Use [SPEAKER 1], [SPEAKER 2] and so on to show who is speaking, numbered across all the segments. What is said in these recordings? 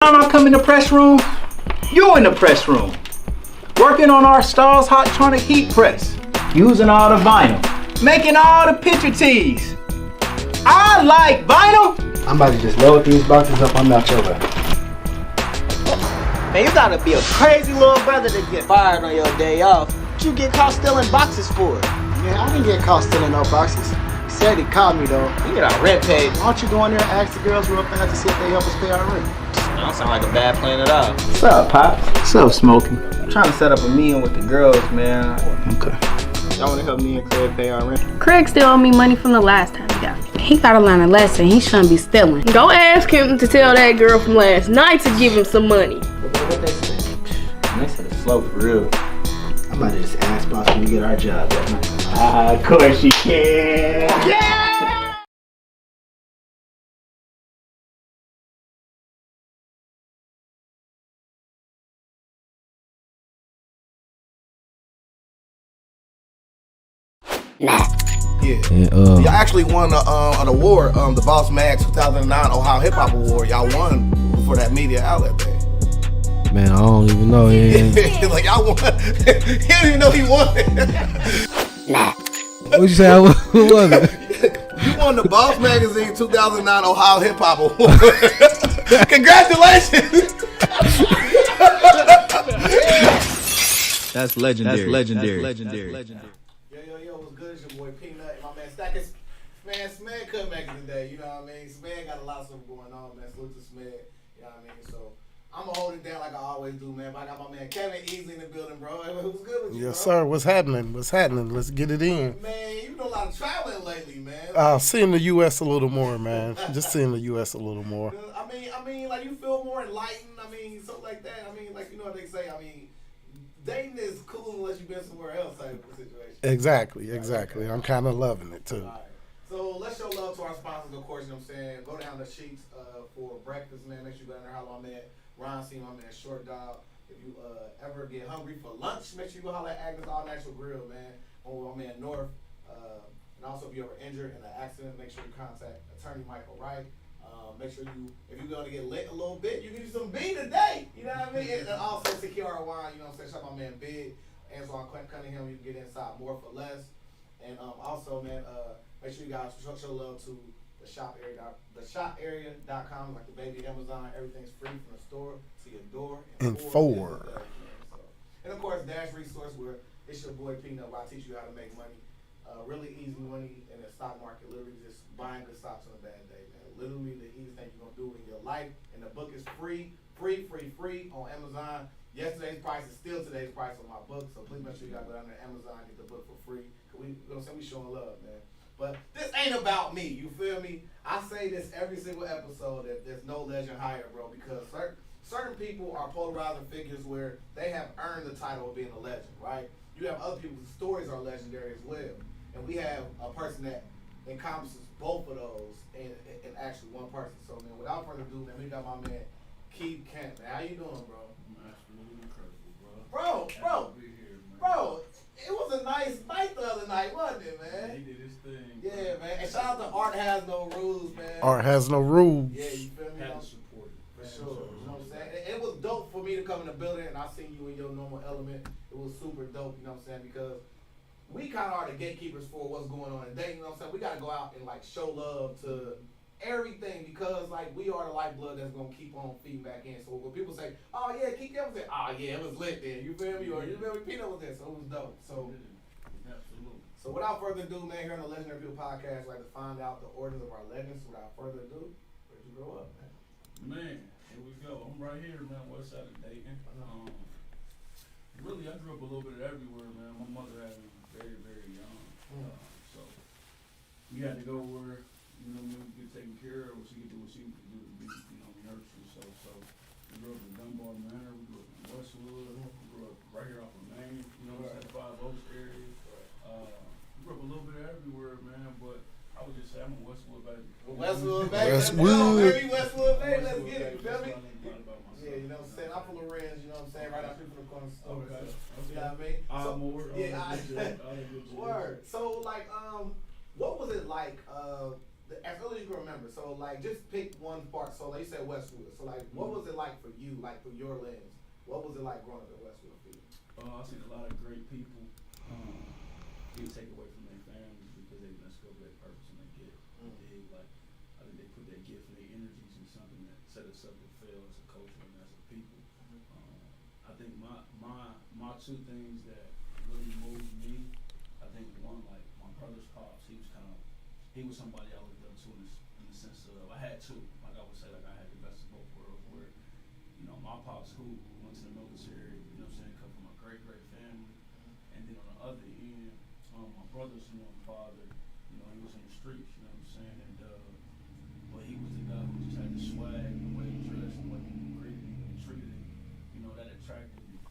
[SPEAKER 1] Time I come in the press room, you in the press room, working on our Stars Hottronic heat press, using all the vinyl, making all the picture tees. I like vinyl.
[SPEAKER 2] I'm about to just load these boxes up on that over.
[SPEAKER 3] Man, you gotta be a crazy little brother to get fired on your day off. What you get caught stealing boxes for?
[SPEAKER 2] Man, I didn't get caught stealing no boxes. He said he caught me though.
[SPEAKER 3] You get our rent paid.
[SPEAKER 2] Why don't you go in there and ask the girls real fast to see if they help us pay our rent?
[SPEAKER 3] That don't sound like a bad plan at all.
[SPEAKER 1] What's up, Pops? What's up, Smokey? I'm trying to set up a meeting with the girls, man.
[SPEAKER 2] Okay.
[SPEAKER 3] Y'all wanna help me and Craig pay our rent?
[SPEAKER 4] Craig still owe me money from the last time he got it. He gotta learn a lesson. He shouldn't be stealing. Go ask him to tell that girl from last night to give him some money.
[SPEAKER 1] What they say? They said it's slow for real.
[SPEAKER 2] I'm about to just ask boss when we get our job that night.
[SPEAKER 1] Of course you can. Yeah!
[SPEAKER 5] Yeah. Y'all actually won an award, the Boss Mag 2009 Ohio Hip Hop Award. Y'all won for that media outlet thing.
[SPEAKER 6] Man, I don't even know.
[SPEAKER 5] Like y'all won. He didn't even know he won it.
[SPEAKER 6] What'd you say? Who was it?
[SPEAKER 5] You won the Boss Magazine 2009 Ohio Hip Hop Award. Congratulations.
[SPEAKER 1] That's legendary.
[SPEAKER 5] Yo, what's good? It's your boy Peanut and my man Stackers. Man, SMED couldn't make it today, you know what I mean? SMED got a lot of stuff going on, man. Salute to SMED, you know what I mean? So, I'm going to hold it down like I always do, man. But I got my man Kevin Easley in the building, bro. Hey, what's good with you,
[SPEAKER 7] Yes,
[SPEAKER 5] bro?
[SPEAKER 7] sir. What's happening? Let's get it in.
[SPEAKER 5] Man, you've done a lot of traveling lately, man.
[SPEAKER 7] Seeing the U.S. a little more, man. Just seeing the U.S. a little more.
[SPEAKER 5] I mean, like, you feel more enlightened. I mean, something like that. I mean, like, you know what they say. I mean, Dayton is cool unless you've been somewhere else type of situation.
[SPEAKER 7] Exactly. I'm kind of loving it, too.
[SPEAKER 5] All right. So let's show love to our sponsors, of course, you know what I'm saying. Go down the sheets for breakfast, man. Make sure you go down there, holler at my man Ron C, my man Short Dog. If you ever get hungry for lunch, make sure you go holler at Agnes All Natural Grill, man. Or my man North. And also, if you're ever injured in an accident, make sure you contact attorney Michael Wright. Make sure you, if you're going to get lit a little bit, you can do some B today. You know what I mean? And also, Secure Wine, you know what I'm saying? Shout out my man Big. Antoine Cunningham, you can get inside more for less. And also, man, make sure you guys show love to the shop area. The shoparea.com, like the baby Amazon. Everything's free from the store to your door.
[SPEAKER 7] And four.
[SPEAKER 5] And of course, Dash Resource, where it's your boy Peanut, where I teach you how to make money. Really easy money in the stock market. Literally just buying good stocks on a bad day, man. Literally the easiest thing you're going to do in your life. And the book is free on Amazon. Yesterday's price is still today's price on my book, so please make sure you guys go down to Amazon and get the book for free. Cause we showing love, man. But this ain't about me, you feel me? I say this every single episode that there's no legend higher, bro, because certain people are polarizing figures where they have earned the title of being a legend, right? You have other people's stories are legendary as well, and we have a person that encompasses both of those in actually one person. So, man, without further ado, man, we got my man Keith Kent. Man, how you doing, bro? Bro, it was a nice night the other night, wasn't it, man?
[SPEAKER 8] He did his thing.
[SPEAKER 5] Yeah, man. And shout out to Art Has No Rules, man.
[SPEAKER 7] Art has no rules.
[SPEAKER 5] Yeah, you feel me?
[SPEAKER 8] Had to support it.
[SPEAKER 5] For sure. You know what I'm saying? It was dope for me to come in the building and I seen you in your normal element. It was super dope, you know what I'm saying? Because we kind of are the gatekeepers for what's going on in Dayton, you know what I'm saying? We got to go out and, like, show love to everything because, like, we are the lifeblood that's going to keep on feeding back in. So when people say, oh, yeah, Keith Kevin said, oh, yeah, it was lit there. You feel me? Or you feel me? Peanut was there, so it was dope. So,
[SPEAKER 8] Absolutely.
[SPEAKER 5] So without further ado, man, here on the Legendary People Podcast, I'd like to find out the orders of our legends. Without further ado, where'd you grow up, man?
[SPEAKER 8] Man, here we go. I'm right here, man, west side of Dayton. Really, I grew up a little bit everywhere, man. My mother had me very, very young. So we had to go where, you know, we get taken care of, what she could do, what she could do to be, you know, nurtured. So we grew up in Dunbar Manor, we grew up in Westwood, we grew up right here off of Main, you know, that 5 Oaks area. We grew up a little bit everywhere, man, but I would just say I'm a Westwood baby.
[SPEAKER 5] Westwood baby.
[SPEAKER 7] Westwood.
[SPEAKER 5] Baby, Westwood baby, let's get it, you feel me? Yeah, you know what I'm saying? I'm from Lorenz, you know what I'm saying? Right out here from the corner store.
[SPEAKER 8] Okay.
[SPEAKER 5] You know what I mean?
[SPEAKER 8] More.
[SPEAKER 5] Word. So, like, what was it like as early as you can remember. So like, just pick one part. So like you said Westwood. So like, what was it like for you? Like through your lens, what was it like growing up in Westwood for you?
[SPEAKER 8] I've seen a lot of great people get taken away from their families because they didn't discover their purpose and they get big. Like I think they put their gift and their energies in something that set us up to fail as a culture and as a people. I think my two things that really moved me. I think one, like my brother's pops, he was somebody I looked up to in the sense of I had two. Like I would say, like I had the best of both worlds. Where my pops who went to the military, come from a great family, and then on the other end, my brother's father, he was in the streets, and but he was the guy who just had the swag, the way he dressed, the way he greeted and treated it, that attracted me,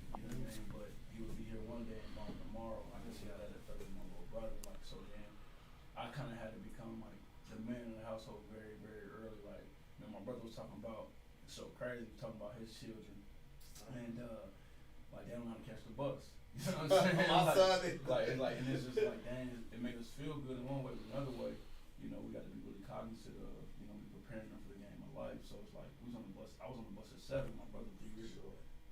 [SPEAKER 8] but he would be here one day and gone tomorrow. I can see how that affected my little brother, like, so then I kind of had to become like the man in the household very, very early. Like, my brother was talking about, it's so crazy, talking about his children, and like they don't know how to catch the bus. You know what I'm saying? And it's just like, dang, it made us feel good in one way, but another way, we got to be really cognizant of, preparing them for the game of life. So it's like we was on the bus. I was on the bus at 7. My brother 3 years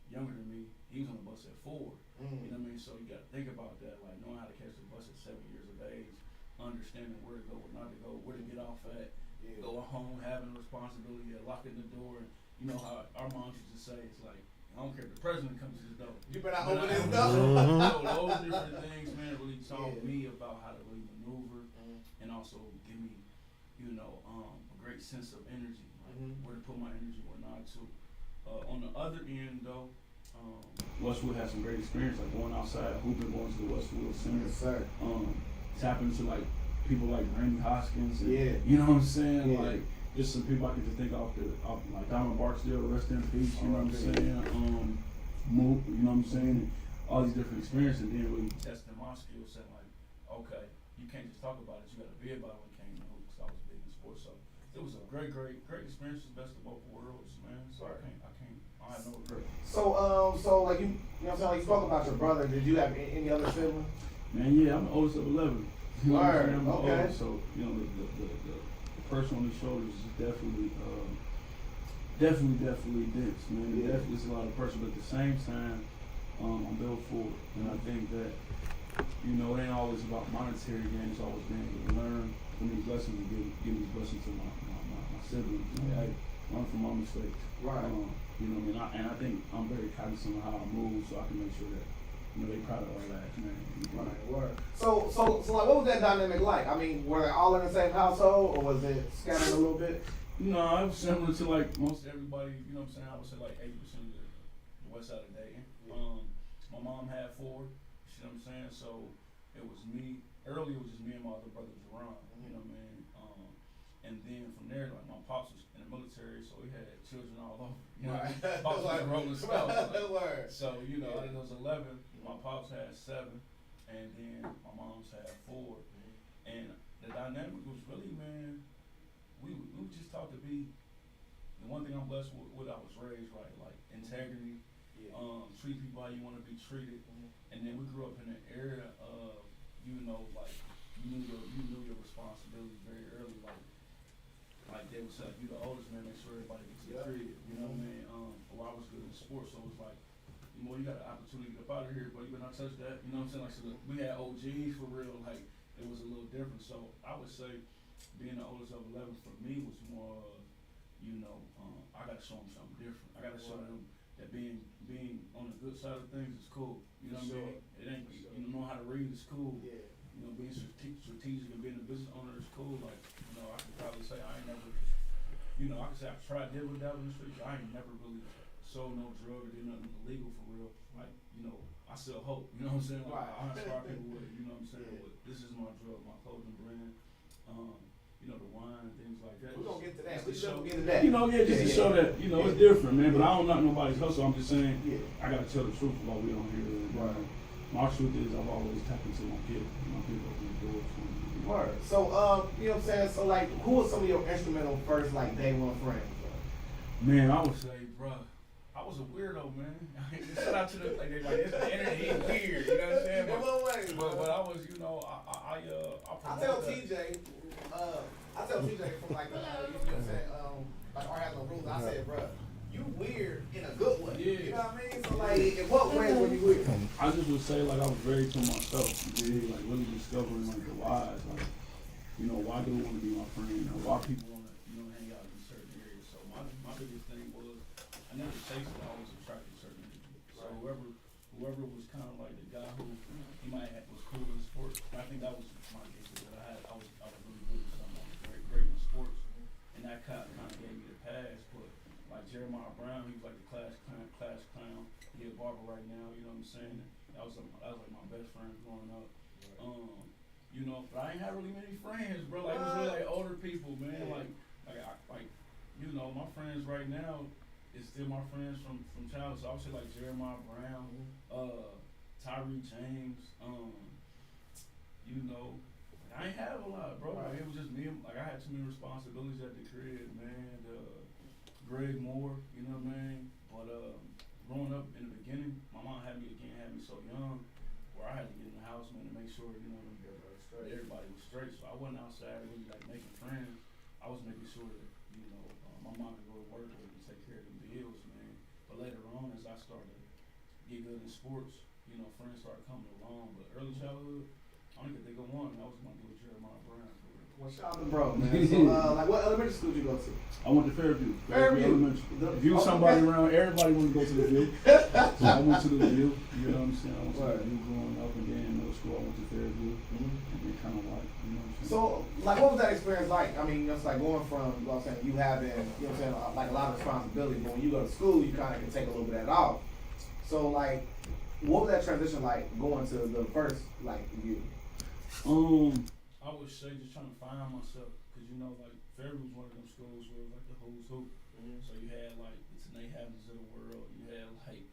[SPEAKER 8] younger than me. He was on the bus at 4. You know what I mean? So you got to think about that, like knowing how to catch the bus at 7 years of age, understanding where to go, where not to go, where to get off at, going home, having a responsibility of locking the door. And you know how our moms used to say, it's like, I don't care if the president comes to this door.
[SPEAKER 5] You better not open this door.
[SPEAKER 8] So those different things, man, really taught me about how to really maneuver and also give me, a great sense of energy, like where to put my energy, where not to. On the other end, though, Westwood has some great experience, like going outside, hooping, going to the Westwood Center.
[SPEAKER 5] Yes, sir.
[SPEAKER 8] Tapping to like people like Randy Hoskins. And,
[SPEAKER 5] yeah.
[SPEAKER 8] You know what I'm saying?
[SPEAKER 5] Yeah.
[SPEAKER 8] Like just some people I can just think off like Donald Barksdale, rest in peace. You know what I'm saying? Mook, you know what I'm saying? And all these different experiences, and then really testing my skill set. Like, okay, you can't just talk about it; you got to be about it when it came to hoop. Because I was big in sports, so it was a great experience, best of both worlds, man. So I have no regret.
[SPEAKER 5] So like you know what I'm saying? Like you spoke about your brother. Did you have any other siblings?
[SPEAKER 8] Man, yeah, I'm the oldest of 11. You know what I'm saying? I'm the
[SPEAKER 5] okay.
[SPEAKER 8] oldest, so the person on the shoulders is definitely dense, man. Yeah. Definitely it's a lot of pressure, but at the same time, I'm built for it, and I think that it ain't always about monetary gain. It's always being able to learn from these lessons and give these lessons to my siblings. Hey, learn from my mistakes.
[SPEAKER 5] Right.
[SPEAKER 8] You know what I mean? And I think I'm very cognizant of how I move, so I can make sure that they proud of our lads, man.
[SPEAKER 5] Right. Word. So like, what was that dynamic like? I mean, were they all in the same household, or was it scattered a little bit?
[SPEAKER 8] No, it was similar to like most everybody. You know what I'm saying? I would say like 80% of the west side of Dayton. My mom had 4. You know what I'm saying? So it was me. Earlier it was just me and my other brother Jerron. You know what I mean? And then from there, like my pops was in the military, so we had children all over. You know,
[SPEAKER 5] Right.
[SPEAKER 8] pops was rolling stuff.
[SPEAKER 5] Word.
[SPEAKER 8] So out of those 11, my pops had 7, and then my mom's had 4. And the dynamic was really, man, we just taught to be. The one thing I'm blessed with, I was raised right, like integrity, treat people how you want to be treated, and then we grew up in an area of, like you knew your responsibility very early, like they would say, you the oldest man, make sure everybody gets the crib. You know what I mean? Or I was good in sports, so it was like, you got an opportunity to get up out of here, but you better not touch that. You know what I'm saying? Like, so we had OGs for real. Like, it was a little different. So I would say, being the oldest of 11 for me was more, I got to show them something different. I got to show them that being on the good side of things is cool. You know what I mean? It ain't, knowing how to read is cool.
[SPEAKER 5] Yeah.
[SPEAKER 8] Being strategic and being a business owner is cool. Like, I can probably say I ain't never, I can say I've tried dabble in the streets. I ain't never really sold no drug or did nothing illegal for real. Like, I still hope. You know what I'm saying? Like, I inspire people with it. You know what I'm saying? But this is my drug, my clothing brand. The wine, things like that.
[SPEAKER 5] We're gonna get to that.
[SPEAKER 8] Just
[SPEAKER 5] We're
[SPEAKER 8] to
[SPEAKER 5] gonna get to that.
[SPEAKER 8] Just to show that, it's different, man. But I don't knock nobody's hustle. I'm just saying, I gotta tell the truth while we don't hear it. Right. My truth is I've always tapped into my kid. My kid opened the doors for me.
[SPEAKER 5] Word. So, you know what I'm saying? So, like, who was some of your instrumental first, like, day one friends?
[SPEAKER 8] Man, I would say, bruh, I was a weirdo, man. Shout out to the it's the internet. He's weird, you know what I'm saying? But I was, I
[SPEAKER 5] tell TJ, I tell TJ from like, you know what I'm saying, like art has no rules. I said, bro, you weird in a good way.
[SPEAKER 8] Yeah.
[SPEAKER 5] You know what I mean? So like, in what ways were you weird?
[SPEAKER 8] I just would say like I was very to myself. Yeah, like really discovering like the whys. Like, you know, why do I want to be my friend? Or why people want to, you know, hang out in certain areas. So my biggest thing was I never chased it. I always attracted certain people. So whoever was kind of like the guy who he might have was cool in sports. I think that was my gift that I was really good at something. I was great in sports, and that kind of gave me the pass. But like Jeremiah Brown, he was like the class clown. He a barber right now. You know what I'm saying? That was like my best friend growing up. You know, but I ain't had really many friends, bro. Like it was really like older people, man. Like you know, my friends right now is still my friends from childhood. So I would say like Jeremiah Brown, Tyree James, you know, I ain't have a lot, bro. Like, it was just me. Like I had too many responsibilities at the crib, man. Greg Moore, you know what I mean. But growing up in the beginning, my mom had me so young, where I had to get in the house, man, to make sure you know everybody was straight. So I wasn't outside really like making friends. I was making sure that you know my mom could go to work and take care of the bills, man. But later on, as I started to get good in sports, you know, friends started coming along. But early childhood, I only could think of one. That was my dude Jeremiah Brown.
[SPEAKER 5] Well, shout out to bro, man. So, like, what elementary school did you go to?
[SPEAKER 8] I went to Fairview.
[SPEAKER 5] Fairview
[SPEAKER 8] Elementary. If you was somebody around, everybody wanted to go to the View. So I went to the View. You know what I'm saying? I went to the View growing up, and then in middle school I went to Fairview. And then kind of like, you know what I'm saying?
[SPEAKER 5] So, like, what was that experience like? I mean, it's like going from, you know what I'm saying, you having, you know what I'm saying, like a lot of responsibility, but when you go to school, you kind of can take a little bit of that off. So, like, what was that transition like going to the first, like, View?
[SPEAKER 8] I would say just trying to find myself, because you know, like Fairview was one of them schools where it was like the who's who. So you had like the Tanae Havens of the world. You had like,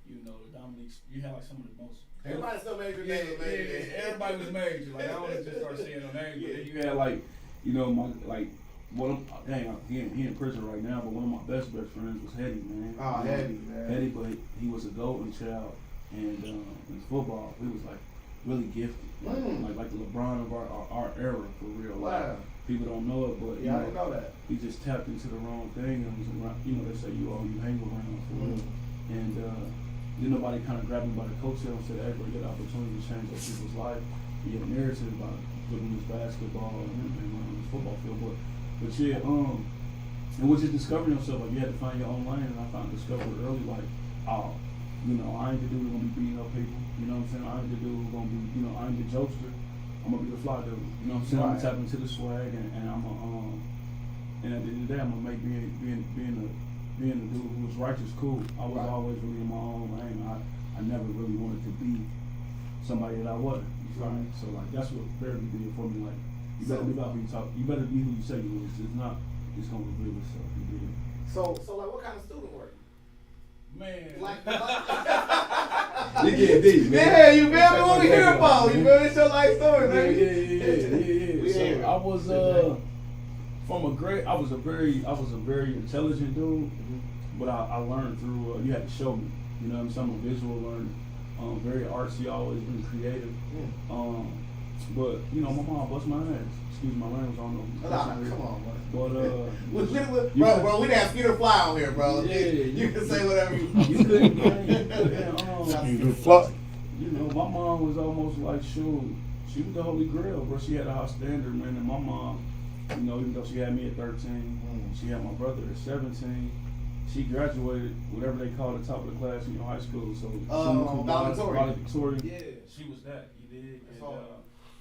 [SPEAKER 8] you know, the Dominique. You had like some of the most.
[SPEAKER 5] Everybody still major.
[SPEAKER 8] Everybody was major. Like I don't want to just start saying no names, but then you had like, you know, my like. He in prison right now, but one of my best friends was Hetty, man.
[SPEAKER 5] Oh, Hetty, man.
[SPEAKER 8] Hetty, but he was a golden child, and in football, he was like really gifted, like the LeBron of our era for real.
[SPEAKER 5] Wow.
[SPEAKER 8] Like, people don't know it, but
[SPEAKER 5] I didn't know that.
[SPEAKER 8] He just tapped into the wrong thing, and was around, you know, they say you hang around for real, and then nobody kind of grabbed him by the coattail and said, "Hey, bro, you got the opportunity to change those people's life." You get a narrative about putting this basketball and running this football field, but yeah, it was just discovering yourself. Like you had to find your own lane, and I discovered early, like, you know, I ain't the dude who's gonna be beating up people. You know what I'm saying? I ain't the dude who's gonna be, you know, I ain't the jokester. I'm gonna be the fly dude. You know what I'm saying? I'm tapping into the swag, and I'm and at the end of the day, I'm gonna make being the dude who was righteous cool. I was always really in my own lane. I never really wanted to be somebody that I wasn't. Right. So like that's what therapy did for me. Like you better be about who you talk. You better be who you say you is. It's not. It's gonna reveal itself. You did.
[SPEAKER 5] So like, what kind of student were you?
[SPEAKER 8] Man.
[SPEAKER 5] Like,
[SPEAKER 8] you get deep, man.
[SPEAKER 5] Yeah, you feel me? What we hear about? You feel me? It's your life story, man.
[SPEAKER 8] Yeah. So I was I was a very intelligent dude, but I learned through. You had to show me. You know what I'm saying? I'm a visual learner. Very artsy, always been creative. But you know, my mom bust my ass. Excuse my language, I don't know.
[SPEAKER 5] Come on, bro.
[SPEAKER 8] But
[SPEAKER 5] bro, we didn't have Skeeter Fly on here, bro.
[SPEAKER 8] Yeah,
[SPEAKER 5] you can say whatever you
[SPEAKER 8] couldn't.
[SPEAKER 7] You
[SPEAKER 8] know, my mom was almost like shoot. She was the holy grail, bro. She had a high standard, man. And my mom, you know, even though she had me at 13, she had my brother at 17. She graduated, whatever they call the top of the class in your high school. So valedictorian. Yeah, she was that. You did.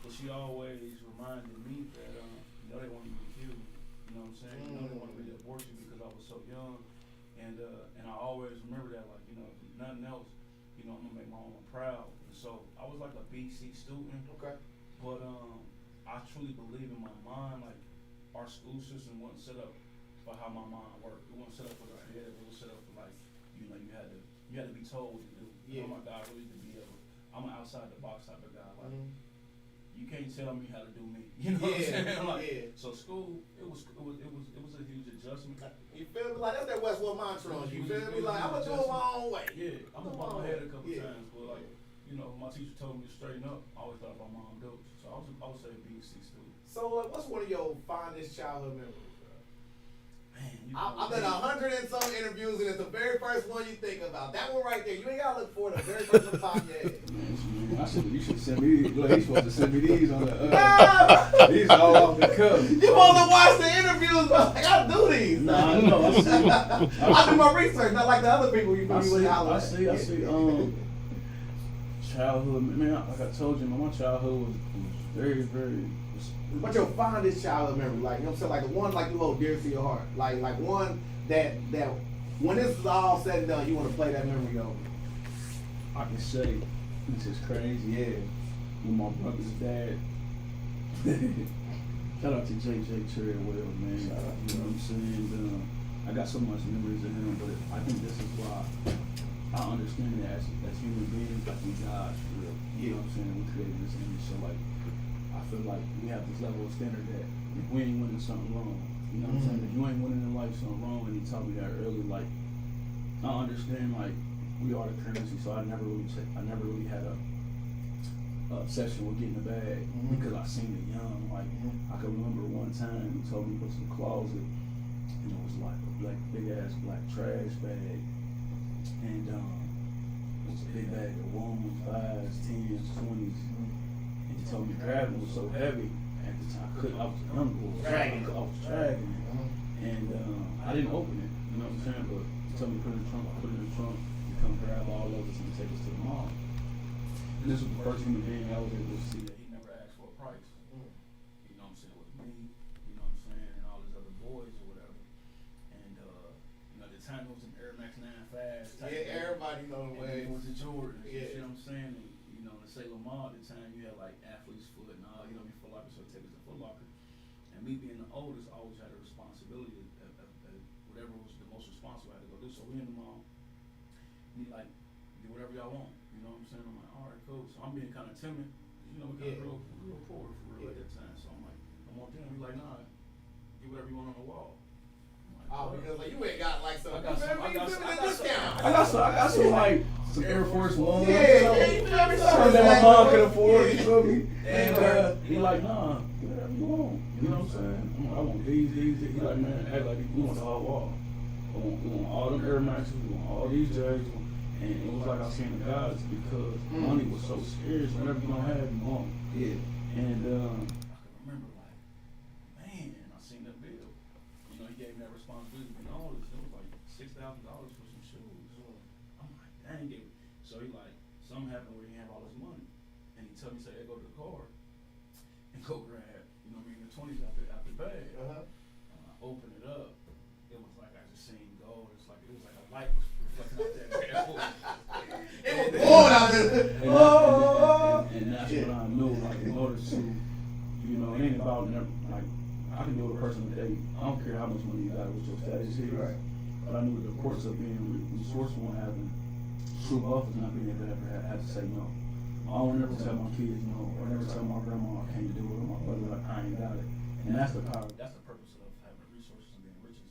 [SPEAKER 8] But she always reminded me that you know they wanted me to kill me. You know what I'm saying? You know they wanted me to abort you because I was so young. And I always remember that, like, you know, if nothing else, you know, I'm gonna make my mama proud. And so I was like a BC student. Okay. But I truly believe in my mind, like our school system wasn't set up for how my mind worked. It wasn't set up for the creative. It was set up for like, you know, you had to be told what to do. Yeah. Oh my God, really to be able. I'm an outside the box type of guy. Like you can't tell me how to do me. You know what I'm saying? Like, so school, it was a huge adjustment.
[SPEAKER 5] You feel me? Like that's that Westwood mantra. You feel me? Like I'm gonna do it my own way.
[SPEAKER 8] Yeah, I'm gonna bump my head a couple times, but like, you you know, my teacher told me to straighten up. I always thought about Mom Dukes. So I would say a B.C. student.
[SPEAKER 5] So, what's one of your fondest childhood memories, bro?
[SPEAKER 8] Man,
[SPEAKER 5] I've done 100 and some interviews, and it's the very first one you think about. That one right there. You ain't gotta look for it. The very first one top of your head.
[SPEAKER 9] You should send me these. Look, he's supposed to send me these on the. These all off the cuff.
[SPEAKER 5] You supposed to watch the interviews, bro. I gotta do these.
[SPEAKER 8] Nah, I know.
[SPEAKER 5] I do my research, not like the other people you
[SPEAKER 8] I see. Childhood, man. Like I told you, man, my childhood was very, very.
[SPEAKER 5] What's your fondest childhood memory? Like, you know what I'm saying? Like the one like you hold dear to your heart. Like one that when this is all said and done, you want to play that memory over.
[SPEAKER 8] I can say, this is crazy, yeah. With my brother's dad. Shout out to JJ Cherry or whatever, man. You know what I'm saying? I got so much memories of him, but I think this is why I understand that as human beings, like we God, for real. You know what I'm saying? We created this image, so like, I feel like we have this level of standard that if we ain't winning something wrong, you know what I'm saying? If you ain't winning in life something wrong, and he taught me that early, like, I understand, like, we are the currency, so I never really had a obsession with getting a bag because I seen it young. Like, I can remember one time he told me to put some closet, and it was like a big ass black trash bag, and it was a big bag of ones, 5s, 10s, 20s. And he told me grabbing was so heavy at the time. I was a young boy. I was dragging it. And I didn't open it, you know what I'm saying? But he told me to put it in the trunk. I put it in the trunk. You come grab all of us and take us to the mall. And this was the first human being I was able to see that he never asked for a price. You know what I'm saying? With me, you know what I'm saying? And all his other boys or whatever. And, you know, at the time it was an Air Max 9 Fast.
[SPEAKER 5] Yeah, everybody know the way.
[SPEAKER 8] It was a Jordan.
[SPEAKER 5] Yeah.
[SPEAKER 8] You know what I'm saying? And, you know, in Salem Mall at the time, you had like Athlete's Foot and all, you know, Foot Locker, so take us to Foot Locker. And me being the oldest, I always had a responsibility of whatever was the most responsible I had to go do. So we in the mall, we like, do whatever y'all want. You know what I'm saying? I'm like, all right, cool. So I'm being kind of timid. You know, we kind of real poor for real at that time. So I'm like, I'm on them. He's like, nah, do whatever you want on the wall.
[SPEAKER 5] Because like you ain't got like some.
[SPEAKER 8] I got some like some Air Force Ones. Something that my mom could afford. You feel me? And he like, nah, do whatever you want. You know what I'm saying? I want these. He like, man, act like we want the whole wall. We want all them Air Maxes. We want all these J's. And it was like I seen the gods because money was so scarce. Whenever you don't have, you want.
[SPEAKER 5] Yeah.
[SPEAKER 8] And I can remember like, man, I seen that bill. You know, he gave me that responsibility. You know, it was like $6,000 for some shoes. I'm like, dang it. So he like, something happened where he had all his money, and he told me, say, hey, go to the car and go grab, you know what I mean, the 20s out the bag. And I opened it up. It was like I just seen gold. It was like a light was reflecting out that bag.
[SPEAKER 5] It was born out there.
[SPEAKER 8] And that's what I knew. Like in order to, you know, it ain't about never like. I can deal with a person today. I don't care how much money you got, what your status is. Right. But I knew the importance of being resourceful and having true wealth is not being able to ever have to say no. I don't never tell my kids no, or never tell my grandma I can't do it, or my brother I ain't got it. And that's the power. That's the purpose of having resources and being rich is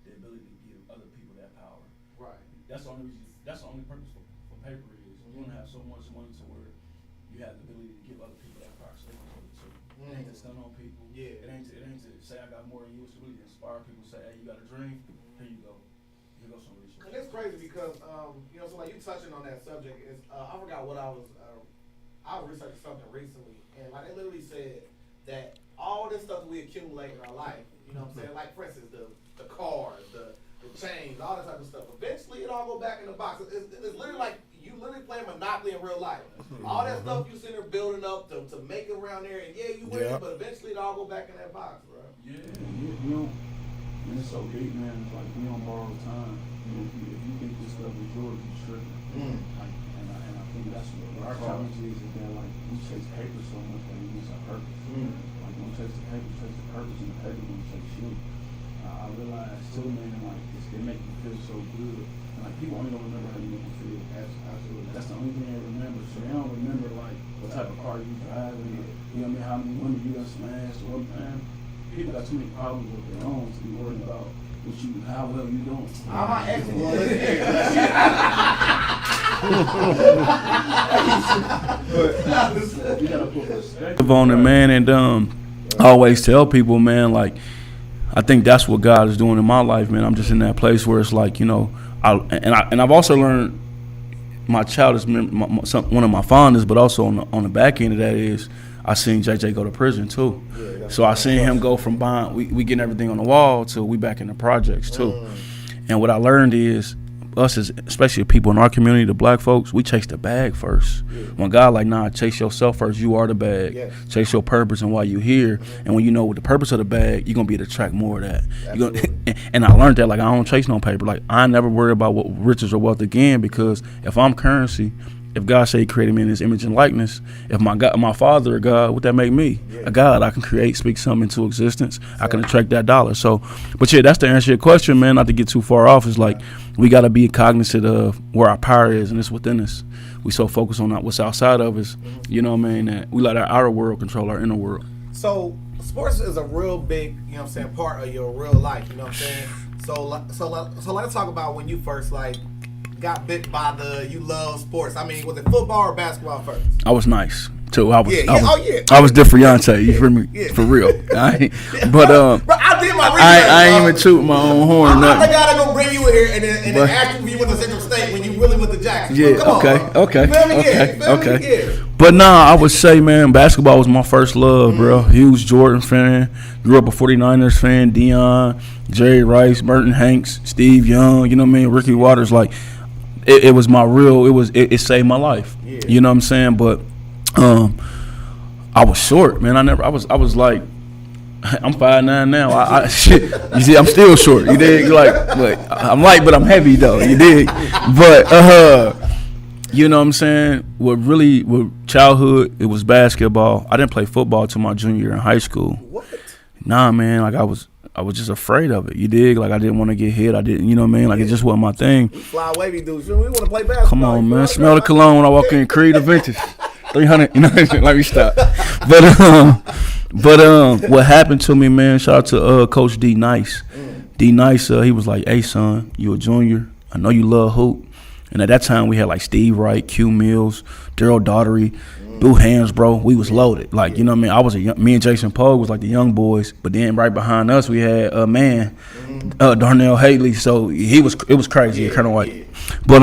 [SPEAKER 8] the ability to give other people that power.
[SPEAKER 5] Right.
[SPEAKER 8] That's the only reason. That's the only purpose for paper is you want to have so much money to where you have the ability to give other people that power. So they can give it to you. It ain't to stun on people.
[SPEAKER 5] Yeah.
[SPEAKER 8] It ain't to say I got more than you. It's really to inspire people. Say, hey, you got a dream? Here you go. Here goes some resources.
[SPEAKER 5] And it's crazy because you know, so like you touching on that subject is I forgot what I was researching something recently, and like they literally said that all this stuff that we accumulate in our life, you know what I'm saying? Like for instance, the cars, the chains, all that type of stuff. Eventually, it all go back in the box. It's literally like you literally playing Monopoly in real life. All that stuff you sitting there building up to make it around there, and yeah, you win, but eventually it all go back in that box, bro.
[SPEAKER 8] Yeah, you know, and it's so deep, man. It's like we don't borrow time. You know, if you think this stuff is yours, you tripping. Like, and I think that's what our challenge is that like we chase paper so much that we miss our purpose. Like don't chase the paper, chase the purpose, and the paper gonna chase you. I realized too, man, like it make me feel so good. And like people only don't remember how you make me feel. Absolutely. That's the only thing they remember. So they don't remember like what type of car you driving, you know what I mean, how many women you got smashed, or what, man. People got too many problems with their own to be worried about how well you doing.
[SPEAKER 5] How my ex was.
[SPEAKER 8] On it, man, and I always tell people, man, like, I think that's what God is doing in my life, man. I'm just in that place where it's like, you know, I've also learned my child is one of my fondest, but also on the back end of that is I seen JJ go to prison too. Yeah, so I seen him go from buying, we getting everything on the wall to we back in the projects too. And what I learned is us, especially people in our community, the black folks, we chase the bag first. Yeah. When God like, nah, chase yourself first. You are the bag. Yeah. Chase your purpose and why you here. And when you know what the purpose of the bag, you're gonna be able to attract more of that. And I learned that, like, I don't chase no paper. Like, I never worry about what riches or wealth again, because if I'm currency, if God say He created me in His image and likeness, if my Father or God, what that make me? A God. I can create, speak something into existence. I can attract that dollar. So, but yeah, that's to answer your question, man. Not to get too far off. It's like we got to be cognizant of where our power is, and it's within us. We so focused on what's outside of us, you know what I mean, that we let our outer world control our inner world.
[SPEAKER 5] So sports is a real big, you know what I'm saying, part of your real life, you know what I'm saying? So let's talk about when you first, like, got bit by you love sports. I mean, was it football or basketball first?
[SPEAKER 8] I was nice too. I was
[SPEAKER 5] different
[SPEAKER 8] De'Yante, you hear me? Yeah. For real. But I did my research. I ain't even toot my own horn.
[SPEAKER 5] I'm not the guy that's gonna bring you in here and then ask you if you went to Central State when you really went to Jackson.
[SPEAKER 8] Yeah,
[SPEAKER 5] come on,
[SPEAKER 8] okay. But nah, I would say, man, basketball was my first love, bro. Huge Jordan fan. Grew up a 49ers fan. Deion, Jerry Rice, Burton Hanks, Steve Young, you know what I mean? Ricky Waters, like, it was my real, it saved my life. Yeah. You know what I'm saying? But I was short, man. I was like, I'm 5'9" now. You see, I'm still short. You dig? But I'm light, but I'm heavy though. You dig? But you know what I'm saying? With childhood, it was basketball. I didn't play football till my junior year in high school.
[SPEAKER 5] What?
[SPEAKER 8] Nah, man. Like I was just afraid of it. You dig? Like I didn't want to get hit. I didn't, you know what I mean? Like it just wasn't my thing.
[SPEAKER 5] Fly wavy dudes. We want to play basketball.
[SPEAKER 8] Come on, man. Smell the cologne when I walk in. Creed Adventures. 300. You know, let me stop. But what happened to me, man? Shout out to Coach D Nice. D Nice. He was like, "Hey, son, you a junior. I know you love hoop." And at that time, we had like Steve Wright, Q Mills, Daryl Daughtery, Boo Hands, bro. We was loaded. Like, you know what I mean? Me and Jason Pogue was like the young boys. But then right behind us, we had Darnell Haley. So it was crazy, kind of like. But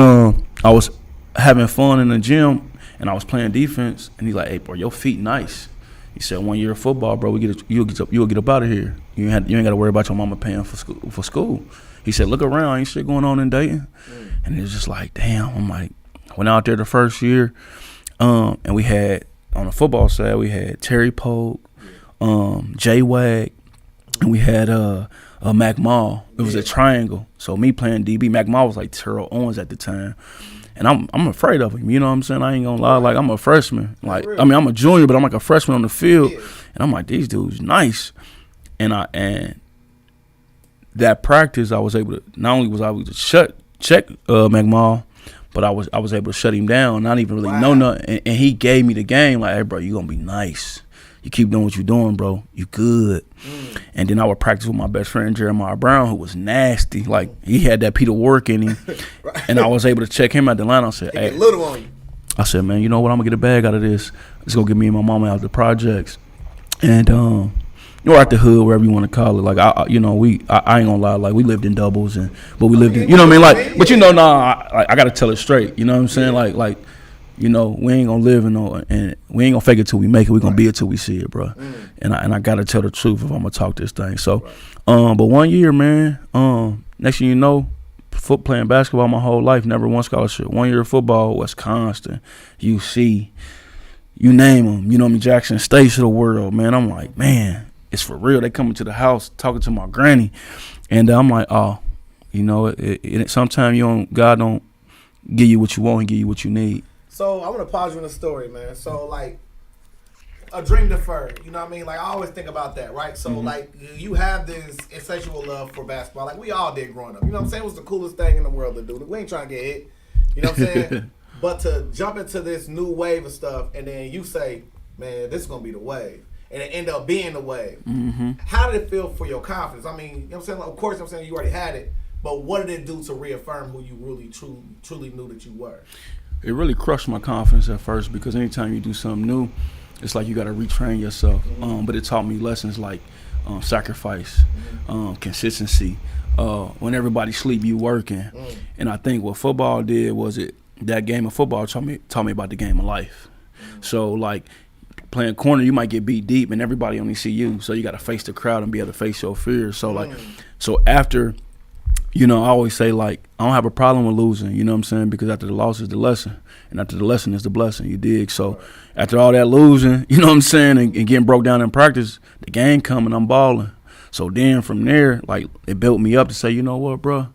[SPEAKER 8] I was having fun in the gym, and I was playing defense. And he's like, "Hey, bro, your feet nice." He said, "1 year of football, bro, you'll get up out of here. You ain't got to worry about your mama paying for school." He said, "Look around, ain't shit going on in Dayton." And it was just like, damn. I'm like, I went out there the first year, and we had, on the football side, we had Terry Pogue, J-Wag, and we had Mac Mall. It was a triangle. So me playing DB, Mac Mall was like Terrell Owens at the time. And I'm afraid of him, you know what I'm saying? I ain't gonna lie, like I'm a freshman. Like, I mean, I'm a junior, but I'm like a freshman on the field. And I'm like, these dudes nice. And that practice, I was able to, not only was I able to check McMall, but I was able to shut him down, not even really know nothing. And he gave me the game, like, "Hey, bro, you gonna be nice. You keep doing what you're doing, bro. You good." And then I would practice with my best friend, Jeremiah Brown, who was nasty. Like, he had that Peter work in him. And I was able to check him at the line. I said, "Hey,"
[SPEAKER 5] little on you.
[SPEAKER 8] I said, "Man, you know what? I'm gonna get a bag out of this. It's gonna get me and my mama out of the projects." And or at the hood, wherever you want to call it. Like, I ain't gonna lie. Like, we lived in doubles, but we lived in, you know what I mean? Like, but you know, I gotta tell it straight. You know what I'm saying? Like, you know, we ain't gonna live and we ain't gonna fake it till we make it. We gonna be it till we see it, bro. And I gotta tell the truth if I'm gonna talk this thing. So, but 1 year, man. Next thing you know, playing basketball my whole life, never won scholarship. 1 year of football, Wisconsin, UC, you name them. You know what I mean? Jackson State's of the world, man. I'm like, man, it's for real. They coming to the house talking to my granny, and I'm like, oh, you know, sometimes God don't give you what you want, He give you what you need.
[SPEAKER 5] So I want to pause you in the story, man. So, like, a dream deferred, you know what I mean? Like, I always think about that, right? So, like, you have this insatiable love for basketball, like we all did growing up. You know what I'm saying? It was the coolest thing in the world to do. We ain't trying to get hit, you know what I'm saying? But to jump into this new wave of stuff, and then you say, man, this is going to be the wave. And it ended up being the wave. How did it feel for your confidence? I mean, you know what I'm saying? Like, of course, I'm saying you already had it, but what did it do to reaffirm who you really truly knew that you were?
[SPEAKER 8] it really crushed my confidence at first because anytime you do something new, it's like you got to retrain yourself. But it taught me lessons like sacrifice, consistency. When everybody sleep, you working. And I think what football did was that game of football taught me about the game of life. So like playing corner, you might get beat deep and everybody only see you. So you got to face the crowd and be able to face your fears. So like, so after, I always say like, I don't have a problem with losing, you know what I'm saying? Because after the loss is the lesson and after the lesson is the blessing, you dig? So after all that losing, you know what I'm saying? And getting broke down in practice, the game coming, I'm balling. So then from there, like it built me up to say, you know what, bro,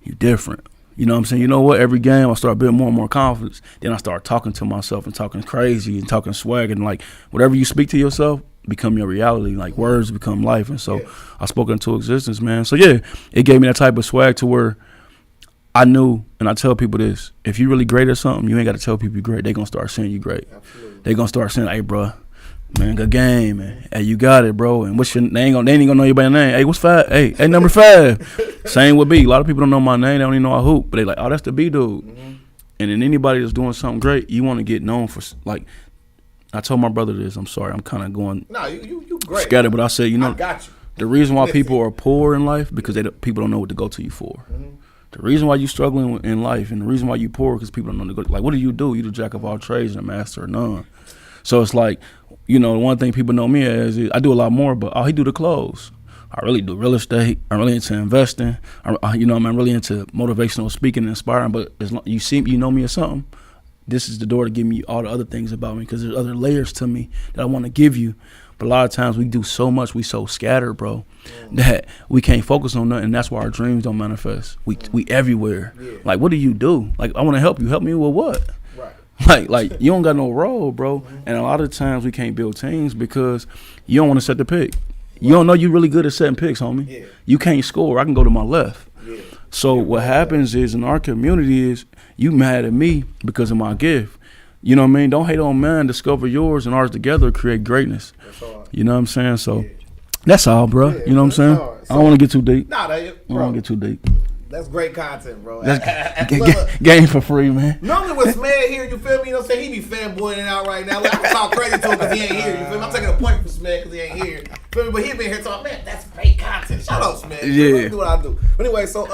[SPEAKER 8] you different. You know what I'm saying? You know what? Every game I start building more and more confidence. Then I start talking to myself and talking crazy and talking swag and like whatever you speak to yourself become your reality. Like words become life. And so I spoke into existence, man. So yeah, it gave me that type of swag to where I knew, and I tell people this, if you really great at something, you ain't got to tell people you're great. They going to start saying you great. Absolutely. They going to start saying, hey, bro, man, good game, man. Hey, you got it, bro. And what's your they ain't gonna know you by your name. Hey, what's 5? Hey, number 5. Same with B. A lot of people don't know my name. They don't even know I hoop, but they like, oh, that's the B dude. And then anybody that's doing something great, you want to get known for. Like, I told my brother this. I'm sorry, I'm kind of going.
[SPEAKER 5] No, you great.
[SPEAKER 8] Scattered, but I said,
[SPEAKER 5] I got you.
[SPEAKER 8] The reason why people are poor in life because people don't know what to go to you for. The reason why you struggling in life and the reason why you poor because people don't know to go. Like, what do? You the jack of all trades and a master of none. So it's like, the one thing people know me as is I do a lot more, but he do the clothes. I really do real estate. I'm really into investing. I'm really into motivational speaking and inspiring. But as long you know me as something, this is the door to give me all the other things about me because there's other layers to me that I want to give you. But a lot of times we do so much, we so scattered, bro, that we can't focus on nothing. And that's why our dreams don't manifest. We everywhere. Yeah. Like, what do you do? Like, I want to help you. Help me with what? Like you don't got no role, bro. And a lot of times we can't build teams because you don't want to set the pick. You don't know you really good at setting picks, homie. Yeah. You can't score. I can go to my left. Yeah. So what happens is in our community is you mad at me because of my gift. You know what I mean? Don't hate on mine. Discover yours and ours together. Create greatness. That's all. You know what I'm saying? So that's all, bro. You know what I'm saying? So, I don't want to get too deep.
[SPEAKER 5] Nah, bro.
[SPEAKER 8] I don't want to get too deep.
[SPEAKER 5] That's great content, bro.
[SPEAKER 8] That's game for free, man.
[SPEAKER 5] Normally when SMED here, you feel me? You know what I'm saying? He be fanboying out right now. Like, I can talk crazy to him because he ain't here. You feel me? I'm taking a point for SMED because he ain't here. Feel me? But he been here talking, man, that's great content. Shout out, SMED. Yeah. Do what I do. But anyway, so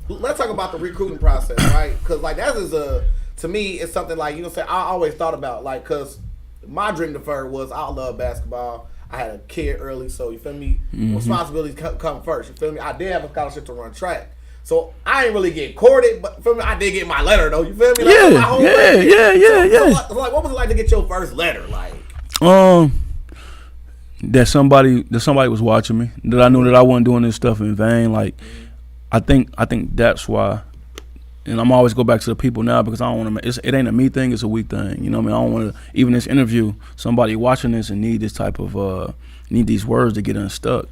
[SPEAKER 5] but let's talk about the recruiting process, right? Because like that is to me, it's something like, I always thought about, like, because my dream deferred was I love basketball. I had a kid early, so you feel me? Responsibilities come first. You feel me? I did have a scholarship to run track. So I ain't really get courted, but feel me, I did get my letter though. You feel me? Like, yeah. So, like, what was it like to get your first letter? Like,
[SPEAKER 8] that somebody was watching me. That I knew that I wasn't doing this stuff in vain. Like, I think that's why. And I'm always go back to the people now because I don't want to. It ain't a me thing. It's a we thing. You know what I mean? I don't want to. Even this interview, somebody watching this and need this type of need these words to get unstuck.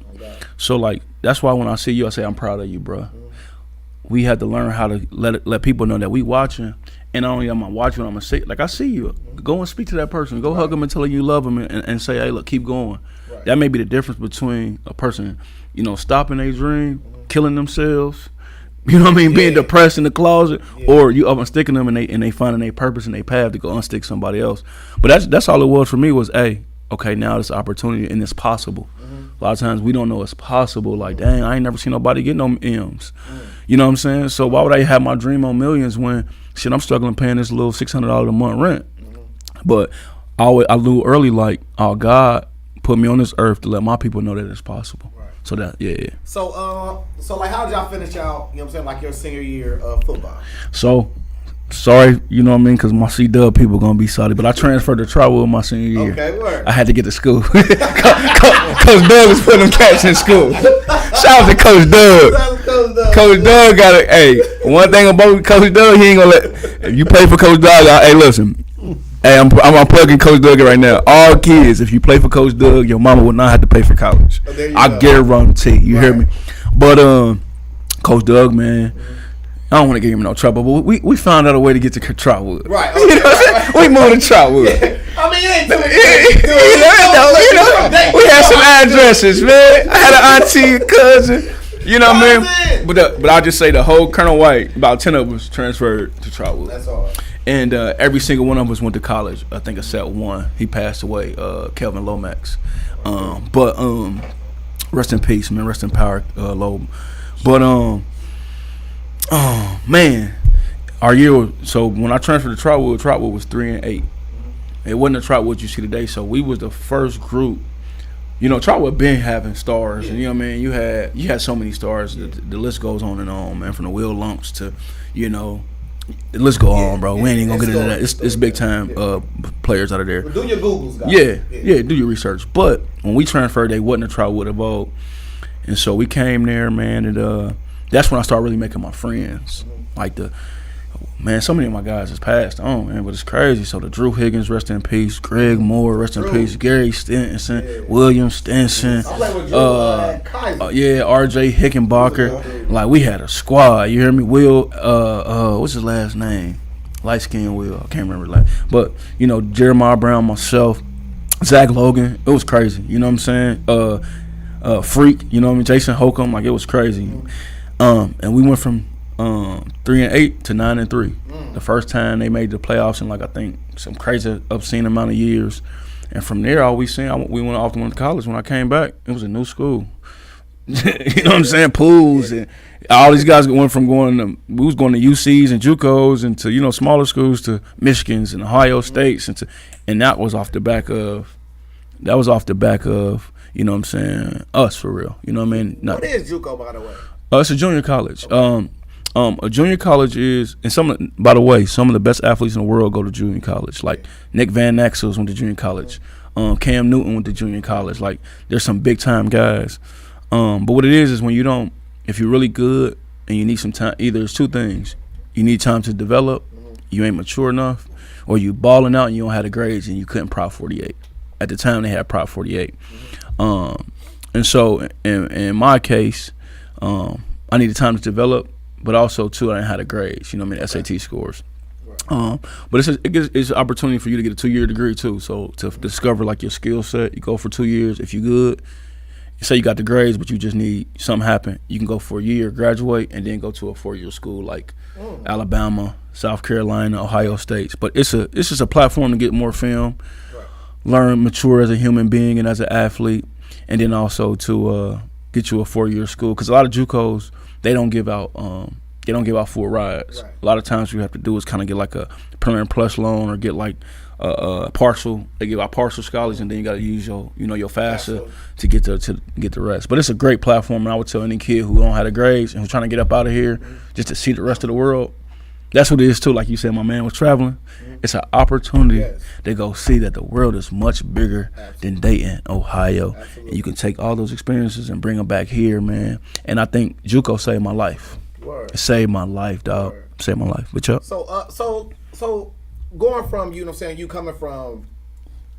[SPEAKER 8] So like that's why when I see you, I say I'm proud of you, bro. We had to learn how to let people know that we watching. And not only am I watching, I'm gonna say like I see you. Go and speak to that person. Go hug them and tell them you love them and say, hey, look, keep going. That may be the difference between a person, stopping their dream, killing themselves. You know what I mean? Being depressed in the closet, or you up and sticking them and they finding their purpose and their path to go unstick somebody else. But that's all it was for me was, hey, okay, now this opportunity and it's possible. A lot of times we don't know it's possible. Like, dang, I ain't never seen nobody get no M's. You know what I'm saying? So why would I have my dream on millions when shit I'm struggling paying this little $600 a month rent? But I knew early like, oh, God put me on this earth to let my people know that it's possible. So that, yeah.
[SPEAKER 5] So like, how did y'all finish out, like your senior year of football?
[SPEAKER 8] So, sorry, you know what I mean, because my C-Dub people going to be salty, but I transferred to Trotwood my senior year.
[SPEAKER 5] Okay, word.
[SPEAKER 8] I had to get to school. Coach Doug was putting them cats in school. Shout out to Coach Doug. Coach Doug got it. Hey, one thing about Coach Doug, he ain't going to let, if you play for Coach Doug, hey, listen. Hey, I'm plugging Coach Doug right now. All kids, if you play for Coach Doug, your mama will not have to pay for college. I guarantee. You hear me? But Coach Doug, man, I don't want to get him in no trouble, but we found out a way to get to Trotwood.
[SPEAKER 5] Right.
[SPEAKER 8] Okay, you know what I'm saying? We moved to Trotwood.
[SPEAKER 5] Yeah. I mean, it ain't
[SPEAKER 8] we had some addresses, man. I had an auntie, a cousin. You know what I mean? But I'll just say the whole Colonel White, about 10 of us transferred to Trotwood.
[SPEAKER 5] That's all.
[SPEAKER 8] And every single one of us went to college. I think except one. He passed away, Kelvin Lomax. But rest in peace, man. Rest in power, Loeb. But man, our year. So when I transferred to Trotwood was 3-8. It wasn't the Trotwood you see today. So we was the first group. You know, Trotwood been having stars, and you know what I mean. You had so many stars. The list goes on and on, man. From the Will Lumps to, you know, the list go on, bro. We ain't even gonna get into that. It's big time players out of there.
[SPEAKER 5] But do your Googles, guys.
[SPEAKER 8] Yeah, do your research. But when we transferred, they wasn't a Trotwood of old, and so we came there, man, and that's when I started really making my friends. Like man, so many of my guys has passed on, man, but it's crazy. So the Drew Higgins, rest in peace. Greg Moore, rest in peace. Gary Stinson, William Stinson. R.J. Hickenbacker. Like, we had a squad. You hear me? Will, what's his last name? Light skinned Will. I can't remember. But, you know, Jeremiah Brown, myself, Zach Logan. It was crazy. You know what I'm saying? Freak. You know what I mean? Jason Holcomb. Like, it was crazy. And we went from 3-8 to 9-3. The first time they made the playoffs in, like, I think some crazy obscene amount of years. And from there, all we seen, we went off to college. When I came back, it was a new school. You know what I'm saying? Pools and all these guys went from we was going to UCs and JUCOs and to, you know, smaller schools to Michigans and Ohio States and that was off the back of you know what I'm saying, us for real. You know what I mean?
[SPEAKER 5] What is JUCO, by the way?
[SPEAKER 8] It's a junior college. A junior college is, and by the way, some of the best athletes in the world go to junior college. Like Nick Van Exels went to junior college. Cam Newton went to junior college. Like, there's some big time guys. But what it is when if you're really good and you need some time, either it's two things. You need time to develop, you ain't mature enough, or you balling out and you don't have the grades and you couldn't Prop 48. At the time, they had Prop 48. And so in my case, I needed time to develop, but also too, I didn't have the grades. You know what I mean? SAT scores. But it's an opportunity for you to get a 2-year degree too. So to discover like your skill set, you go for 2 years. If you good, you say you got the grades, but you just need something happen, you can go for a year, graduate, and then go to a 4-year school like Alabama, South Carolina, Ohio State. But it's just a platform to get more film, learn, mature as a human being and as an athlete, and then also to get you a 4-year school. Because a lot of JUCOs, they don't give out full rides. Right. A lot of times what you have to do is kind of get like a Parent Plus loan or get like a partial. They give out partial scholarships, and then you got to use your FAFSA to get the rest. But it's a great platform, and I would tell any kid who don't have the grades and who's trying to get up out of here just to see the rest of the world. That's what it is too. Like you said, my man was traveling. It's an opportunity to go see that the world is much bigger than Dayton, Ohio. And you can take all those experiences and bring them back here, man. And I think JUCO saved my life. It saved my life, dog. Saved my life. What's up?
[SPEAKER 5] So going from, you know what I'm saying, you coming from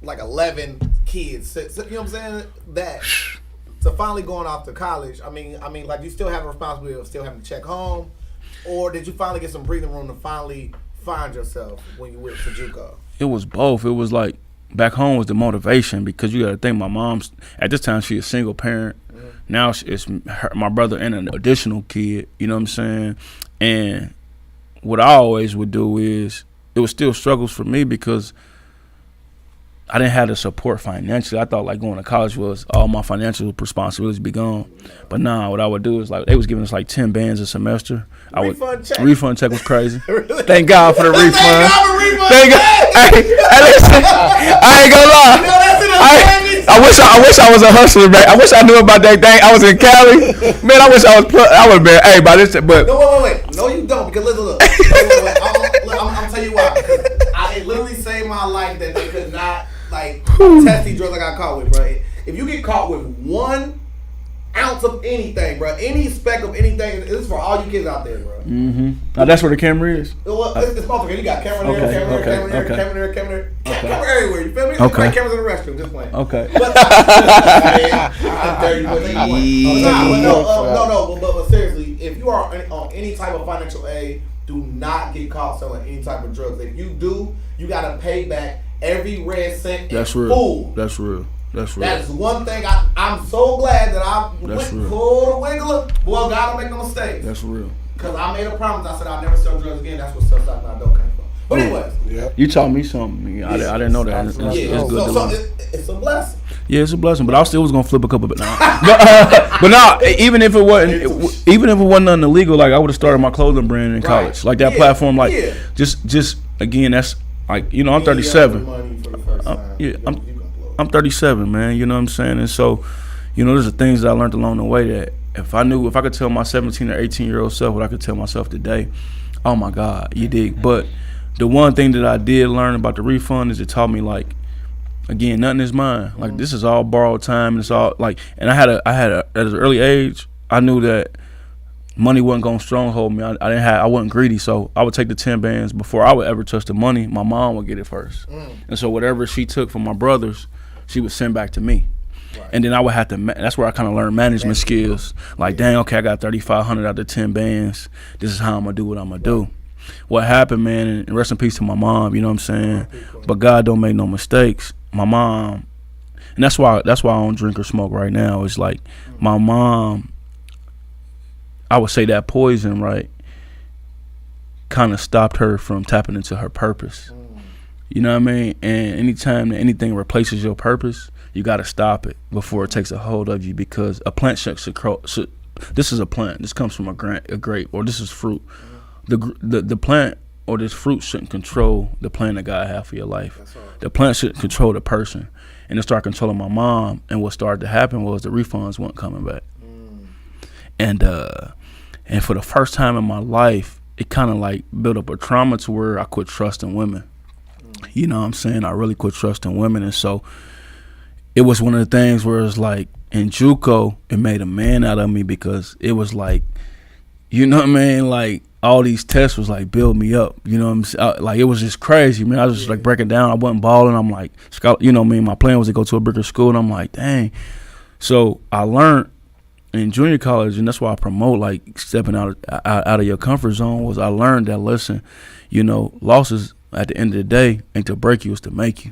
[SPEAKER 5] like 11 kids, you know what I'm saying, that to finally going off to college, I mean, like, you still have a responsibility of still having to check home, or did you finally get some breathing room to finally find yourself when you went to JUCO? It
[SPEAKER 8] was both. It was like, back home was the motivation, because you got to think, my mom's, at this time, she's a single parent. Now it's my brother and an additional kid, you know what I'm saying? And what I always would do is, it was still struggles for me because I didn't have the support financially. I thought like going to college was all my financial responsibilities be gone. But nah, what I would do is like, they was giving us like 10 bands a semester. Refund check was crazy. Really? Thank God for the refund. Thank God. Hey, listen, I ain't gonna lie. I wish I was a hustler, man. I wish I knew about that thing. I was in Cali, man. I wish I would have been. Hey, by this, but
[SPEAKER 5] no, wait. No, you don't. Because look. I'm tell you why. Because it literally saved my life that they could not like test these drugs I got caught with, bro. If you get caught with 1 ounce of anything, bro, any speck of anything, this is for all you kids out there, bro.
[SPEAKER 8] Now that's where the camera is.
[SPEAKER 5] Well, it's motherfucker. You got camera there, camera everywhere. You feel me? Okay. Like cameras in the restroom. Just playing.
[SPEAKER 8] Okay.
[SPEAKER 5] But, but seriously, if you are on any type of financial aid, do not get caught selling any type of drugs. If you do, you gotta pay back every red cent.
[SPEAKER 8] That's real.
[SPEAKER 5] Full.
[SPEAKER 8] That's real. That's real.
[SPEAKER 5] That is one thing I'm so glad that I went pulled the wiggler. Boy, God don't make no mistake.
[SPEAKER 8] That's real.
[SPEAKER 5] Because I made a promise. I said I'll never sell drugs again. That's what self-stop and I don't came from. But anyways.
[SPEAKER 8] You taught me something. I didn't know that. It's good to learn.
[SPEAKER 5] It's a blessing.
[SPEAKER 8] Yeah, it's a blessing, but I still was gonna flip a couple bit now. But no, even if it wasn't nothing illegal, like I would have started my clothing brand in college, like that platform. Like just again, that's like I'm 37. I'm 37, man. You know what I'm saying? And so, there's the things that I learned along the way that if I could tell my 17 or 18-year-old self what I could tell myself today, oh my God, you dig? But the one thing that I did learn about the refund is it taught me like. Again, nothing is mine. Like this is all borrowed time. And it's all like, and I had at an early age, I knew that money wasn't gonna stronghold me. I wasn't greedy, so I would take the 10 bands before I would ever touch the money. My mom would get it first, and so whatever she took from my brothers, she would send back to me. Right. And then I would have to. That's where I kind of learned management skills. Like, dang, okay, I got 3,500 out of 10 bands. This is how I'm gonna do what I'm gonna do. What happened, man? And rest in peace to my mom. You know what I'm saying? But God don't make no mistakes. My mom, and that's why I don't drink or smoke right now. It's like my mom, I would say that poison, right, kind of stopped her from tapping into her purpose. You know what I mean? And anytime that anything replaces your purpose, you got to stop it before it takes a hold of you, because a plant should this is a plant. This comes from a grape, or this is fruit. The plant or this fruit shouldn't control the plan that God had for your life. The plant shouldn't control the person. And it started controlling my mom, and what started to happen was the refunds weren't coming back. And for the first time in my life, it kind of like built up a trauma to where I quit trusting women. You know what I'm saying? I really quit trusting women. And so it was one of the things where it's like in JUCO, it made a man out of me, because it was like, you know what I mean? Like, all these tests was like build me up, you know what I'm saying? Like, it was just crazy, man. I was just like breaking down. I wasn't balling. I'm like, you know what I mean? My plan was to go to a bigger school, and I'm like, dang. So I learned in junior college, and that's why I promote like stepping out of your comfort zone. Was I learned that, listen, losses at the end of the day ain't to break you, it's to make you.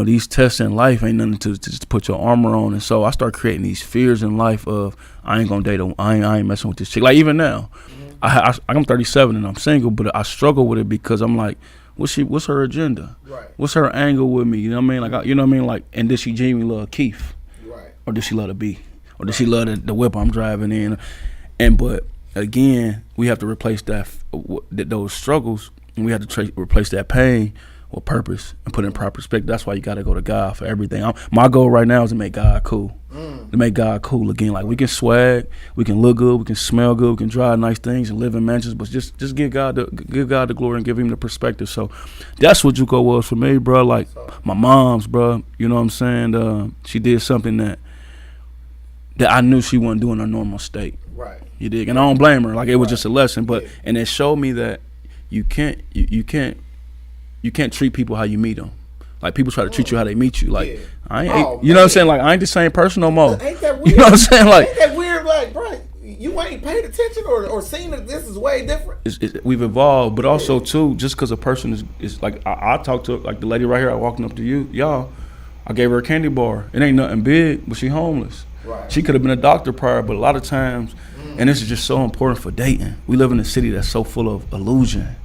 [SPEAKER 8] These tests in life ain't nothing to just put your armor on. And so I start creating these fears in life of I ain't gonna date I ain't messing with this chick. Like even now. I'm 37 and I'm single, but I struggle with it because I'm like, what's her agenda? Right. What's her angle with me? You know what I mean? Like, you know what I mean? Like, and does she genuinely love Keith? Right. Or does she love the B? Or does she love the whip I'm driving in? But again, we have to replace those struggles, and we have to replace that pain with purpose and put it in proper perspective. That's why you got to go to God for everything. My goal right now is to make God cool. To make God cool again. Like, we can swag, we can look good, we can smell good, we can drive nice things and live in mansions, but just give God the glory and give him the perspective. So that's what JUCO was for me, bro. Like my mom's, bro. You know what I'm saying? She did something that I knew she wasn't doing her normal state. Right. You dig? And I don't blame her. Like, it was just a lesson, but and it showed me that you can't treat people how you meet them. Like, people try to treat you how they meet you. Like, I ain't, you know what I'm saying? Like, I ain't the same person no more.
[SPEAKER 5] Ain't that weird?
[SPEAKER 8] You know what I'm saying? Like,
[SPEAKER 5] ain't that weird? Like, bro, you ain't paid attention or seen that this is way different.
[SPEAKER 8] We've evolved, but also too, just because a person is like, I talked to like the lady right here. I walking up to y'all. I gave her a candy bar. It ain't nothing big, but she homeless. Right. She could have been a doctor prior, but a lot of times, and this is just so important for Dayton. We live in a city that's so full of illusion.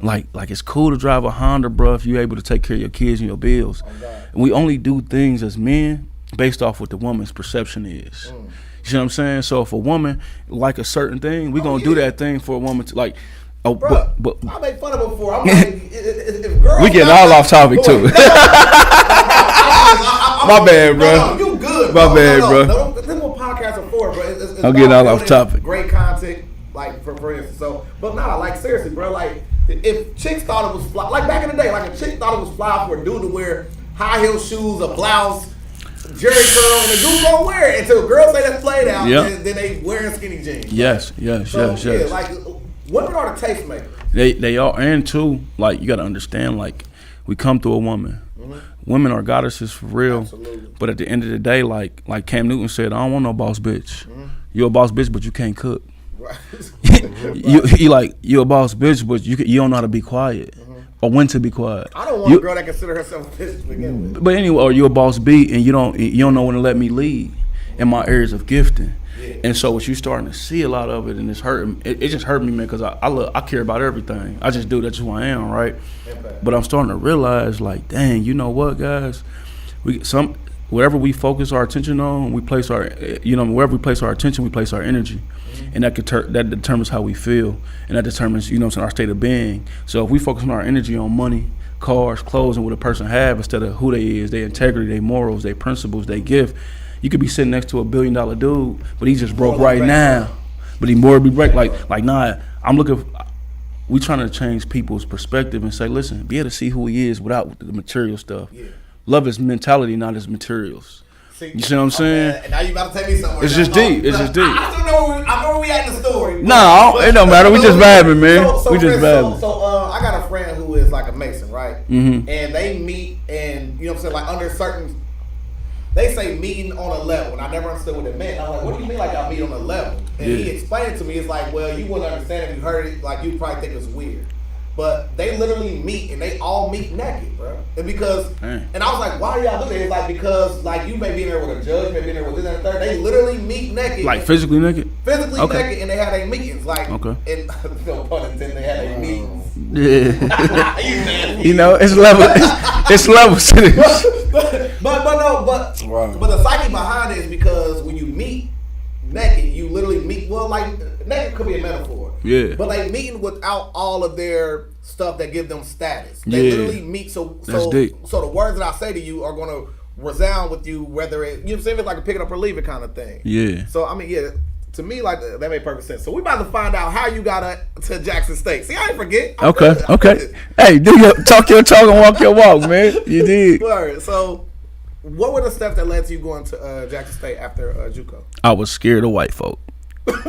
[SPEAKER 8] Like it's cool to drive a Honda, bro, if you're able to take care of your kids and your bills. And we only do things as men based off what the woman's perception is. You know what I'm saying? So if a woman like a certain thing, we gonna do that thing for a woman to like. Oh,
[SPEAKER 5] bro, but I made fun of it before. I'm like, if girls
[SPEAKER 8] we getting all off topic too. My bad, bro.
[SPEAKER 5] No, you good.
[SPEAKER 8] My bad, bro.
[SPEAKER 5] No, this is what podcasts are for, bro. It's
[SPEAKER 8] I'm getting all off topic.
[SPEAKER 5] Great content, like for instance. So, but nah, like seriously, bro. Like, if chicks thought it was fly, like back in the day, like a chick thought it was fly for a dude to wear high heel shoes, a blouse, jerry curl, and the dude don't wear it until girls say that's played out. Then they wearing skinny jeans.
[SPEAKER 8] Yes.
[SPEAKER 5] Yeah, like women are the tastemakers.
[SPEAKER 8] They are, and too, like, you got to understand, like, we come through a woman. Women are goddesses for real. Absolutely. But at the end of the day, like Cam Newton said, I don't want no boss bitch. You're a boss bitch, but you can't cook. Right. you a boss bitch, but you don't know how to be quiet. or when to be quiet.
[SPEAKER 5] I don't want a girl that consider herself a bitch to begin with.
[SPEAKER 8] But anyway, or you're a boss B and you don't know when to let me lead in my areas of gifting. Yeah. And so what you starting to see a lot of it, and it's hurting. It just hurt me, man, because I care about everything. I just do. That's who I am, right? Okay. But I'm starting to realize, like, dang, you know what, guys? Whatever we focus our attention on, we place our, wherever we place our attention, we place our energy. Mm-hmm. And that determines how we feel. And that determines, our state of being. So if we focus on our energy on money, cars, clothes, and what a person have instead of who they is, their integrity, their morals, their principles, their gift, you could be sitting next to $1 billion dude, but he just broke right now. But he more be break like nah, we trying to change people's perspective and say, listen, be able to see who he is without the material stuff. Yeah. Love his mentality, not his materials. You see what I'm saying?
[SPEAKER 5] And now you about to take me somewhere.
[SPEAKER 8] It's just deep. It's just deep.
[SPEAKER 5] I know where we at in the story.
[SPEAKER 8] No, it don't matter. We just vibing, man. We just vibing.
[SPEAKER 5] So I got a friend who is like a Mason, right?
[SPEAKER 8] Mm-hmm.
[SPEAKER 5] And they meet, and you know what I'm saying, like under certain. They say meeting on a level, and I never understood what it meant. I'm like, what do you mean like y'all meet on a level? And he explained it to me. It's like, well, you wouldn't understand if you heard it. Like, you'd probably think it's weird. But they literally meet, and they all meet naked, bro. And because, and I was like, why do y'all do that? It's like, because, like, you may be in there with a judge, may be in there with this and the third. They literally meet naked.
[SPEAKER 8] Like, physically naked?
[SPEAKER 5] Physically naked, and they have their meetings. Like, and no pun intended, they have their meetings.
[SPEAKER 8] Yeah. It's level. It's levels to this.
[SPEAKER 5] But the psyche behind it is because when you meet naked, you literally meet. Well, like naked could be a metaphor.
[SPEAKER 8] Yeah.
[SPEAKER 5] But like meeting without all of their stuff that give them status. They literally meet. So the words that I say to you are going to resound with you, whether it it's like a pick it up or leave it kind of thing.
[SPEAKER 8] Yeah.
[SPEAKER 5] So I mean, to me, like that made perfect sense. So we about to find out how you got to Jackson State. See, I ain't forget.
[SPEAKER 8] Okay. Hey, talk your talk and walk your walk, man. You did.
[SPEAKER 5] Word. So, what were the steps that led to you going to Jackson State after JUCO?
[SPEAKER 8] I was scared of white folk. I'm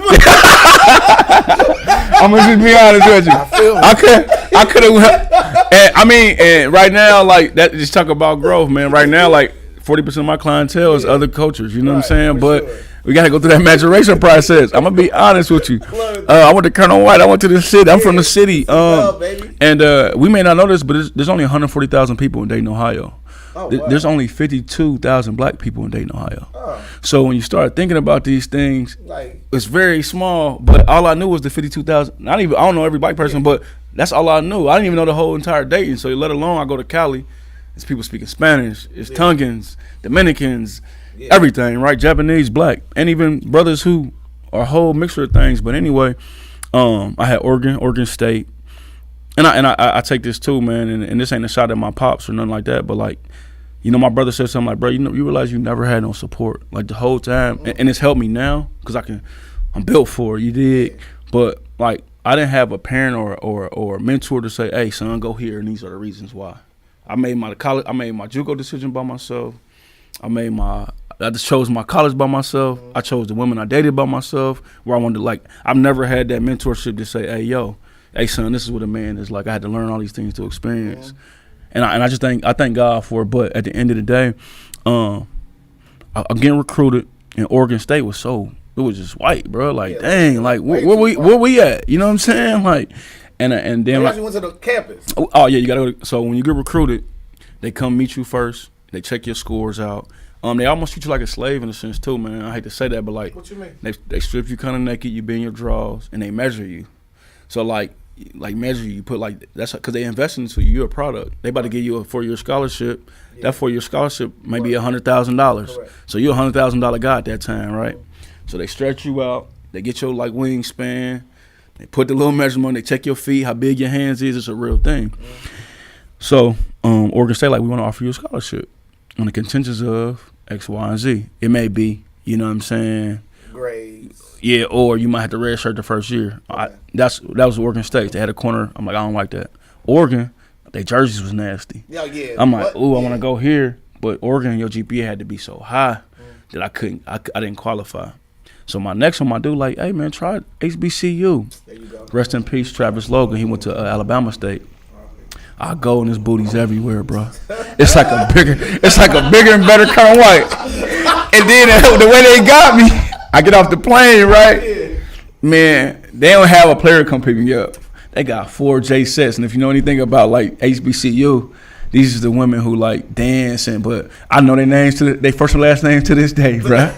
[SPEAKER 8] gonna just be honest with you. I could have. And right now, like that. Just talk about growth, man. Right now, like 40% of my clientele is other cultures. You know what I'm saying? But we got to go through that maturation process. I'm going to be honest with you. I went to Colonel White. I went to the city. I'm from the city. And we may not know this, but there's only 140,000 people in Dayton, Ohio. There's only 52,000 black people in Dayton, Ohio. So when you start thinking about these things, it's very small. But all I knew was the 52,000. I don't know every black person, but that's all I knew. I didn't even know the whole entire Dayton. So let alone I go to Cali. It's people speaking Spanish. It's Tongans, Dominicans, everything, right? Japanese, black, and even brothers who are a whole mixture of things. But anyway, I had Oregon State, and I take this too, man. And this ain't a shot at my pops or nothing like that. But like, my brother said something like, bro, you realize you never had no support like the whole time, and it's helped me now because I'm built for it. You dig? But like, I didn't have a parent or a mentor to say, hey, son, go here, and these are the reasons why. I made my JUCO decision by myself. I just chose my college by myself. I chose the women I dated by myself. Where I wanted to I've never had that mentorship to say, hey son, this is what a man is like. I had to learn all these things to experience, and I thank God for it. But at the end of the day, I'm getting recruited, and Oregon State was it was just white, bro. Like dang, like where we at? You know what I'm saying? Like. And then
[SPEAKER 5] you went to the campus.
[SPEAKER 8] Oh yeah, you gotta go. So when you get recruited, they come meet you first. They check your scores out. They almost treat you like a slave in a sense too, man. I hate to say that, but like,
[SPEAKER 5] what you mean?
[SPEAKER 8] They strip you kind of naked. You be in your drawers, and they measure you. So like measure you. Put that's because they invest into you. You're a product. They about to give you a 4-year scholarship. Yeah. That 4-year scholarship may be $100,000. So you're a $100,000 guy at that time, right? So they stretch you out. They get your wingspan. They put the little measurement, they check your feet, how big your hands is. It's a real thing. So Oregon State, we want to offer you a scholarship on the contingents of X, Y, and Z. It may be, you know what I'm saying?
[SPEAKER 5] Grades.
[SPEAKER 8] Yeah, or you might have to redshirt the first year. That was Oregon State. They had a corner. I'm like, I don't like that. Oregon, their jerseys was nasty.
[SPEAKER 5] Yeah.
[SPEAKER 8] I'm like, I want to go here. But Oregon, your GPA had to be so high that I didn't qualify. So my next one, my dude, hey man, try HBCU. There you go. Rest in peace, Travis Logan. He went to Alabama State. I go and his booty's everywhere, bro. It's like a bigger and better Colonel White. And then the way they got me, I get off the plane, right? Man, they don't have a player come pick me up. They got 4 J sets, and if you know anything about like HBCU, these are the women who like dancing. But I know their names they first and last names to this day, bro.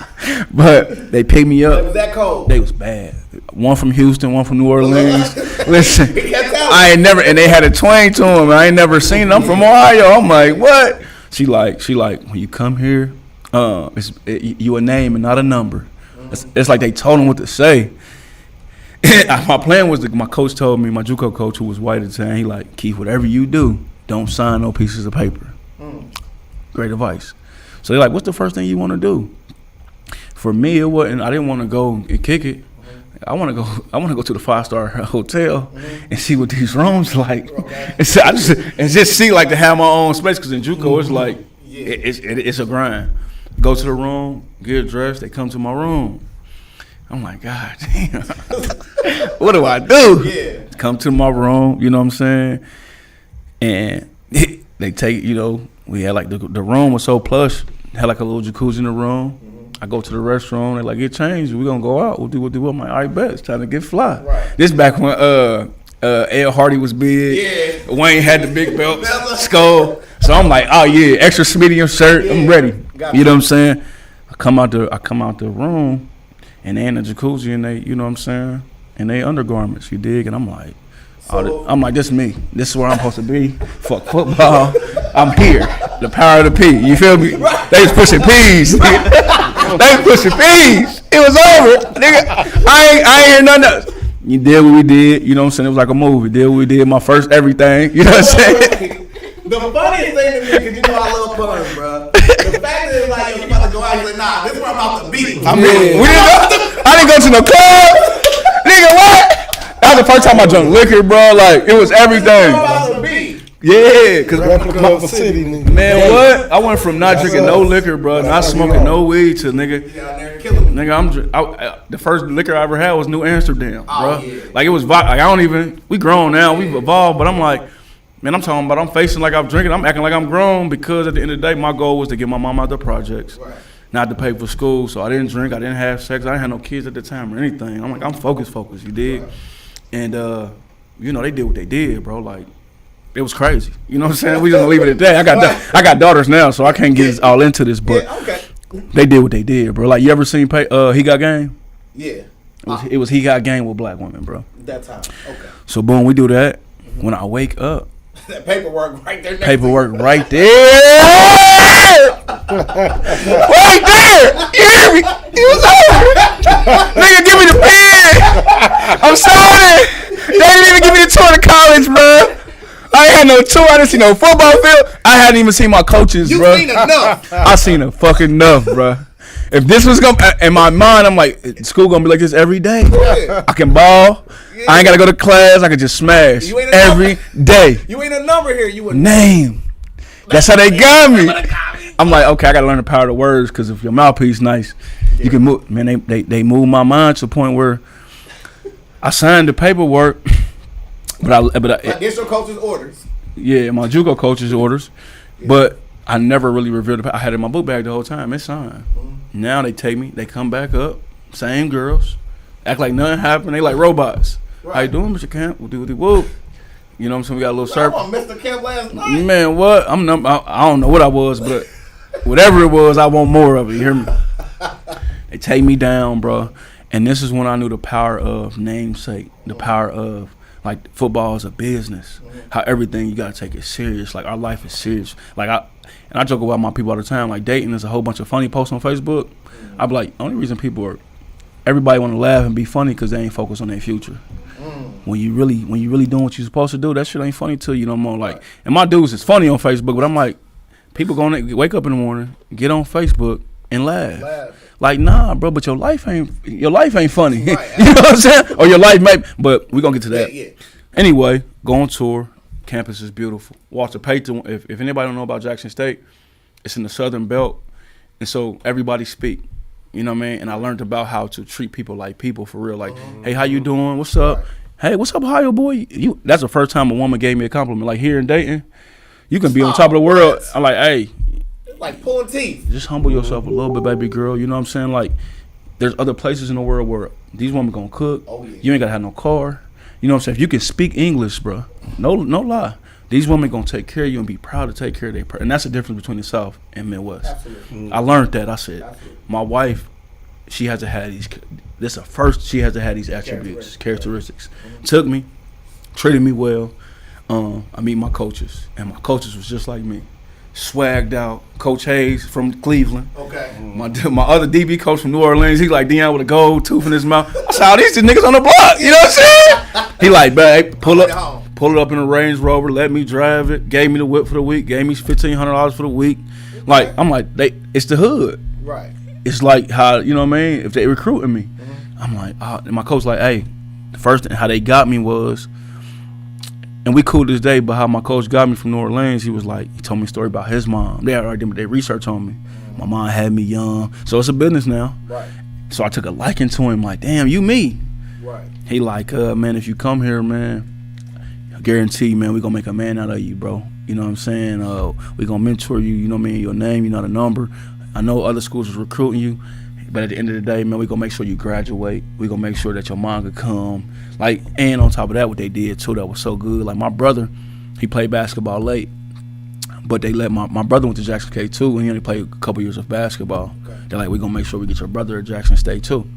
[SPEAKER 8] But they picked me up.
[SPEAKER 5] Was that cold?
[SPEAKER 8] They was bad. One from Houston, one from New Orleans. Listen, I ain't never, and they had a twang to them. I ain't never seen them. I'm from Ohio. I'm like, what? She like, when you come here, you a name and not a number. It's like they told him what to say. My plan was my coach told me, my JUCO coach who was white at the time, he like, Keith, whatever you do, don't sign no pieces of paper. Great advice. So they're like, what's the first thing you want to do? For me, it wasn't. I didn't want to go and kick it. I want to go to the 5-star hotel and see what these rooms like. And so I just see like to have my own space, because in JUCO it's like it's a grind. Go to the room, get dressed. They come to my room. I'm like, God damn, what do I do?
[SPEAKER 5] Yeah.
[SPEAKER 8] Come to my room, you know what I'm saying? And they take, we had like the room was so plush, had like a little jacuzzi in the room. I go to the restroom, they like, get changed, we're gonna go out, we'll do what I'm like, all right, bet, it's time to get fly.
[SPEAKER 5] Right.
[SPEAKER 8] This back when Ed Hardy was big, Wayne had the big belt, skull. So I'm like, oh yeah, extra SMED shirt, I'm ready. You know what I'm saying? I come out the room, and they in the jacuzzi, and they, you know what I'm saying, and they undergarments, you dig? And I'm like, this is me. This is where I'm supposed to be. Fuck football. I'm here. The power of the P. You feel me? They was pushing P's. They was pushing P's. It was over. Nigga, I ain't hear nothing else. You did what we did. You know what I'm saying? It was like a movie. Did what we did. My first everything. You know what I'm saying?
[SPEAKER 5] The funniest thing to me, because you know I love puns, bro. The fact that it's like, you about to go out and say, nah, this is where I'm about to be.
[SPEAKER 8] I didn't go to no club. Nigga, what? That was the first time I drank liquor, bro. Like, it was everything. Yeah, cause
[SPEAKER 7] city,
[SPEAKER 8] man, what? I went from not drinking no liquor, bro, not smoking no weed to nigga. The first liquor I ever had was New Amsterdam, bro. Like it was, like I don't even. We grown now, we've evolved, but I'm like, man, I'm talking about I'm facing like I'm drinking, I'm acting like I'm grown, because at the end of the day, my goal was to get my mom out the projects, not to pay for school. So I didn't drink, I didn't have sex, I didn't have no kids at the time or anything. I'm like, I'm focused, you dig? And they did what they did, bro. Like, it was crazy. You know what I'm saying? We just gonna leave it at that. I got daughters now, so I can't get all into this. But they did what they did, bro. Like, you ever seen He Got Game?
[SPEAKER 5] Yeah.
[SPEAKER 8] It was He Got Game with black women, bro.
[SPEAKER 5] That time. Okay.
[SPEAKER 8] So boom, we do that. When I wake up,
[SPEAKER 5] that paperwork right there.
[SPEAKER 8] Right there. Right there. You hear me? It was over. Nigga, give me the pen. I'm sorry. They didn't even give me the tour to college, bro. I ain't had no tour. I didn't see no football field. I hadn't even seen my coaches, bro.
[SPEAKER 5] You seen enough.
[SPEAKER 8] I seen a fucking enough, bro. If this was gonna, in my mind, I'm like, school gonna be like this every day. Yeah. I can ball. Yeah. I ain't gotta go to class. I can just smash every day.
[SPEAKER 5] You ain't a number here. You a
[SPEAKER 8] name. That's how they got me. I'm like, okay, I gotta learn the power of the words, because if your mouthpiece nice, you can move. Man, they moved my mind to the point where I signed the paperwork, but
[SPEAKER 5] against your coach's orders.
[SPEAKER 8] Yeah, my JUCO coach's orders, but I never really revealed it. I had it in my book bag the whole time. It's signed. Now they take me. They come back up. Same girls. Act like nothing happened. They like robots. Right. How you doing, Mr. Camp? Woo. You know what I'm saying? We got a little service.
[SPEAKER 5] I want Mr. Camp last night.
[SPEAKER 8] Man, what? I don't know what I was, but whatever it was, I want more of it. You hear me? They take me down, bro. And this is when I knew the power of namesake. The power of, like, football is a business. How everything, you got to take it serious. Like, our life is serious. Like, I joke about my people all the time. Like, Dayton is a whole bunch of funny posts on Facebook. I be like, only reason everybody want to laugh and be funny because they ain't focused on their future. When you really doing what you're supposed to do, that shit ain't funny to you no more. Like, and my dudes is funny on Facebook, but I'm like, people gonna wake up in the morning, get on Facebook and laugh. Like, nah, bro, but your life ain't funny. Right. You know what I'm saying? Or your life may, but we gonna get to that. Yeah. Anyway, go on tour. Campus is beautiful. Walter Payton, if anybody don't know about Jackson State, it's in the Southern Belt. And so everybody speak. You know what I mean? And I learned about how to treat people like people, for real. Like, hey, how you doing? What's up? Right. Hey, what's up, Ohio boy? That's the first time a woman gave me a compliment. Like, here in Dayton, you can be on top of the world. I'm like, hey.
[SPEAKER 5] Like pulling teeth.
[SPEAKER 8] Just humble yourself a little bit, baby girl. You know what I'm saying? Like, there's other places in the world where these women gonna cook. Oh, yeah. You ain't gotta have no car. You know what I'm saying? If you can speak English, bro, no lie. These women gonna take care of you and be proud to take care of their. And that's the difference between the South and Midwest.
[SPEAKER 5] Absolutely.
[SPEAKER 8] I learned that. I said, my wife, she has to have these. This is first. She has to have these attributes, characteristics. Took me, treated me well. I meet my coaches, and my coaches was just like me, swagged out. Coach Hayes from Cleveland.
[SPEAKER 5] Okay.
[SPEAKER 8] My other DB coach from New Orleans, he's like Deion with a gold tooth in his mouth. I saw these two niggas on the block. You know what I'm saying? He like, babe, pull it up in a Range Rover, let me drive it. Gave me the whip for the week. Gave me $1,500 for the week. Like I'm like, it's the hood.
[SPEAKER 5] Right.
[SPEAKER 8] It's like how, you know what I mean? If they recruiting me, I'm like, and my coach like, hey, the first thing how they got me was, and we cool to this day, but how my coach got me from New Orleans, he was like, he told me a story about his mom. They already did their research on me. My mom had me young, so it's a business now.
[SPEAKER 5] Right.
[SPEAKER 8] So I took a liking to him, like, damn, you me.
[SPEAKER 5] Right.
[SPEAKER 8] He like, man, if you come here, man, I guarantee, man, we gonna make a man out of you, bro. You know what I'm saying? We gonna mentor you, you know what I mean? Your name, you know the number. I know other schools is recruiting you, but at the end of the day, man, we gonna make sure you graduate. We gonna make sure that your mom could come. Like, and on top of that, what they did too, that was so good. Like my brother, he played basketball late, but they let my brother went to Jackson K too, and he only played a couple years of basketball. Okay. They're like, we gonna make sure we get your brother at Jackson State too.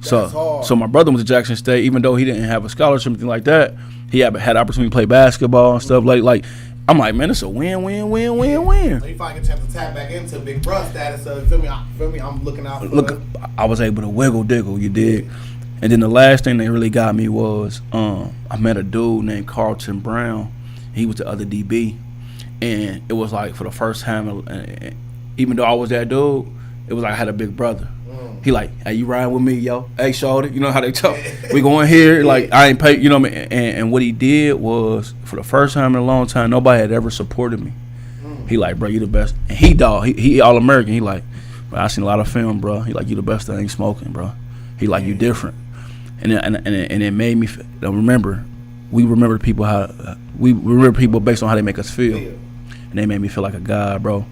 [SPEAKER 8] So my brother went to Jackson State, even though he didn't have a scholarship or anything like that, he had opportunity to play basketball and stuff like. I'm like, man, it's a win.
[SPEAKER 5] So you finally get a chance to tap back into big bro status. So feel me? I'm looking out for
[SPEAKER 8] Look, I was able to wiggle diggle, you dig? And then the last thing that really got me was I met a dude named Carlton Brown. He was the other DB. And it was like for the first time, even though I was that dude, it was like I had a big brother. He like, hey, you riding with me, yo? Hey, shorty, you know how they talk. We going here, like I ain't pay, you know what I mean? And what he did was, for the first time in a long time, nobody had ever supported me. He like, bro, you the best. And he all American. He like, bro, I seen a lot of film, bro. He like, you the best that ain't smoking, bro. He like, you different. And it made me remember. We remember people based on how they make us feel, and they made me feel like a god, bro.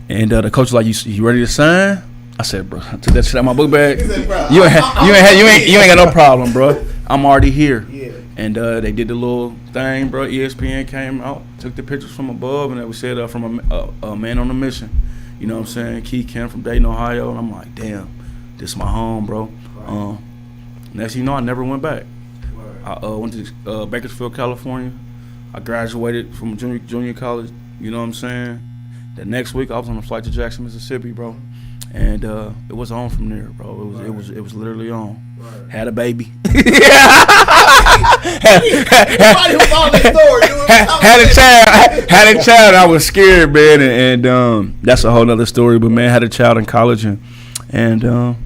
[SPEAKER 8] And the coach was like, you ready to sign? I said, bro, I took that shit out my book bag.
[SPEAKER 5] Said, bro,
[SPEAKER 8] you ain't got no problem, bro. I'm already here.
[SPEAKER 5] Yeah.
[SPEAKER 8] And they did the little thing, bro. ESPN came out, took the pictures from above, and it was said from a man on a mission. You know what I'm saying? Key Kim from Dayton, Ohio. And I'm like, damn, this is my home, bro. Next thing you know, I never went back. I went to Bakersfield, California. I graduated from junior college. You know what I'm saying? The next week, I was on a flight to Jackson, Mississippi, bro. And it was on from there, bro. It was literally on. Right. Had a baby. Had a child. I was scared, man, and that's a whole nother story. But man, had a child in college and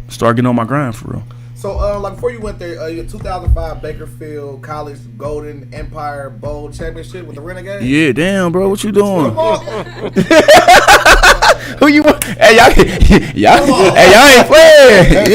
[SPEAKER 8] started getting on my grind for real.
[SPEAKER 5] So, like before you went there, your 2005 Bakersfield College Golden Empire Bowl Championship with the Renegades.
[SPEAKER 8] Yeah, damn, bro, what you doing? Who you want? Hey, y'all ain't playing.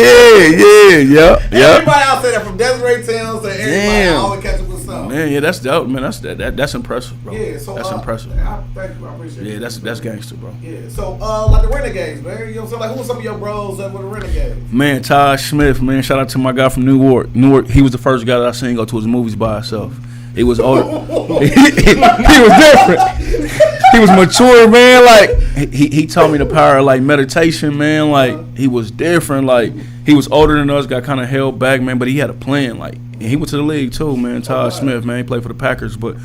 [SPEAKER 8] Yeah.
[SPEAKER 5] Everybody out there from Desiree Towns to everybody always catch up with something.
[SPEAKER 8] Man, yeah, that's dope, man. That's impressive, bro.
[SPEAKER 5] Yeah, so
[SPEAKER 8] that's impressive.
[SPEAKER 5] Thank you, I appreciate it.
[SPEAKER 8] Yeah, that's gangster, bro.
[SPEAKER 5] Yeah, so like the Renegades, man. You know what I'm saying? Like, who are some of your bros that were the Renegades?
[SPEAKER 8] Man, Todd Smith, man. Shout out to my guy from Newark. He was the first guy that I seen go to his movies by himself. He was older. he was different. He was mature, man. Like he taught me the power of like meditation, man. Like he was different. Like he was older than us, got kind of held back, man. But he had a plan. Like and he went to the league too, man. Todd Smith, man. He played for the Packers, but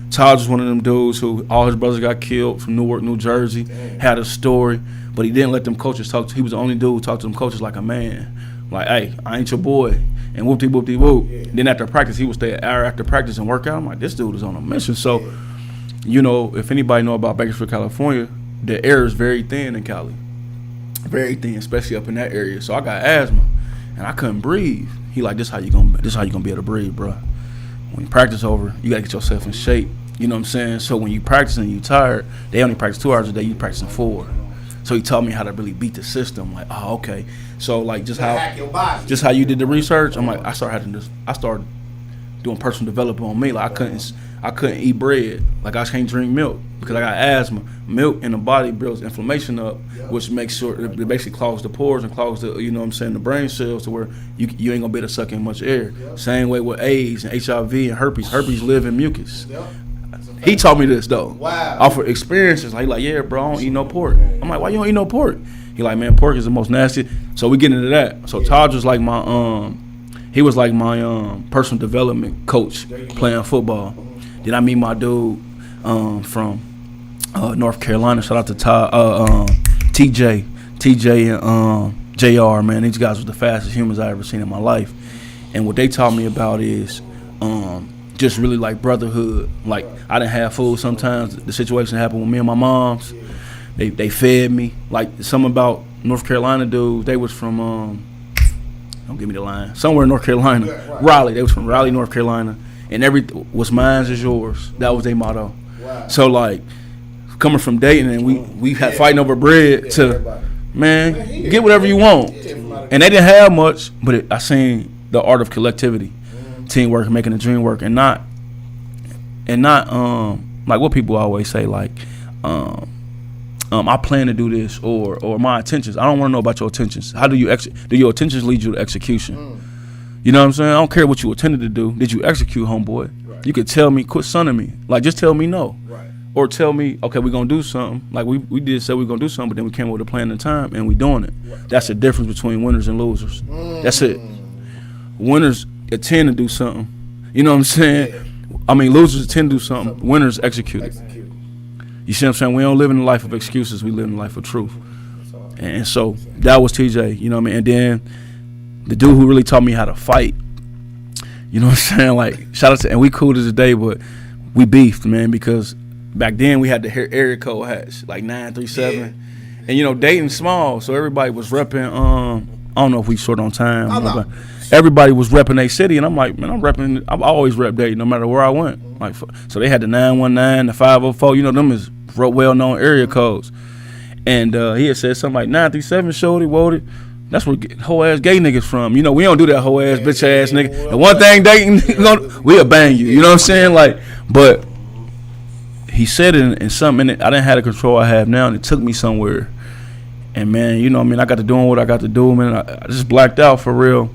[SPEAKER 8] Todd was one of them dudes who all his brothers got killed from Newark, New Jersey. Had a story, but he didn't let them coaches talk. He was the only dude who talked to them coaches like a man. Like, hey, I ain't your boy. And whoop-de-whoop-de-whoop. Yeah. Then after practice, he would stay an hour after practice and work out. I'm like, this dude is on a mission. So, you know, if anybody know about Bakersfield, California, the air is very thin in Cali. Very thin, especially up in that area. So I got asthma, and I couldn't breathe. He like, this how you gonna be able to breathe, bro. When you practice over, you gotta get yourself in shape. You know what I'm saying? So when you practicing and you tired, they only practice 2 hours a day. You practicing 4. So he taught me how to really beat the system. Like, oh, okay. So like just how you did the research. I'm like, I started doing personal development on me. Like I couldn't eat bread. Like I can't drink milk because I got asthma. Milk in the body builds inflammation up, which makes sure it basically clogs the pores and clogs the the brain cells to where you ain't gonna be able to suck in much air. Same way with AIDS and HIV and herpes. Herpes live in mucus. He taught me this though.
[SPEAKER 5] Wow.
[SPEAKER 8] Off of experiences. Like yeah, bro, I don't eat no pork. I'm like, why you don't eat no pork? He like, man, pork is the most nasty. So we get into that. So Taj was like my he was like my personal development coach playing football. Then I meet my dude from North Carolina. Shout out to TJ and JR, man. These guys were the fastest humans I ever seen in my life. And what they taught me about is just really like brotherhood. Like I didn't have food sometimes. The situation happened with me and my moms. They fed me. Like something about North Carolina dudes, they was from don't give me the line. Somewhere in North Carolina. Raleigh. They was from Raleigh, North Carolina. And what's mine is yours. That was their motto. Wow. So like coming from Dayton and we had fighting over bread to man, get whatever you want. And they didn't have much, but I seen the art of collectivity, teamwork, making the dream work, and not like what people always say, like I plan to do this or my intentions. I don't want to know about your intentions. How do your intentions lead you to execution? You know what I'm saying? I don't care what you intended to do. Did you execute, homeboy? Right. You could tell me, quit sunning me. Like, just tell me no. Right. Or tell me, okay, we're going to do something. Like, we did say we're going to do something, but then we came up with a plan and time, and we doing it. Right. That's the difference between winners and losers. That's it. Winners intend to do something. You know what I'm saying? Yeah. I mean, losers intend to do something. Winners execute it. You see what I'm saying? We don't live in a life of excuses. We live in a life of truth. And so that was TJ, you know what I mean? And then the dude who really taught me how to fight, you know what I'm saying? Like, shout out to, and we cool to this day, but we beefed, man, because back then we had the area code hats, like 937. Yeah. And, you know, Dayton small, so everybody was repping, I don't know if we short on time, but everybody was repping their city, and I'm like, man, I've always repped Dayton, no matter where I went. Like, so they had the 919, the 504, you know, them is well-known area codes. And he had said something like 937, shorty, wody. That's where whole ass gay niggas from. You know, we don't do that whole ass bitch ass nigga. The one thing Dayton, we'll bang you. You know what I'm saying? Like, but he said it in something. I didn't have the control I have now, and it took me somewhere. And man, you know what I mean? I got to doing what I got to do, man. I just blacked out for real.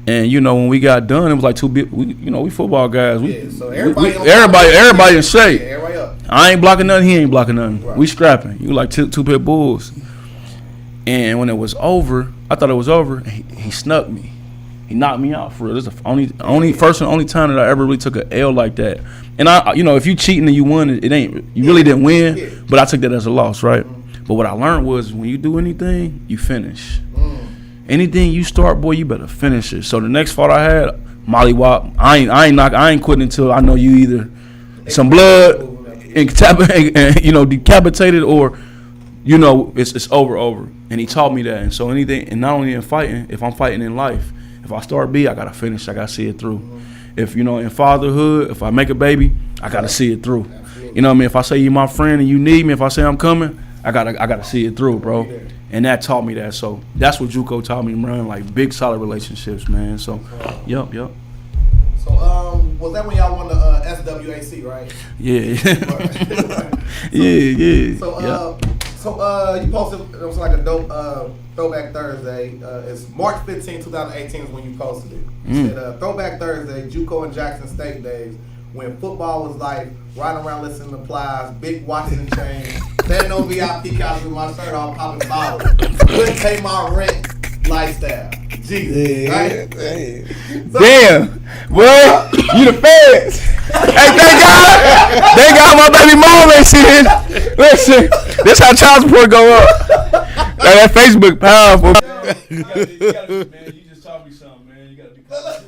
[SPEAKER 8] And you know, when we got done, it was like two big. We football guys.
[SPEAKER 5] So everybody
[SPEAKER 8] in shape.
[SPEAKER 5] Everybody up.
[SPEAKER 8] I ain't blocking nothing. He ain't blocking nothing. Right. We scrapping. You like two pit bulls. And when it was over, I thought it was over. He snuck me. He knocked me out for real. This is the only first and only time that I ever really took an L like that. And if you cheating and you won, it ain't. You really didn't win. Yeah. But I took that as a loss, right? But what I learned was when you do anything, you finish. Anything you start, boy, you better finish it. So the next fight I had, mollywop. I ain't quitting until I know you either some blood and decapitated or it's over. And he taught me that. And so anything, and not only in fighting, if I'm fighting in life, if I start B, I gotta finish. I gotta see it through. If in fatherhood, if I make a baby, I gotta see it through. You know what I mean? If I say you my friend and you need me, if I say I'm coming, I gotta see it through, bro. And that taught me that. So that's what JUCO taught me, man. Like big solid relationships, man. So, yep. So
[SPEAKER 5] was that when y'all won the SWAC, right?
[SPEAKER 8] Yeah. Yeah.
[SPEAKER 5] So you posted, it was like a dope Throwback Thursday. It's March 15, 2018 is when you posted it. You said Throwback Thursday, JUCO and Jackson State days, when football was like riding around listening to Plies, big Washington chain, standing on VIP couch with my shirt on, popping bottles, couldn't pay my rent lifestyle. Jesus, right?
[SPEAKER 8] Damn, boy, you the feds. Hey, thank God my baby mom ain't seen. Listen, this how child support go up. That Facebook powerful. You gotta, man, you just taught me something, man. You gotta be
[SPEAKER 5] right.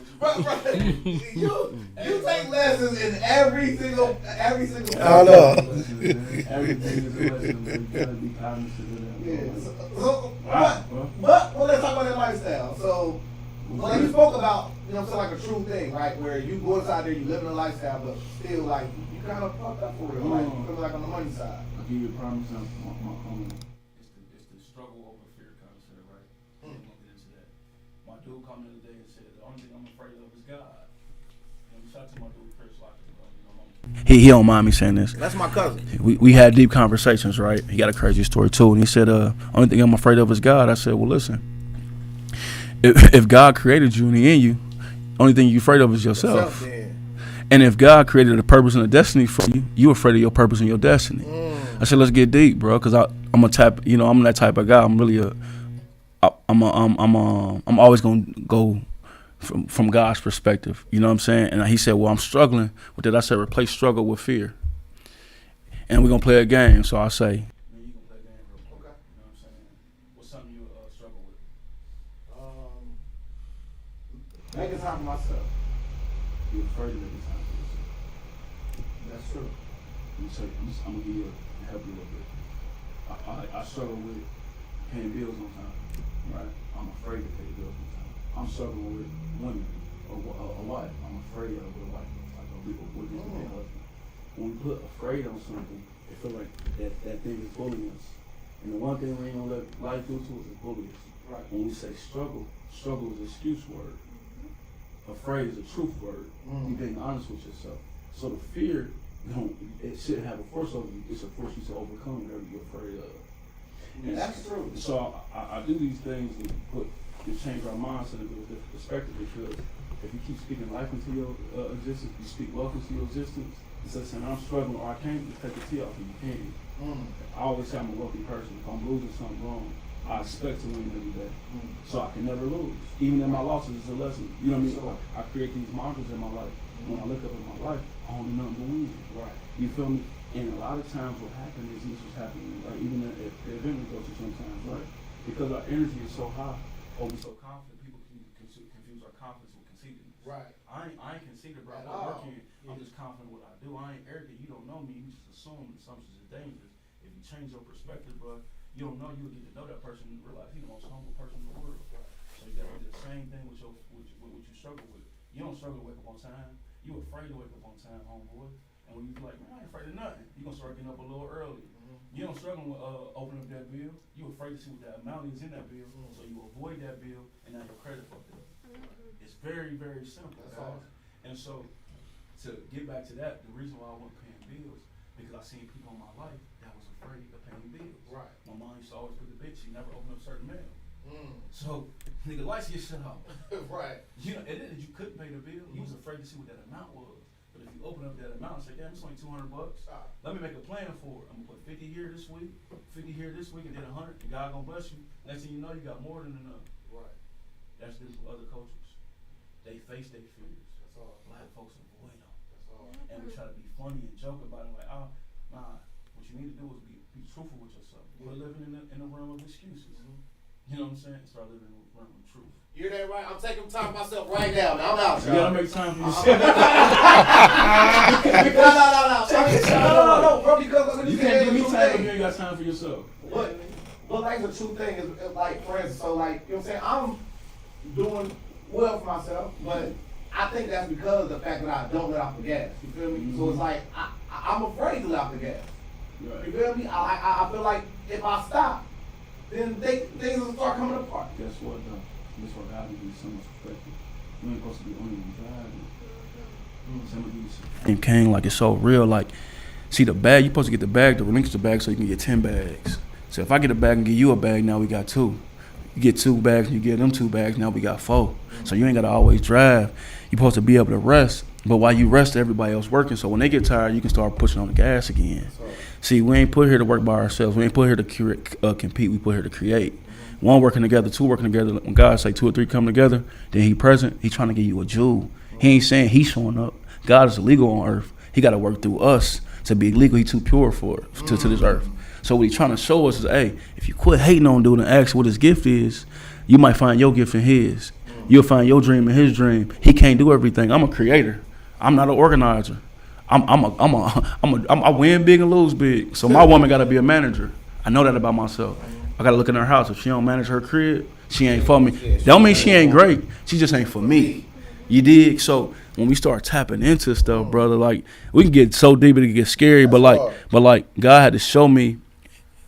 [SPEAKER 5] You take lessons in every single.
[SPEAKER 7] I don't know.
[SPEAKER 8] Everything is a lesson, but you gotta be cognizant of that.
[SPEAKER 5] Yeah. But let's talk about that lifestyle. So, like you spoke about, like a true thing, right? Where you go inside there, you live in a lifestyle, but still, like, you kind of fucked up for real, like, you feel like on the money side.
[SPEAKER 8] I'll give you a promise. It's the struggle over fear concept, right? I'm gonna get into that. My dude called me the other day and said, the only thing I'm afraid of is God. Shout out to my dude Chris Lockett, He don't mind me saying this.
[SPEAKER 3] That's my cousin.
[SPEAKER 8] We had deep conversations, right? He got a crazy story too, and he said, "Only thing I'm afraid of is God." I said, "Well, listen, if God created you and He in you, only thing you're afraid of is yourself. And if God created a purpose and a destiny for you, you're afraid of your purpose and your destiny." I said, "Let's get deep, bro, because I'm a type, I'm that type of guy. I'm really I'm always gonna go from God's perspective. You know what I'm saying?" And he said, "Well, I'm struggling with that." I said, "Replace struggle with fear, and we're gonna play a game." So I say, "You gonna play a game, real quick?" Okay. You know what I'm saying? What's something you struggle with?
[SPEAKER 5] Making time for myself.
[SPEAKER 8] You're afraid of making time for yourself.
[SPEAKER 5] That's true.
[SPEAKER 8] I'm gonna give you help you a little bit. I struggle with paying bills on time. Right? I'm afraid to pay bills on time. I'm struggling with women, a wife. I'm afraid of a wife. Like with this husband. When we put afraid on something, it feel like that thing is bullying us. And the one thing we ain't gonna let life do to us is bully us. Right. When we say struggle is an excuse word. Afraid is a truth word. You being honest with yourself. So the fear, it shouldn't have a force over you. It's a force you to overcome whatever you're afraid of.
[SPEAKER 5] And that's true.
[SPEAKER 8] So I do these things to change our mindset into a different perspective, because if you keep speaking life into your existence, you speak wealth into your existence. Instead of saying I'm struggling or I can't, just take the T off and you can. I always say I'm a wealthy person. If I'm losing something wrong, I expect to win every day. So I can never lose. Even in my losses, it's a lesson. You know what I mean? I create these mantras in my life. When I look up in my life, I don't do nothing but win. Right. You feel me? And a lot of times what happens is this was happening, like even at the event we go to sometimes, right? Because our energy is so high, or we're so confident, people can confuse our confidence with conceitedness. Right. I ain't conceited, bro. I'm working. I'm just confident in what I do. I ain't arrogant. You don't know me. You just assume assumptions are dangerous. If you change your perspective, bro, you don't know. You'll get to know that person and realize he's the most humble person in the world. So you gotta do the same thing with what you struggle with. You don't struggle to wake up on time. You afraid to wake up on time, homeboy. And when you feel like, man, I ain't afraid of nothing, you're going to start getting up a little early. You don't struggle with opening up that bill. You afraid to see what that amount is in that bill, so you avoid that bill, and now your credit fucked up. It's very, very simple. That's all. And so, to get back to that, the reason why I wasn't paying bills, because I seen people in my life that was afraid of paying bills. Right. My mom used to always put the bitch, she never opened up certain mail. So, nigga, lights get shut off. Right. You know, and then you couldn't pay the bill, you was afraid to see what that amount was. But if you open up that amount and say, damn, it's only $200, let me make a plan for it. I'm gonna put 50 here this week, 50 here this week, and then 100, and God gonna bless you. Next thing you know, you got more than enough. Right. That's different with other cultures. They face their fears. That's all. Black folks avoid them. That's all. And we try to be funny and joke about it, like, oh, nah. What you need to do is be truthful with yourself. Quit living in the realm of excuses. You know what I'm saying? Start living in the realm of truth.
[SPEAKER 5] You're that right. I'm taking time for myself right now. I'm out.
[SPEAKER 8] You gotta make time for yourself.
[SPEAKER 5] No, bro. Because
[SPEAKER 8] you can't give me time if you ain't got time for yourself.
[SPEAKER 5] But like the true thing is, like, for instance, so like, you know what I'm saying? I'm doing well for myself, but I think that's because of the fact that I don't let off the gas. You feel me? So it's like I'm afraid to let off the gas. Right. You feel me? I feel like if I stop, then things will start coming apart.
[SPEAKER 8] Guess what, though? That's why God gives you so much perspective. You ain't supposed to be only driving. Some of these and King, like, it's so real. Like, see the bag, you're supposed to get the bag to relinquish the bag so you can get 10 bags. So if I get a bag and give you a bag, now we got 2. You get 2 bags and you get them 2 bags, now we got 4. So you ain't gotta always drive. You're supposed to be able to rest. But while you rest, everybody else working. So when they get tired, you can start pushing on the gas again. See, we ain't put here to work by ourselves. We ain't put here to compete. We put here to create. 1 working together, 2 working together. When God say 2 or 3 come together, then He present. He trying to give you a jewel. He ain't saying He's showing up. God is illegal on earth. He got to work through us to be legal. He too pure for it to this earth. So what He trying to show us is, hey, if you quit hating on dude and ask what his gift is, you might find your gift in his. You'll find your dream in his dream. He can't do everything. I'm a creator. I'm not an organizer. I win big and lose big. So my woman got to be a manager. I know that about myself. I got to look in her house. If she don't manage her crib, she ain't for me. That don't mean she ain't great. She just ain't for me. You dig? So when we start tapping into stuff, brother, like, we can get so deep it can get scary. But like God had to show me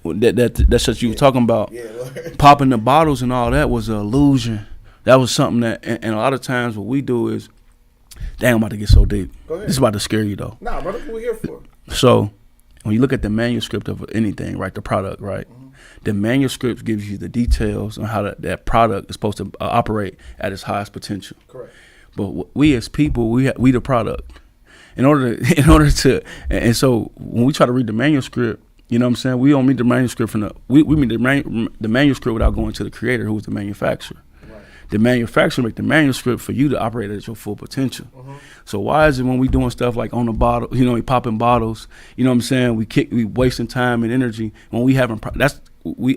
[SPEAKER 8] that's what you were talking about. Popping the bottles and all that was an illusion. That was something that, and a lot of times what we do is Dang, I'm about to get so deep.
[SPEAKER 5] Go ahead.
[SPEAKER 8] This is about to scare you though.
[SPEAKER 5] Nah, brother, what we here for?
[SPEAKER 8] So when you look at the manuscript of anything, right, the product, right, the manuscript gives you the details on how that product is supposed to operate at its highest potential.
[SPEAKER 5] Correct.
[SPEAKER 8] But we as people, we the product. In order to, and so when we try to read the manuscript, you know what I'm saying, we don't read the manuscript from we read the manuscript without going to the creator, who is the manufacturer. Right. The manufacturer make the manuscript for you to operate at your full potential. So why is it when we doing stuff like on the bottle, you know, we popping bottles, you know what I'm saying, we wasting time and energy when we having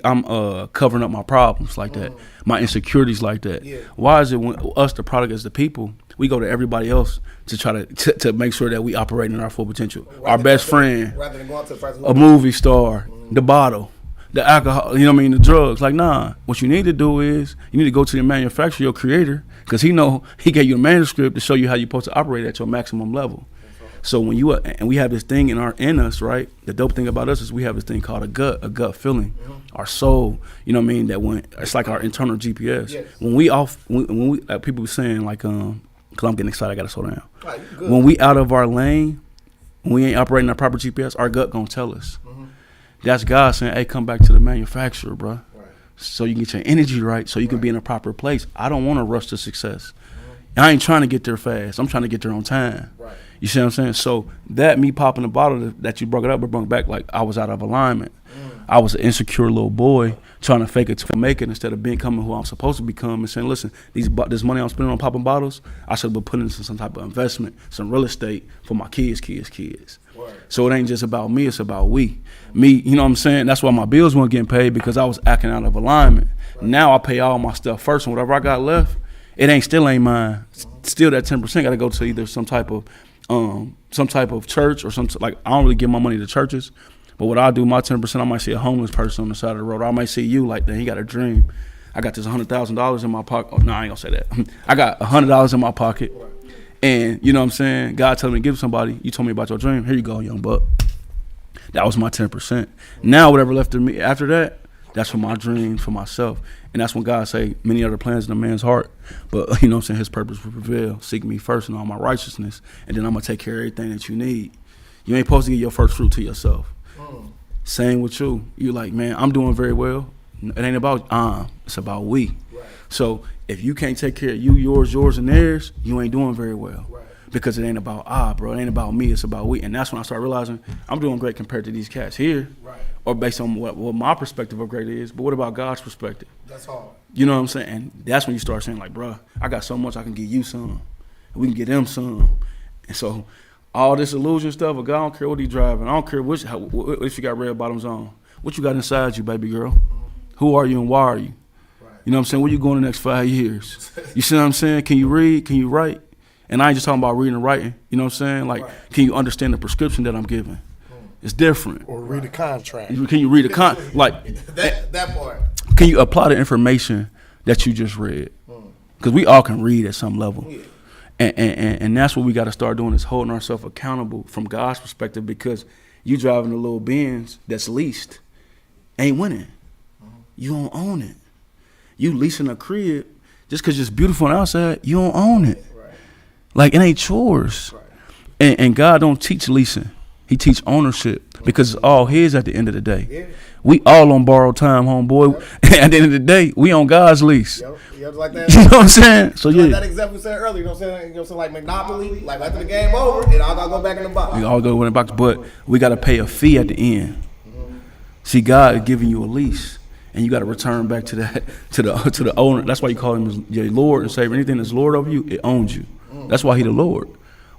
[SPEAKER 8] I'm covering up my problems like that, my insecurities like that. Yeah. Why is it when us, the product, as the people, we go to everybody else to try to make sure that we operate in our full potential? Our best friend, rather than going to a movie star, the bottle, the alcohol, you know what I mean, the drugs. Like, nah, what you need to do is you need to go to the manufacturer, your creator, because he gave you a manuscript to show you how you're supposed to operate at your maximum level. So when and we have this thing in us, right? The dope thing about us is we have this thing called a gut feeling, our soul. You know what I mean? That when it's like our internal GPS. Yes. When we people were saying like because I'm getting excited, I gotta slow down. Right, when we out of our lane, when we ain't operating our proper GPS, our gut gonna tell us. That's God saying, "Hey, come back to the manufacturer, bro, so you can get your energy right, so you can be in a proper place." I don't want to rush to success. I ain't trying to get there fast. I'm trying to get there on time. Right. You see what I'm saying? So that me popping the bottle that you brought it up, it brought back like I was out of alignment. I was an insecure little boy trying to fake it to make it instead of becoming who I'm supposed to become and saying, listen, this money I'm spending on popping bottles, I should have been putting into some type of investment, some real estate for my kids. Right. So it ain't just about me, it's about me, you know what I'm saying? That's why my bills weren't getting paid, because I was acting out of alignment. Right. Now I pay all my stuff first, and whatever I got left, it still ain't mine. Still that 10% got to go to either some type of church or like I don't really give my money to churches, but what I do, my 10%, I might see a homeless person on the side of the road, or I might see you like that. He got a dream. I got this $100,000 in my pocket. Oh, no, I ain't gonna say that. I got $100 in my pocket, and you know what I'm saying. God told me to give somebody. You told me about your dream. Here you go, young buck. That was my 10%. Now whatever left of me after that, that's for my dreams, for myself. And that's when God say, many other plans in a man's heart, but you know what I'm saying, his purpose will prevail. Seek me first and all my righteousness, and then I'm going to take care of everything that you need. You ain't supposed to get your first fruit to yourself. Same with you. You like, man, I'm doing very well. It ain't about it's about we. Right. So if you can't take care of you, yours, and theirs, you ain't doing very well. Right. Because it ain't about bro. It ain't about me. It's about we. And that's when I start realizing I'm doing great compared to these cats here. Right. Or based on what my perspective of great is. But what about God's perspective? That's hard. You know what I'm saying? And that's when you start saying like, bro, I got so much I can give you some. And we can get them some. And so all this illusion stuff, God, I don't care what he driving. I don't care if you got red bottoms on. What you got inside you, baby girl? Mm-hmm. Who are you and why are you? Right. You know what I'm saying? Where you going the next 5 years? You see what I'm saying? Can you read? Can you write? And I ain't just talking about reading and writing. You know what I'm saying? Like, can you understand the prescription that I'm giving? It's different.
[SPEAKER 7] Or read a contract.
[SPEAKER 8] Can you read a like
[SPEAKER 5] that part?
[SPEAKER 8] Can you apply the information that you just read? Because we all can read at some level. Yeah. And that's what we got to start doing, is holding ourselves accountable from God's perspective, because you driving a little Benz that's leased ain't winning. You don't own it. You leasing a crib just because it's beautiful on the outside, you don't own it. Right. Like, it ain't yours. Right. And God don't teach leasing. He teach ownership, because it's all his at the end of the day. Yeah. We all on borrowed time, homeboy. Yep. At the end of the day, we on God's lease.
[SPEAKER 5] Yep, like that.
[SPEAKER 8] You know what I'm saying? So
[SPEAKER 5] like that example you said earlier, you know what I'm saying? Like Monopoly, like after the game over, it all gotta go back in the box.
[SPEAKER 8] We all go in the box, but we gotta pay a fee at the end. Mm-hmm. See, God is giving you a lease, and you gotta return back to that to the owner. That's why you call him your Lord and Savior. Anything that's Lord over you, it owns you. That's why he the Lord.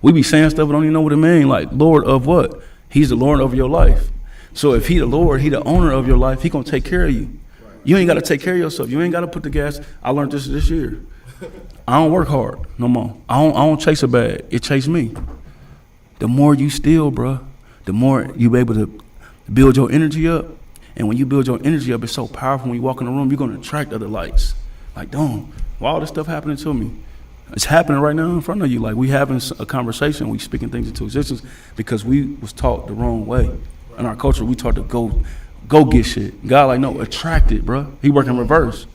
[SPEAKER 8] We be saying stuff, but don't even know what it means. Like, Lord of what? He's the Lord over your life. So if he the Lord, he the owner of your life, he gonna take care of you. You ain't gotta take care of yourself. You ain't gotta put the gas. I learned this year. I don't work hard no more. I don't chase a bag. It chase me. The more you steal, bro, the more you be able to build your energy up. And when you build your energy up, it's so powerful. When you walk in the room, you're gonna attract other lights. Like, damn, why all this stuff happening to me? It's happening right now in front of you. Like, we having a conversation, we speaking things into existence because we was taught the wrong way. In our culture, we taught to go get shit. God like, no, attract it, bro. He working reverse.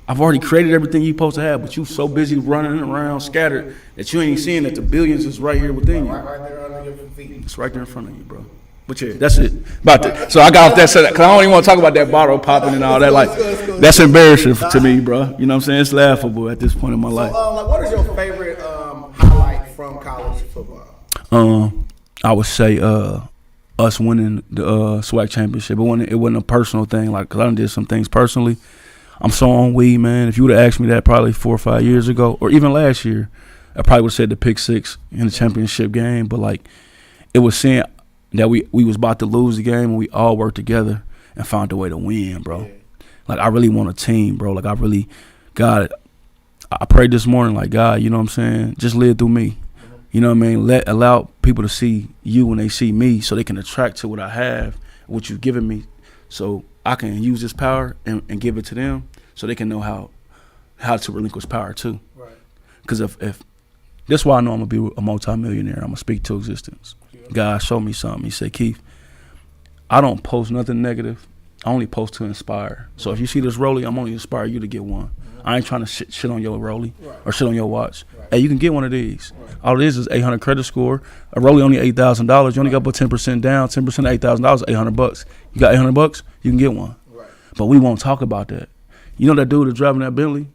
[SPEAKER 8] I've already created everything you're supposed to have, but you so busy running around scattered that you ain't seeing that the billions is right here within you.
[SPEAKER 5] Right there under your feet.
[SPEAKER 8] It's right there in front of you, bro. But yeah, that's it. About that. So I got off that set because I don't even want to talk about that bottle popping and all that. Like, that's embarrassing to me, bro. You know what I'm saying? It's laughable at this point in my life.
[SPEAKER 5] Like, what is your favorite highlight from college football?
[SPEAKER 8] I would say us winning the SWAC championship. It wasn't a personal thing, like, because I done did some things personally. I'm so on weed, man. If you would have asked me that probably 4 or 5 years ago, or even last year, I probably would have said the pick six in the championship game. But like, it was saying that we was about to lose the game and we all worked together and found a way to win, bro. Yeah. Like, I really want a team, bro. Like, I really, God, I prayed this morning, like, God, you know what I'm saying? Just live through me. You know what I mean? Allow people to see you when they see me so they can attract to what I have, what you've given me, so I can use this power and give it to them so they can know how to relinquish power too. Right. Because if that's why I know I'm going to be a multimillionaire. I'm going to speak to existence. God showed me something. He said, Keith, I don't post nothing negative. I only post to inspire. So if you see this Rollie, I'm only inspire you to get one. I ain't trying to shit on your Rollie or shit on your watch. Right. Hey, you can get one of these. Right. All it is 800 credit score. A Rollie only $8,000. You only got to put 10% down. 10% of $8,000 is $800. You got $800, you can get one. Right. But we won't talk about that. You know that dude that's driving that Bentley?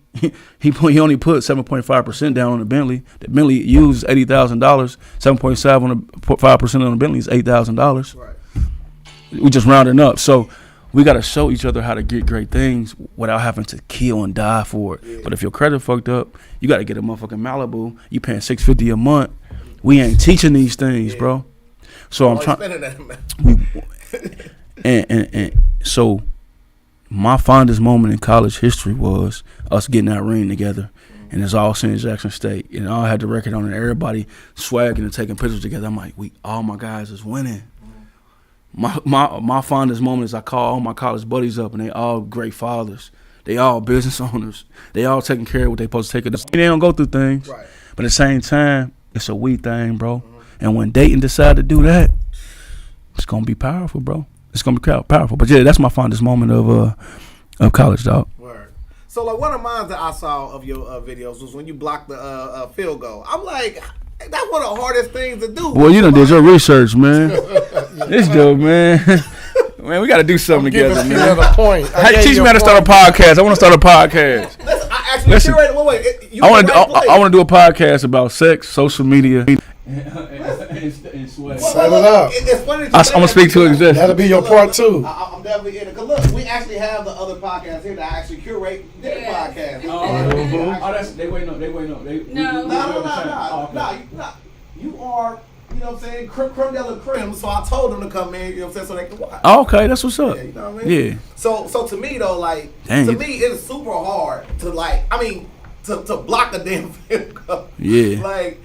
[SPEAKER 8] He only put 7.5% down on the Bentley. The Bentley used $80,000. 7.5 on the 5% on the Bentley is $8,000. Right. We just rounding up. So we got to show each other how to get great things without having to kill and die for it. Yeah. But if your credit fucked up, you got to get a motherfucking Malibu. You paying $650 a month. We ain't teaching these things, bro. So I'm trying. And so my fondest moment in college history was us getting that ring together. And it's all St. Jackson State. And all had the record on it. Everybody swagging and taking pictures together. I'm like, all my guys is winning. My fondest moment is I call all my college buddies up, and they all great fathers. They all business owners. They all taking care of what they supposed to take. They don't go through things. Right. But at the same time, it's a we thing, bro. And when Dayton decided to do that, it's going to be powerful, bro. It's going to be powerful. But yeah, that's my fondest moment of college, dog.
[SPEAKER 5] Word. So like one of mine that I saw of your videos was when you blocked the field goal. I'm like, that's one of the hardest things to do.
[SPEAKER 8] Well, you done did your research, man. This dude, man. Man, we got to do something together, man. Teach me how to start a podcast. I want to start a podcast.
[SPEAKER 5] Listen, I actually curated.
[SPEAKER 8] I want to do a podcast about sex, social media, and sweat.
[SPEAKER 7] Set it up.
[SPEAKER 5] It's funny
[SPEAKER 8] I'm going to speak to existence.
[SPEAKER 7] That'll be your part two.
[SPEAKER 5] I'm definitely in it. Because look, we actually have the other podcasts here that actually curate their podcast.
[SPEAKER 8] They waiting on.
[SPEAKER 5] No. You are, you know what I'm saying, creme de la creme. So I told them to come in, you know what I'm saying, so they can watch.
[SPEAKER 8] Oh, okay, that's what's up.
[SPEAKER 5] Yeah, you know what I mean? Yeah. So to me though, like, to me it's super hard to to block a damn field goal. Yeah. Like,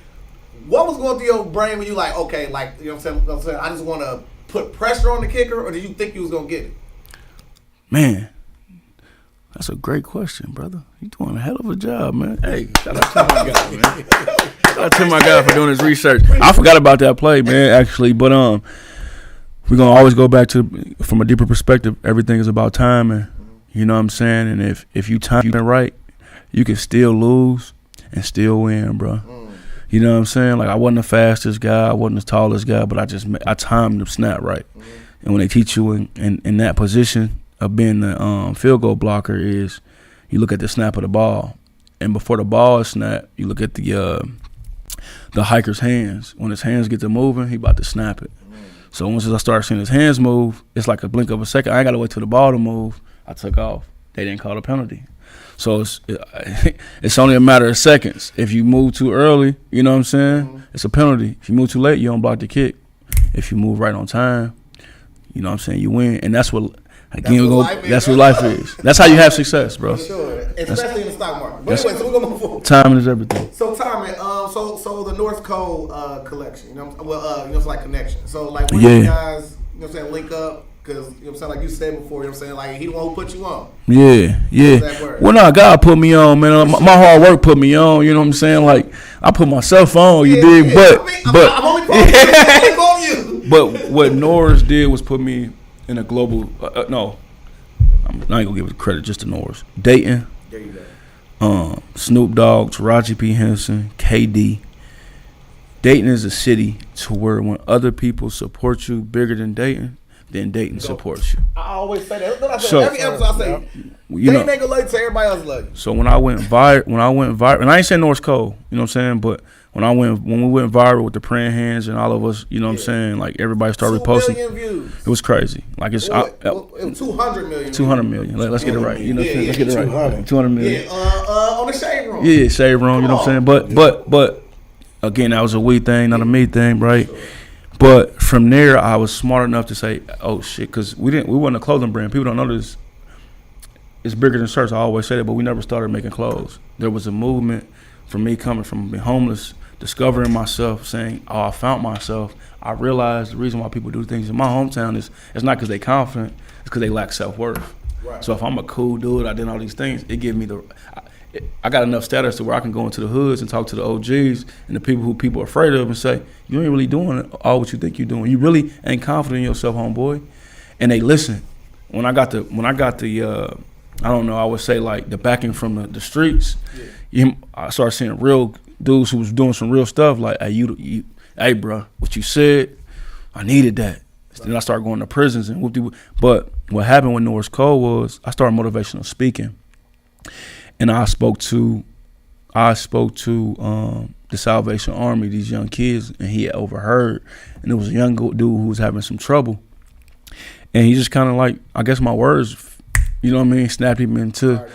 [SPEAKER 5] what was going through your brain when you like, okay, like, you know what I'm saying, I just want to put pressure on the kicker, or did you think you was gonna get it?
[SPEAKER 8] Man, that's a great question, brother. You doing a hell of a job, man. Hey, shout out to my guy, man. Shout out to my guy for doing his research. I forgot about that play, man, actually. But we're gonna always go back to, from a deeper perspective, everything is about timing. You know what I'm saying? And if you time it right, you can still lose and still win, bro. You know what I'm saying? Like, I wasn't the fastest guy, I wasn't the tallest guy, but I timed the snap right. And when they teach you in that position of being the field goal blocker, is you look at the snap of the ball, and before the ball is snapped, you look at the hiker's hands. When his hands get to moving, he about to snap it. So once I start seeing his hands move, it's like a blink of a second. I ain't got to wait till the ball to move. I took off. They didn't call a penalty. So it's only a matter of seconds. If you move too early, you know what I'm saying, it's a penalty. If you move too late, you don't block the kick. If you move right on time, you know what I'm saying, you win. And that's what life is. That's how you have success, bro.
[SPEAKER 5] Sure, especially in the stock market. But anyway, so we're gonna move forward.
[SPEAKER 8] Timing is everything.
[SPEAKER 5] So timing, so the North Code collection, you know, it's like connection. So like when you guys, you know what I'm saying, link up, because you know what I'm saying, like you said before, you know what I'm saying, like he the one who put you on.
[SPEAKER 8] Yeah. Well, no, God put me on, man. My hard work put me on. You know what I'm saying? Like, I put myself on. You dig? But
[SPEAKER 5] I'm only on you.
[SPEAKER 8] But what Norris did was put me in a global. No, I'm not gonna give it credit just to Norris. Dayton Snoop Dogg, Taraji P. Henson, KD. Dayton is a city to where when other people support you bigger than Dayton, then Dayton supports you.
[SPEAKER 5] I always say that. That's
[SPEAKER 8] So-
[SPEAKER 5] every episode I say,
[SPEAKER 8] You
[SPEAKER 5] they
[SPEAKER 8] know,
[SPEAKER 5] ain't gonna love you, so everybody else love you.
[SPEAKER 8] so when I went viral, and I ain't saying North Cole, you know what I'm saying, but when we went viral with the praying hands and all of us, you know what I'm saying, like everybody started
[SPEAKER 5] 2
[SPEAKER 8] reposting.
[SPEAKER 5] million views.
[SPEAKER 8] It was crazy. Like it
[SPEAKER 5] was 200 million.
[SPEAKER 8] 200 million. Let's get it right. You know what I'm saying? Let's get it right. 200 million.
[SPEAKER 5] Yeah, on the shade room.
[SPEAKER 8] Yeah, shade room. You know what I'm saying? But again, that was a we thing, not a me thing, right? But from there, I was smart enough to say, "Oh shit," because we wasn't a clothing brand. People don't know this. It's bigger than shirts. I always say that, but we never started making clothes. There was a movement for me coming from being homeless, discovering myself, saying, "Oh, I found myself." I realized the reason why people do things in my hometown is it's not because they confident, it's because they lack self-worth. Right. So if I'm a cool dude, I did all these things, it give me I got enough status to where I can go into the hoods and talk to the OGs and the people who people are afraid of and say, you ain't really doing all what you think you're doing. You really ain't confident in yourself, homeboy. And they listen. When I got the I don't know, I would say like the backing from the streets, I started seeing real dudes who was doing some real stuff like, hey, bro, what you said, I needed that. Then I started going to prisons and whoop-de-whoop. But what happened with Norris Cole was I started motivational speaking. And I spoke to the Salvation Army, these young kids, and he had overheard. And there was a young dude who was having some trouble. And he just kind of like, I guess my words, you know what I mean, snapped him into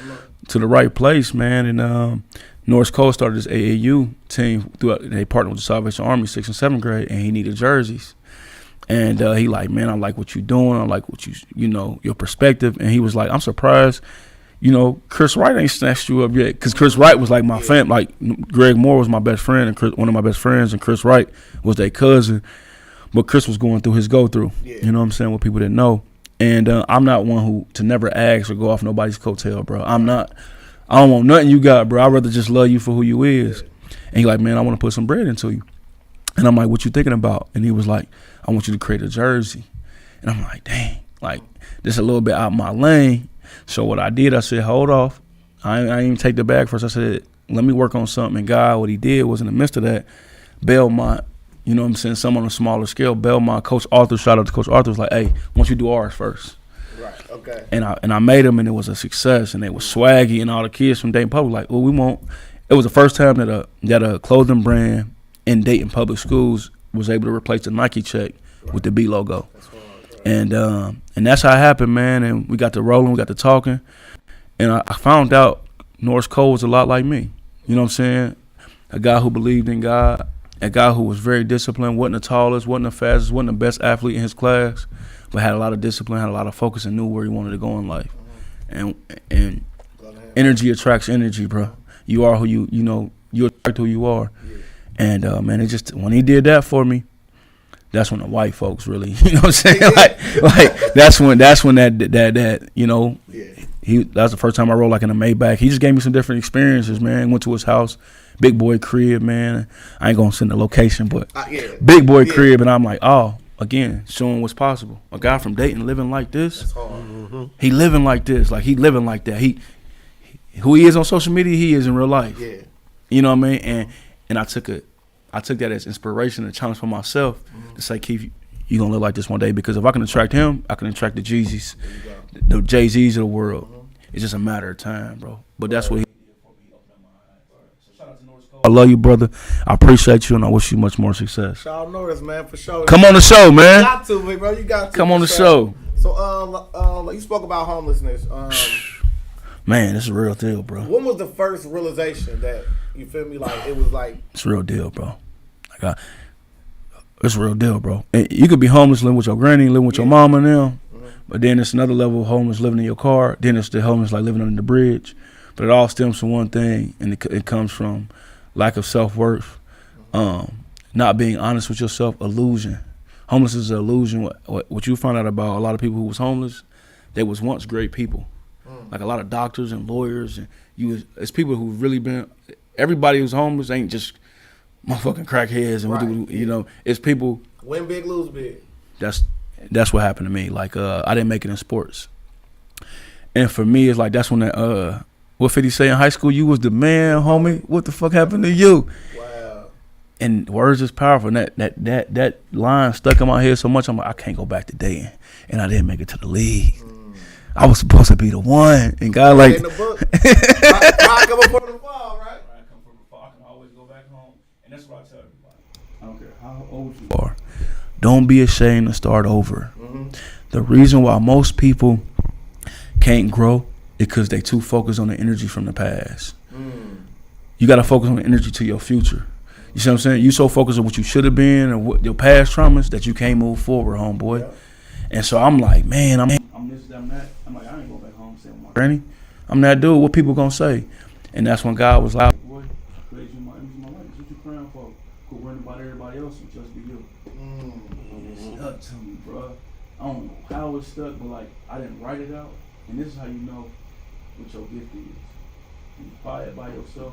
[SPEAKER 8] the right place, man. And Norris Cole started this AAU team. They partnered with the Salvation Army 6th and 7th grade, and he needed jerseys. And he like, man, I like what you're doing. I like what you know, your perspective. And he was like, I'm surprised. You know, Chris Wright ain't snatched you up yet, because Chris Wright was like my fam. Like Greg Moore was my best friend, and one of my best friends, and Chris Wright was their cousin. But Chris was going through his go-through. Yeah. You know what I'm saying? What people didn't know. And I'm not one who to never ask or go off nobody's coattail, bro. I'm not. I don't want nothing you got, bro. I'd rather just love you for who you is. And he like, man, I want to put some bread into you. And I'm like, what you thinking about? And he was like, I want you to create a jersey. And I'm like, dang, like this a little bit out my lane. So what I did, I said, hold off. I didn't even take the bag first. I said, let me work on something. And God, what he did was in the midst of that, Belmont, you know what I'm saying, some on a smaller scale, Belmont, Coach Arthur, shout out to Coach Arthur, was like, hey, why don't you do ours first?
[SPEAKER 5] Right, okay.
[SPEAKER 8] And I made them, and it was a success, and they was swaggy, and all the kids from Dayton Public like, oh, we won't. It was the first time that a clothing brand in Dayton Public Schools was able to replace the Nike check with the B logo. And that's how it happened, man. And we got to rolling, we got to talking. And I found out Norris Cole was a lot like me. You know what I'm saying? A guy who believed in God, a guy who was very disciplined, wasn't the tallest, wasn't the fastest, wasn't the best athlete in his class, but had a lot of discipline, had a lot of focus, and knew where he wanted to go in life. And energy attracts energy, bro. You are who you know, you attract who you are. And man, it just, when he did that for me, that's when the white folks really, you know what I'm saying? like that's when that you know, that was the first time I rode like in a Maybach. He just gave me some different experiences, man. Went to his house, big boy crib, man. I ain't gonna send the location, but big boy crib, and I'm like, oh, again, showing what's possible. A guy from Dayton living like this. That's hard. Mm-hmm. He living like this, like he living like that. He who he is on social media, he is in real life. Yeah. You know what I mean? And I took that as inspiration and challenge for myself to say, Keith, you gonna live like this one day, because if I can attract him, I can attract the Jeezys, the Jay-Z's of the world. It's just a matter of time, bro. But that's what he did for me. So shout out to Norris Cole. I love you, brother. I appreciate you, and I wish you much more success.
[SPEAKER 5] Shout out Norris, man, for sure.
[SPEAKER 8] Come on the show, man.
[SPEAKER 5] You got to, bro. You got to.
[SPEAKER 8] Come on the show.
[SPEAKER 5] So, you spoke about homelessness.
[SPEAKER 8] Man, it's a real deal, bro.
[SPEAKER 5] When was the first realization that, you feel me, like it was like?
[SPEAKER 8] It's a real deal, bro. It's a real deal, bro. And you could be homeless living with your granny, living with your mama now, but then it's another level of homeless living in your car. Then it's the homeless like living under the bridge. But it all stems from one thing, and it comes from lack of self-worth, not being honest with yourself, illusion. Homeless is an illusion. What you find out about a lot of people who was homeless, they was once great people. Like a lot of doctors and lawyers, and it's people who really been. Everybody who's homeless ain't just motherfucking crackheads, and you know, it's people.
[SPEAKER 5] Win big, lose big.
[SPEAKER 8] That's what happened to me. Like I didn't make it in sports, and for me, it's like that's when What 50 say in high school? You was the man, homie. What the fuck happened to you?
[SPEAKER 5] Wow.
[SPEAKER 8] And words is powerful. And that line stuck in my head so much. I'm like, I can't go back to Dayton, and I didn't make it to the league. I was supposed to be the one, and God like.
[SPEAKER 5] In the book. I come up from the fall, right?
[SPEAKER 8] I come from the fall. I can always go back home, and that's what I tell everybody. I don't care how old you are. Don't be ashamed to start over. The reason why most people can't grow is because they too focused on the energy from the past. You got to focus on the energy to your future. You see what I'm saying? You so focused on what you should have been or what your past traumas that you can't move forward, homeboy. Yeah. And so I'm like, man, I'm this, I'm that. I'm like, I ain't going back home saying my granny. I'm that dude. What people gonna say? And that's when God was like, boy, praise you, my image, my life. What you crying for? Quit worrying about everybody else and just be you. It stuck to me, bro. I don't know how it stuck, but like I didn't write it out. And this is how you know what your gift is. When you apply it by yourself,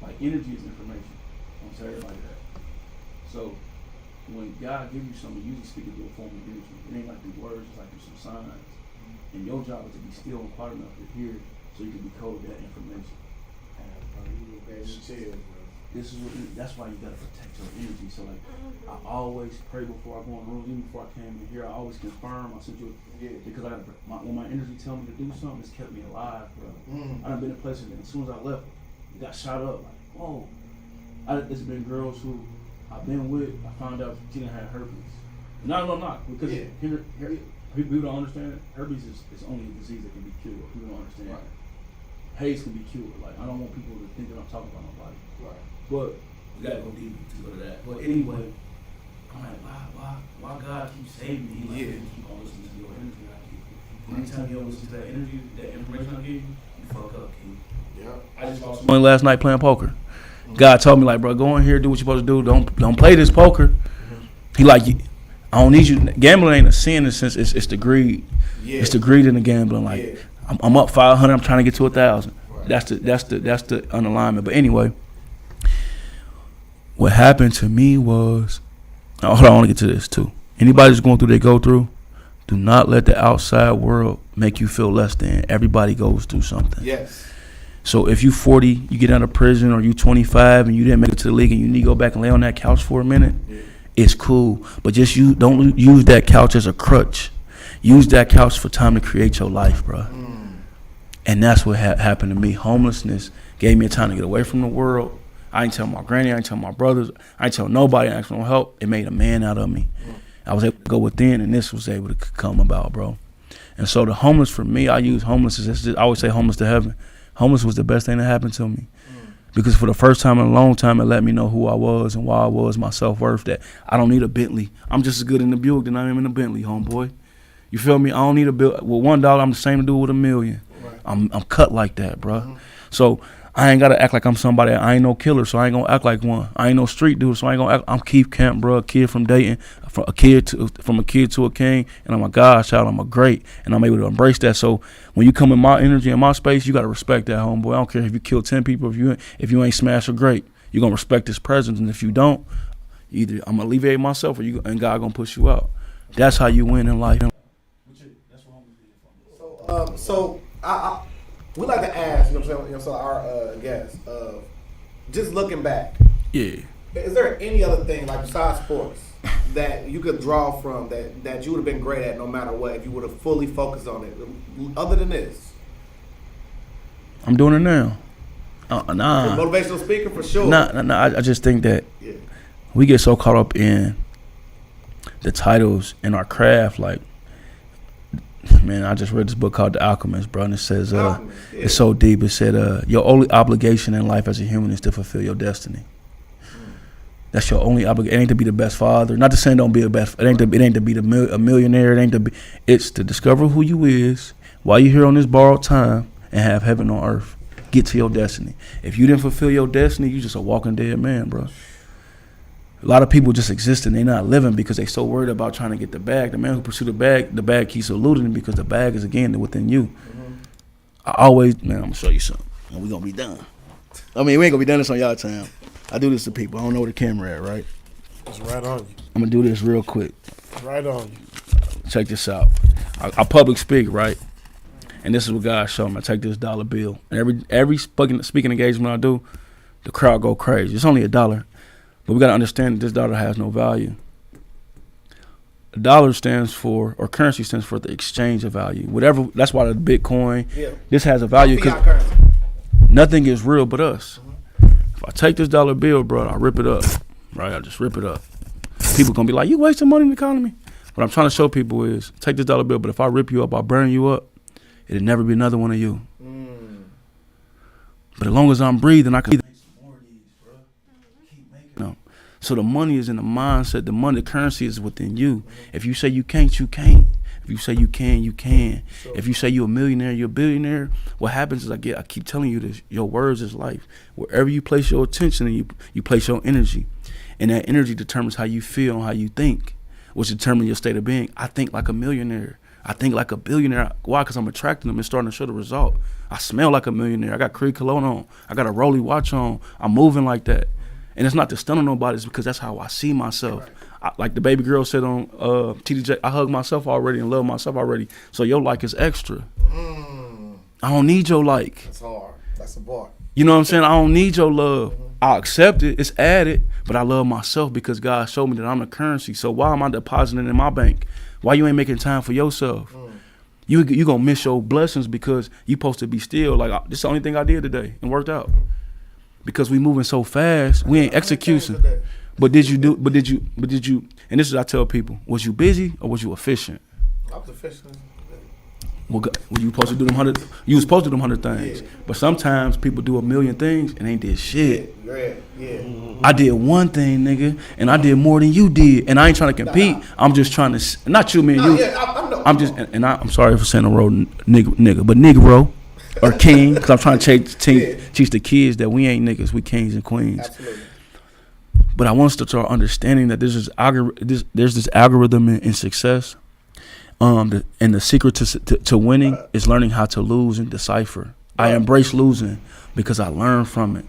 [SPEAKER 8] like energy is information. Don't tell everybody that. So when God gives you something, you usually speak it through a form of energy. It ain't like through words, it's like through some signs. And your job is to be still and quiet enough to hear so you can decode that information. This is what that's why you gotta protect your energy. So like I always pray before I go in rooms, even before I came in here, I always confirm. I sent you because I gotta when my energy tell me to do something, it's kept me alive, bro. I done been in places and as soon as I left, it got shot up. Like, whoa. There's been girls who I've been with, I found out she didn't have herpes. No, because people don't understand it. Herpes is only a disease that can be cured. People don't understand it. AIDS can be cured. Like I don't want people to think that I'm talking about nobody. Right. But we gotta go deep to go to that. But anyway, I'm like, why God keeps saving me? Like, keep on listening to your energy. Anytime you don't listen to that energy, that information I give you, you fuck up, kid. Yeah. I just lost money last night playing poker. God told me like, bro, go in here, do what you're supposed to do. Don't play this poker. He like, I don't need you. Gambling ain't a sin in the sense it's the greed. Yeah. It's the greed in the gambling. Like I'm up 500. I'm trying to get to 1,000. Right. That's the unalignment. But anyway, what happened to me was, hold on, I want to get to this too. Anybody that's going through they go through, do not let the outside world make you feel less than. Everybody goes through something. Yes. So if you 40, you get out of prison, or you 25 and you didn't make it to the league and you need to go back and lay on that couch for a minute, it's cool. But just don't use that couch as a crutch. Use that couch for time to create your life, bro. And that's what happened to me. Homelessness gave me a time to get away from the world. I ain't tell my granny, I ain't tell my brothers, I ain't tell nobody, I asked for no help. It made a man out of me. I was able to go within, and this was able to come about, bro. And so the homeless, for me, I use homeless as, I always say homeless to heaven. Homeless was the best thing that happened to me. Because for the first time in a long time, it let me know who I was and why I was, my self-worth, that I don't need a Bentley. I'm just as good in the Buick than I am in the Bentley, homeboy. You feel me? I don't need a bill. With $1, I'm the same to do with $1 million. Right. I'm cut like that, bro. So I ain't got to act like I'm somebody. I ain't no killer, so I ain't going to act like one. I ain't no street dude, so I ain't going to act. I'm Keith Kemp, bro, a kid from Dayton, from a kid to a king, and I'm a godchild. I'm a great, and I'm able to embrace that. So when you come in my energy and my space, you got to respect that, homeboy. I don't care if you kill 10 people, if you ain't smash or great. You're going to respect his presence, and if you don't, either I'm going to alleviate myself or and God going to push you out. That's how you win in life.
[SPEAKER 5] So we like to ask, you know what I'm saying, so our guests, just looking back. Yeah. Is there any other thing, like besides sports, that you could draw from that you would have been great at no matter what if you would have fully focused on it, other than this?
[SPEAKER 8] I'm doing it now. Nah.
[SPEAKER 5] Motivational speaker for sure.
[SPEAKER 8] Nah. I just think that we get so caught up in the titles in our craft, like, man, I just read this book called The Alchemist, bro, and it says, it's so deep. It said, your only obligation in life as a human is to fulfill your destiny. That's your only obligation. It ain't to be the best father. Not to say don't be a best. It ain't to be a millionaire. It ain't to be. It's to discover who you is while you're here on this borrowed time and have heaven on earth. Get to your destiny. If you didn't fulfill your destiny, you just a walking dead man, bro. A lot of people just exist and they not living because they so worried about trying to get the bag. The man who pursue the bag keeps eluding him because the bag is again within you. I always, man, I'm gonna show you something, and we gonna be done. I mean, we ain't gonna be done this on y'all time. I do this to people. I don't know where the camera at, right?
[SPEAKER 7] It's right on you.
[SPEAKER 8] I'm gonna do this real quick.
[SPEAKER 7] Right on you.
[SPEAKER 8] Check this out. I public speak, right? And this is what God showed me. I take this dollar bill. And every speaking engagement I do, the crowd go crazy. It's only $1. But we got to understand that this dollar has no value. A dollar stands for, or currency stands for, the exchange of value. Whatever. That's why the Bitcoin, this has a value, because nothing is real but us. If I take this dollar bill, bro, I rip it up, right? I just rip it up. People gonna be like, you wasting money in the economy. What I'm trying to show people is, take this dollar bill, but if I rip you up, I burn you up, it'll never be another one of you. But as long as I'm breathing, I can make some more of these, bro. Keep making them. So the money is in the mindset. The money, the currency is within you. If you say you can't, you can't. If you say you can, you can. If you say you're a millionaire, you're a billionaire. What happens is, I keep telling you this, your words is life. Wherever you place your attention and you place your energy, and that energy determines how you feel and how you think, which determines your state of being. I think like a millionaire. I think like a billionaire. Why? Because I'm attracting them and starting to show the result. I smell like a millionaire. I got Creed cologne on. I got a Rolly watch on. I'm moving like that. And it's not to stun on nobody. It's because that's how I see myself. Like the baby girl said on TDJ, I hug myself already and love myself already. So your like is extra. I don't need your like.
[SPEAKER 5] That's hard. That's a bar.
[SPEAKER 8] You know what I'm saying? I don't need your love. I accept it. It's added. But I love myself because God showed me that I'm the currency. So why am I depositing in my bank? Why you ain't making time for yourself? You gonna miss your blessings because you supposed to be still. Like, this is the only thing I did today and worked out. Because we moving so fast, we ain't executing. But did you? And this is what I tell people: was you busy or was you efficient?
[SPEAKER 5] I was efficient.
[SPEAKER 8] Well, you supposed to do them 100. You was supposed to do them 100 things. But sometimes people do a million things and ain't did shit. I did one thing, nigga, and I did more than you did, and I ain't trying to compete. I'm just trying to, not you, me and you. I'm sorry for saying the word nigga, but Negro or king, because I'm trying to teach the kids that we ain't niggas, we kings and queens.
[SPEAKER 5] Absolutely.
[SPEAKER 8] But I want us to start understanding that there's this algorithm in success. And the secret to winning is learning how to lose and decipher. I embrace losing because I learn from it.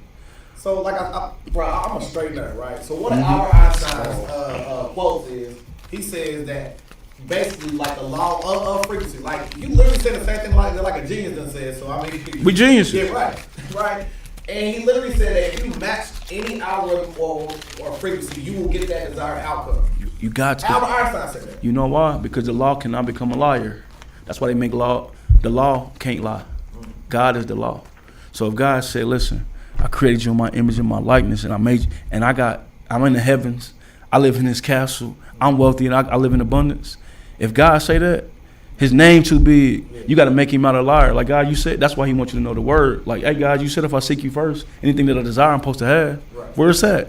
[SPEAKER 5] So, like, I'm a straight nerd, right? So, one of Albert Einstein's quotes is, he says that basically, like, the law of frequency. Like, you literally said the same thing like a genius done said. So, I mean,
[SPEAKER 8] we geniuses.
[SPEAKER 5] Yeah, right. And he literally said that if you match any algorithm or frequency, you will get that desired outcome.
[SPEAKER 8] You got to.
[SPEAKER 5] Albert Einstein said that.
[SPEAKER 8] You know why? Because the law cannot become a liar. That's why they make law. The law can't lie. God is the law. So if God said, listen, I created you in my image and my likeness, and I made you, and I'm in the heavens. I live in this castle. I'm wealthy and I live in abundance. If God say that, his name too big. You got to make him out a liar. Like, God, you said, that's why he wants you to know the word. Like, hey, God, you said if I seek you first, anything that I desire, I'm supposed to have. Right. Where's that?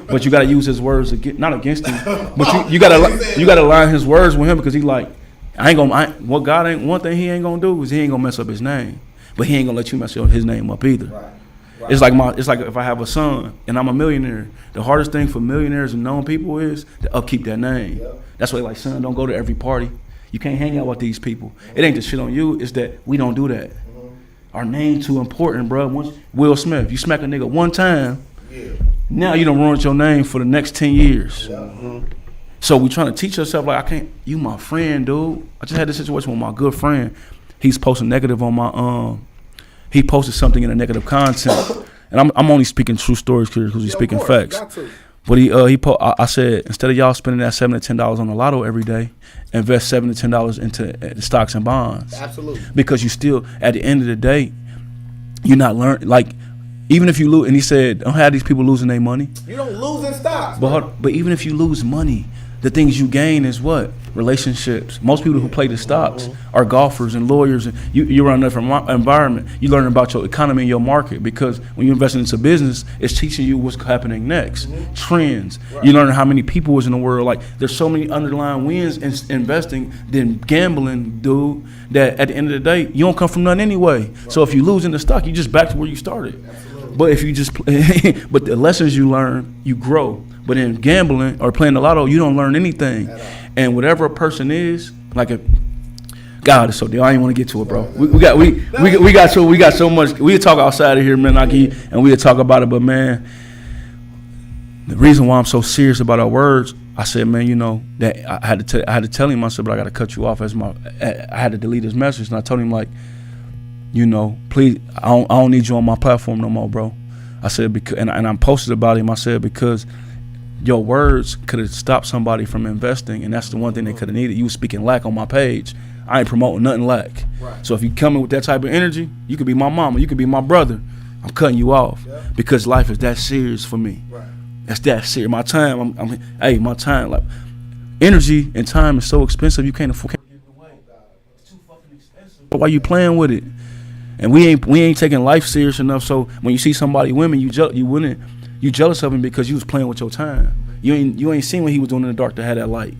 [SPEAKER 8] But you got to use his words not against him, but you got to line his words with him, because he like, one thing he ain't gonna do is he ain't gonna mess up his name, but he ain't gonna let you mess his name up either. Right. It's like if I have a son and I'm a millionaire, the hardest thing for millionaires and known people is to upkeep that name. Yep. That's why, like, son, don't go to every party. You can't hang out with these people. It ain't the shit on you. It's that we don't do that. Our name too important, bro. Once Will Smith, you smack a nigga one time, now you done ruined your name for the next 10 years. So we trying to teach ourselves, like, you my friend, dude. I just had this situation with my good friend. He's posting negative on my, he posted something in a negative content. And I'm only speaking true stories here because he's speaking facts. But I said, instead of y'all spending that $7 to $10 on the lotto every day, invest $7 to $10 into stocks and bonds. Absolutely. Because you still, at the end of the day, you're not learning. Like, even if you lose, and he said, don't have these people losing their money.
[SPEAKER 5] You don't lose in stocks.
[SPEAKER 8] But even if you lose money, the things you gain is what? Relationships. Most people who play the stocks are golfers and lawyers. And you run a different environment. You learn about your economy and your market, because when you invest into business, it's teaching you what's happening next, trends. Right. You learn how many people is in the world. Like, there's so many underlying wins in investing than gambling, dude, that at the end of the day, you don't come from nothing anyway. Right. So if you lose in the stock, you just back to where you started. Absolutely. But if you just, but the lessons you learn, you grow. But in gambling or playing the lotto, you don't learn anything. And whatever a person is, like, God is so deep. I ain't want to get to it, bro. We got so much. We talk outside of here, man, and we talk about it. But man, the reason why I'm so serious about our words, I said, man, you know, that I had to tell him. I said, but I got to cut you off I had to delete his message, and I told him, like, you know, please, I don't need you on my platform no more, bro. I said, because, and I posted about him. I said, because your words could have stopped somebody from investing, and that's the one thing they could have needed. You was speaking lack on my page. I ain't promoting nothing lack.
[SPEAKER 5] Right.
[SPEAKER 8] So if you come in with that type of energy, you could be my mama, you could be my brother. I'm cutting you off because life is that serious for me.
[SPEAKER 5] Right.
[SPEAKER 8] That's that serious. My time, my time, like energy and time is so expensive. You can't afford. It's too fucking expensive. But why you playing with it? And we ain't taking life serious enough. So when you see somebody winning, you jealous of him because you was playing with your time. You ain't seen what he was doing in the dark to have that light.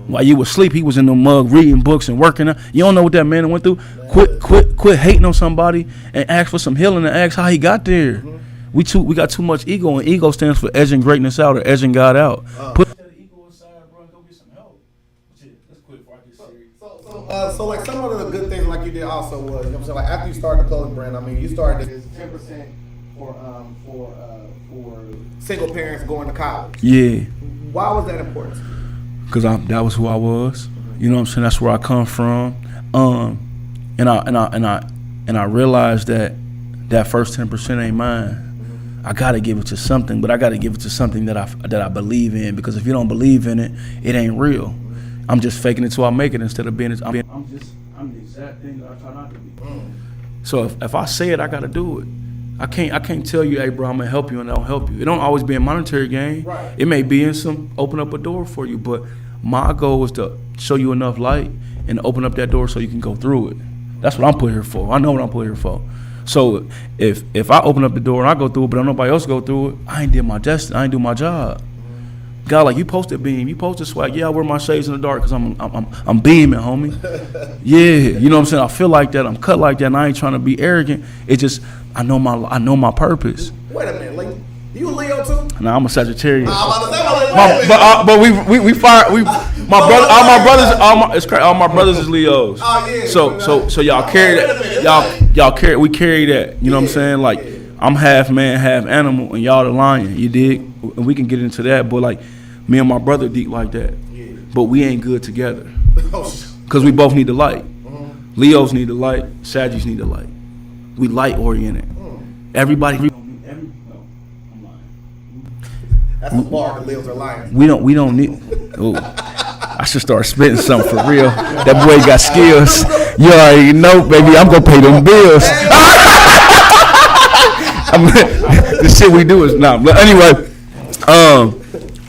[SPEAKER 8] While you was asleep, he was in the mug reading books and working. You don't know what that man went through. Quit hating on somebody and ask for some healing and ask how he got there. We got too much ego, and ego stands for edging greatness out or edging God out. Put that ego aside, bro, and go get some help. Let's quit before I get serious.
[SPEAKER 5] So like some of the good things like you did also was, you know what I'm saying, like after you started the clothing brand, I mean, you started this 10% for single parents going to college.
[SPEAKER 8] Yeah.
[SPEAKER 5] Why was that important?
[SPEAKER 8] Because that was who I was. You know what I'm saying? That's where I come from. And I realized that first 10% ain't mine. I gotta give it to something, but I gotta give it to something that I believe in. Because if you don't believe in it, it ain't real. I'm just faking it till I make it instead of being. I'm the exact thing that I try not to be. So if I say it, I gotta do it. I can't tell you, hey bro, I'm gonna help you and I don't help you. It don't always be a monetary gain.
[SPEAKER 5] Right.
[SPEAKER 8] It may be in some open up a door for you, but my goal is to show you enough light and open up that door so you can go through it. That's what I'm put here for. I know what I'm put here for. So if I open up the door and I go through it, but nobody else go through it, I ain't did my destiny. I ain't do my job. God, like you posted beam, you posted swag. Yeah, I wear my shades in the dark because I'm beaming, homie. Yeah, you know what I'm saying. I feel like that. I'm cut like that, and I ain't trying to be arrogant. It just I know my purpose.
[SPEAKER 5] Wait a minute, like you Leo too?
[SPEAKER 8] Nah, I'm a Sagittarius.
[SPEAKER 5] But
[SPEAKER 8] we fire all my brothers is Leos.
[SPEAKER 5] Oh yeah.
[SPEAKER 8] So y'all carry that. We carry that. You know what I'm saying? Like I'm half man, half animal, and y'all the lion. You dig? And we can get into that, but like me and my brother deep like that. Yeah. But we ain't good together. Cause we both need the light. Leos need the light. Saggies need the light. We light oriented. Everybody.
[SPEAKER 5] That's a bar. The Leos are lying.
[SPEAKER 8] We don't need. Oh, I should start spitting something for real. That boy got skills. You already know, baby. I'm gonna pay them bills. The shit we do is not. But anyway,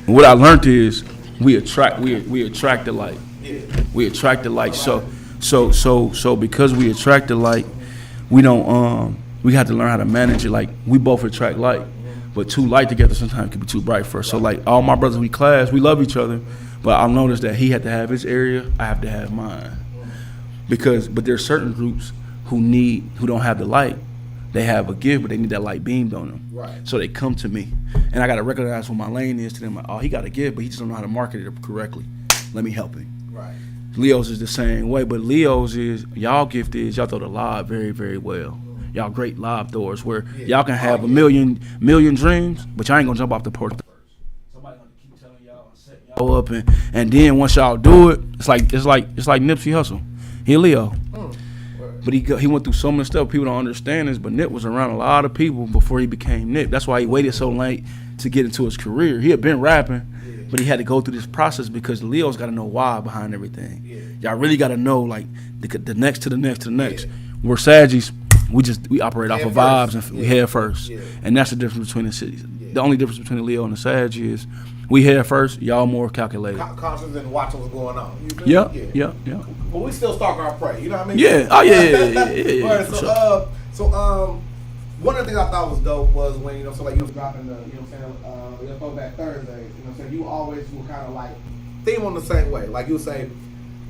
[SPEAKER 8] what I learned is we attract the light. We attract the light. So because we attract the light, we don't we have to learn how to manage it. Like we both attract light, but too light together sometimes can be too bright for us. So like all my brothers we class, we love each other, but I've noticed that he had to have his area, I have to have mine. But there's certain groups who don't have the light. They have a gift, but they need that light beamed on them.
[SPEAKER 5] Right.
[SPEAKER 8] So they come to me, and I got to recognize what my lane is to them. Like, oh, he got a gift, but he just don't know how to market it correctly. Let me help him.
[SPEAKER 5] Right.
[SPEAKER 8] Leo's is the same way, but Leo's is, y'all gift is, y'all throw the lob very, very well. Y'all great lob throwers where y'all can have a million dreams, but y'all ain't gonna jump off the porch first. Somebody gonna keep telling y'all and setting y'all up, and then once y'all do it, it's like Nipsey Hussle. He a Leo. But he went through so much stuff. People don't understand this, but Nip was around a lot of people before he became Nip. That's why he waited so late to get into his career. He had been rapping, but he had to go through this process because the Leos got to know why behind everything. Y'all really got to know like the next to the next to the next. We're Saggies. We operate off of vibes and we head first, and that's the difference between the cities. The only difference between the Leo and the Sag is we head first. Y'all more calculated.
[SPEAKER 5] Conscious and watching what's going on.
[SPEAKER 8] Yeah.
[SPEAKER 5] But we still stalk our prey. You know what I mean?
[SPEAKER 8] Yeah. Oh yeah.
[SPEAKER 5] Right, so one of the things I thought was dope was when you was dropping the Throwback Thursdays. You know what I'm saying? You always were kind of like theme on the same way. Like you would say,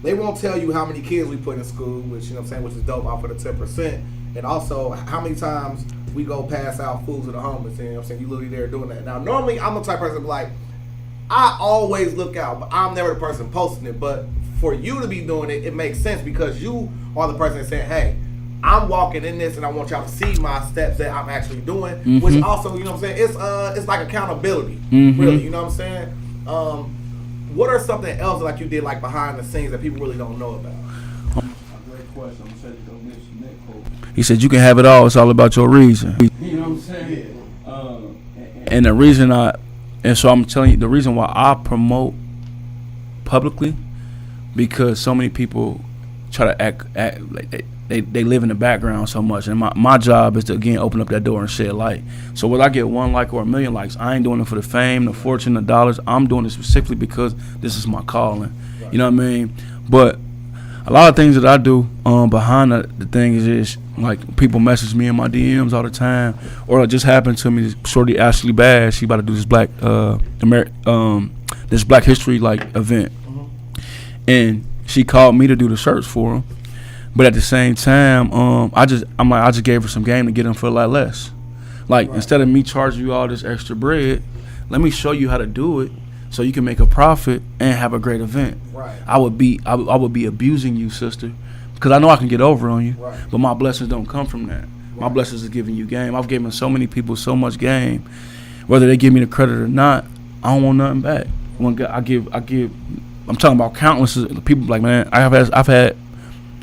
[SPEAKER 5] they won't tell you how many kids we put in school, which which is dope off of the 10%, and also how many times we go pass out food to the homeless. And, you know what I'm saying? You literally there doing that. Now normally I'm the type of person like I always look out, but I'm never the person posting it. But for you to be doing it, it makes sense because you are the person that's saying, hey, I'm walking in this and I want y'all to see my steps that I'm actually doing, which also, you know what I'm saying, it's like accountability, really, you know what I'm saying? What are something else like you did like behind the scenes that people really don't know about?
[SPEAKER 8] Great question. I'm gonna say the donation net quote.
[SPEAKER 1] He said, "You can have it all. It's all about your reason."
[SPEAKER 8] You know what I'm saying?
[SPEAKER 1] And the reason so I'm telling you, the reason why I promote publicly, because so many people try to act like they live in the background so much, and my job is to again open up that door and shed light. So whether I get 1 like or 1,000,000 likes, I ain't doing it for the fame, the fortune, the dollars. I'm doing it specifically because this is my calling. Right. You know what I mean? But a lot of things that I do behind the thing is like people message me in my DMs all the time, or it just happened to me. Shorty Ashley Bass, she about to do this this Black History like event, and she called me to do the shirts for them. But at the same time, I just gave her some game to get them for a lot less. Like instead of me charging you all this extra bread, let me show you how to do it so you can make a profit and have a great event. Right. I would be abusing you, sister, because I know I can get over on you. Right. But my blessings don't come from that. Right. My blessings is giving you game. I've given so many people so much game, whether they give me the credit or not. I don't want nothing back. When I give. I'm talking about countless people. Like, man, I've had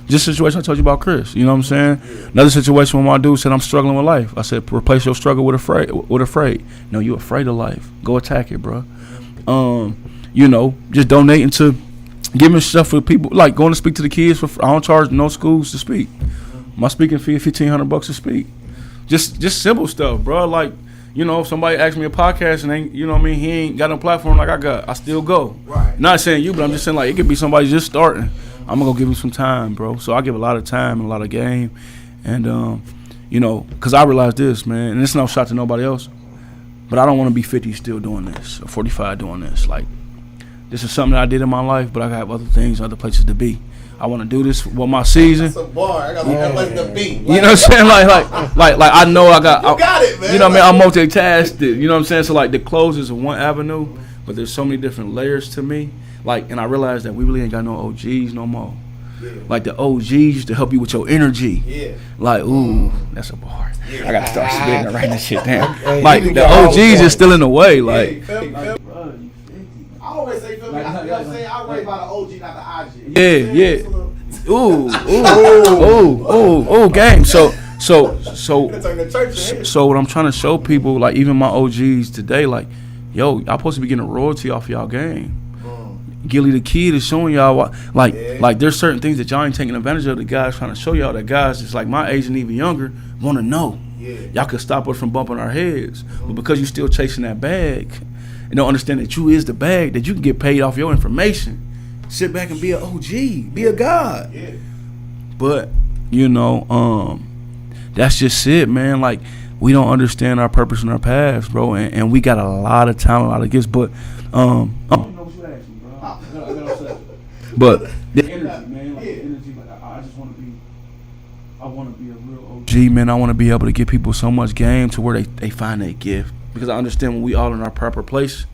[SPEAKER 1] just a situation I told you about Chris. You know what I'm saying? Yeah. Another situation when my dude said I'm struggling with life. I said replace your struggle with afraid. No, you afraid of life. Go attack it, bro. You know, just donating to giving stuff for people, like going to speak to the kids for. I don't charge no schools to speak. My speaking fee is $1,500 to speak. Just simple stuff, bro. Like, you know, if somebody asks me a podcast and ain't, you know what I mean, he ain't got no platform like I got, I still go. Right. Not saying you, but I'm just saying like it could be somebody just starting. I'm gonna go give him some time, bro. So I give a lot of time and a lot of game, and you know, cause I realize this, man, and it's no shot to nobody else, but I don't want to be 50 still doing this or 45 doing this. Like, this is something that I did in my life, but I have other things, other places to be. I want to do this for my season.
[SPEAKER 5] That's a bar. I got some place to be.
[SPEAKER 1] You know what I'm saying? Like I know I got.
[SPEAKER 5] You got it, man.
[SPEAKER 1] You know what I mean? I'm multitasking. You know what I'm saying? So like the clothes is one avenue, but there's so many different layers to me. Like, and I realized that we really ain't got no OGs no more. Yeah. Like the OGs used to help you with your energy. Yeah. Like, ooh, that's a bar. Yeah. I gotta start spitting and writing that shit down. Like the OGs is still in the way. Like.
[SPEAKER 5] I always say, feel me? You know what I'm saying? I worry about the OG, not the IG.
[SPEAKER 1] Yeah. Ooh, gang. So what I'm trying to show people, like even my OGs today, like, yo, y'all supposed to be getting a royalty off y'all game. Gilly the Kid is showing y'all what, like there's certain things that y'all ain't taking advantage of. The guys trying to show y'all that guys just like my age and even younger want to know. Yeah. Y'all could stop us from bumping our heads, but because you still chasing that bag and don't understand that you is the bag, that you can get paid off your information. Sit back and be an OG, be a god. Yeah. But you know, that's just it, man. Like, we don't understand our purpose and our paths, bro, and we got a lot of talent, a lot of gifts, but but the energy, man, like the energy, like I just want to be. I want to be a real OG, man. I want to be able to give people so much game to where they find their gift, because I understand when we all in our proper place,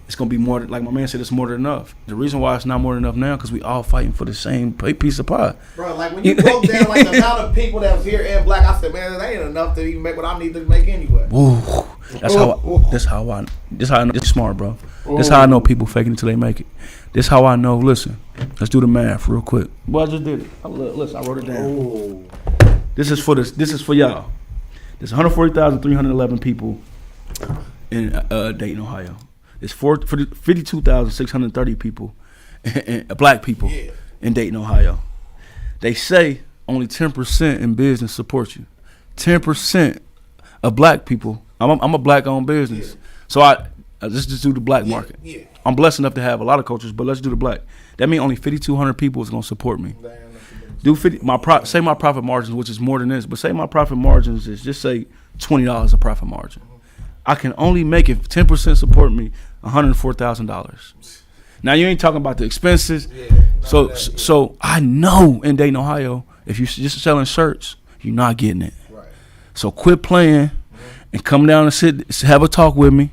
[SPEAKER 1] it's gonna be more. Like my man said, it's more than enough. The reason why it's not more than enough now, because we all fighting for the same piece of pie.
[SPEAKER 5] Bro, like when you broke down like the amount of people that was here in Black, I said, man, that ain't enough to even make what I need to make anyway.
[SPEAKER 1] Ooh, that's how I know. This smart, bro. This how I know people faking it till they make it. This how I know. Listen, let's do the math real quick. Well, I just did it. Listen, I wrote it down. Ooh. This is for y'all. There's 140,311 people in Dayton, Ohio. There's 52,630 people, black people in Dayton, Ohio. They say only 10% in business support you. 10% of black people. I'm a black-owned business, so let's just do the black market. Yeah. I'm blessed enough to have a lot of cultures, but let's do the black. That means only 5,200 people is gonna support me. Do 50. Say my profit margins, which is more than this, but say my profit margins is just say $20 a profit margin. I can only make, if 10% support me, $104,000. Now you ain't talking about the expenses. Yeah, so I know in Dayton, Ohio, if you're just selling shirts, you're not getting it. Right. So quit playing and come down and have a talk with me,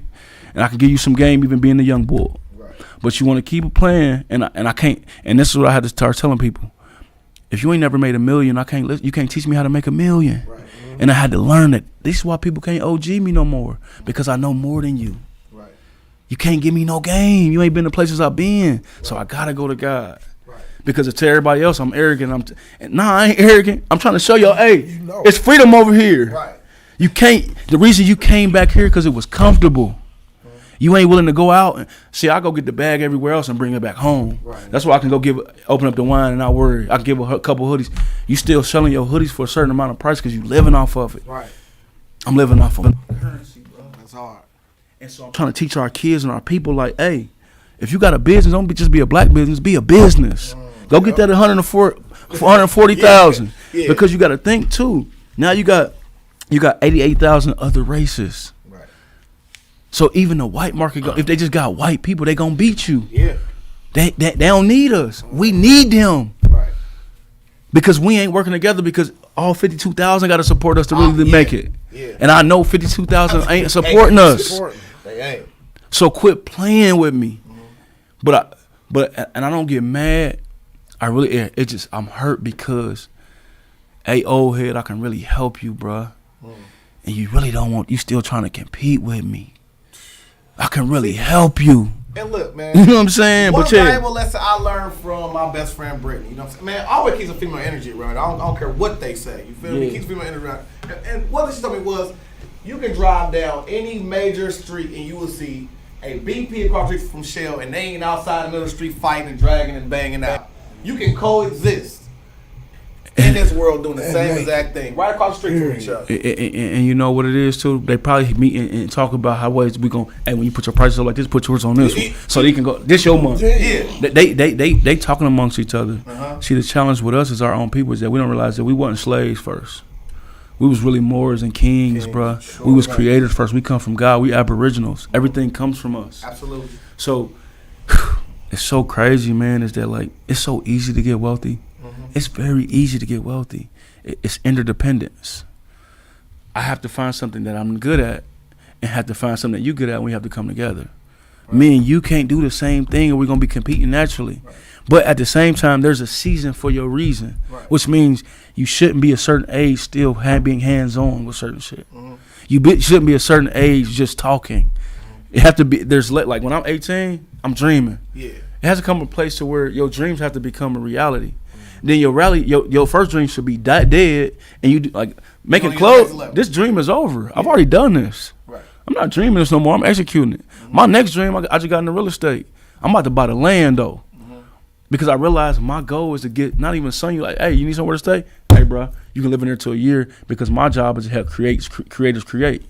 [SPEAKER 1] and I can give you some game, even being the young bull. Right. But you want to keep playing, and I can't. And this is what I had to start telling people: if you ain't never made $1 million, you can't teach me how to make $1 million. Right. Mm-hmm. And I had to learn that. This is why people can't OG me no more, because I know more than you. You can't give me no game. You ain't been the places I've been. Right. So I gotta go to God. Right.
[SPEAKER 8] Because to everybody else, I'm arrogant. I ain't arrogant. I'm trying to show y'all, hey,
[SPEAKER 7] know.
[SPEAKER 8] it's freedom over here.
[SPEAKER 5] Right.
[SPEAKER 8] You can't. The reason you came back here because it was comfortable. You ain't willing to go out and see. I go get the bag everywhere else and bring it back home.
[SPEAKER 5] Right.
[SPEAKER 8] That's why I can go open up the wine and not worry. I can give a couple hoodies. You still selling your hoodies for a certain amount of price because you living off of it.
[SPEAKER 5] Right.
[SPEAKER 8] I'm living off of currency, bro.
[SPEAKER 5] That's hard.
[SPEAKER 8] And so I'm trying to teach our kids and our people like, hey, if you got a business, don't just be a black business. Be a business. Go get that 140,000
[SPEAKER 5] Yeah.
[SPEAKER 8] because you got to think too. Now you got 88,000 other races. So even the white market, if they just got white people, they gonna beat you.
[SPEAKER 5] Yeah.
[SPEAKER 8] They don't need us. We need them.
[SPEAKER 5] Right.
[SPEAKER 8] Because we ain't working together because all 52,000 got to support us to really make it.
[SPEAKER 5] Yeah.
[SPEAKER 8] And I know 52,000 ain't supporting us.
[SPEAKER 5] They ain't.
[SPEAKER 8] So quit playing with me. But I don't get mad. I'm hurt because, hey, old head, I can really help you, bruh. And you really you still trying to compete with me. I can really help you.
[SPEAKER 5] And look, man.
[SPEAKER 8] You know what I'm saying?
[SPEAKER 5] One
[SPEAKER 8] But yeah.
[SPEAKER 5] valuable lesson I learned from my best friend Brittany. You know what I'm saying? Man, always keeps a female energy around. I don't care what they say. You feel me? Keeps female energy around. And what she told me was, you can drive down any major street and you will see a BP across the street from Shell, and they ain't outside the middle of the street fighting and dragging and banging out. You can coexist in this world doing the same exact thing right across the street from each other.
[SPEAKER 8] And you know what it is too? They probably meet and talk about how ways we gon'. Hey, when you put your prices up like this, put yours on this one, so they can go. This your month.
[SPEAKER 5] Yeah.
[SPEAKER 8] They talking amongst each other. See, the challenge with us is our own people is that we don't realize that we wasn't slaves first. We was really Moors and kings, bruh. Sure, we was creators first. We come from God. We aboriginals. Everything comes from us.
[SPEAKER 5] Absolutely.
[SPEAKER 8] So it's so crazy, man. Is that like it's so easy to get wealthy. It's very easy to get wealthy. It's interdependence. I have to find something that I'm good at and have to find something that you're good at, and we have to come together. Right. Me and you can't do the same thing, or we're going to be competing naturally. Right. But at the same time, there's a season for your reason, which means you shouldn't be a certain age still being hands-on with certain shit. You shouldn't be a certain age just talking. It have to be, like when I'm 18, I'm dreaming. Yeah. It has to come to a place to where your dreams have to become a reality. Then your first dream should be dead, and you like making clothes. This dream is over. I've already done this. Right. I'm not dreaming this no more. I'm executing it. My next dream, I just got into real estate. I'm about to buy the land though, because I realized my goal is to get not even son you like, hey, you need somewhere to stay? Hey, bro, you can live in there till a year because my job is to help creators create.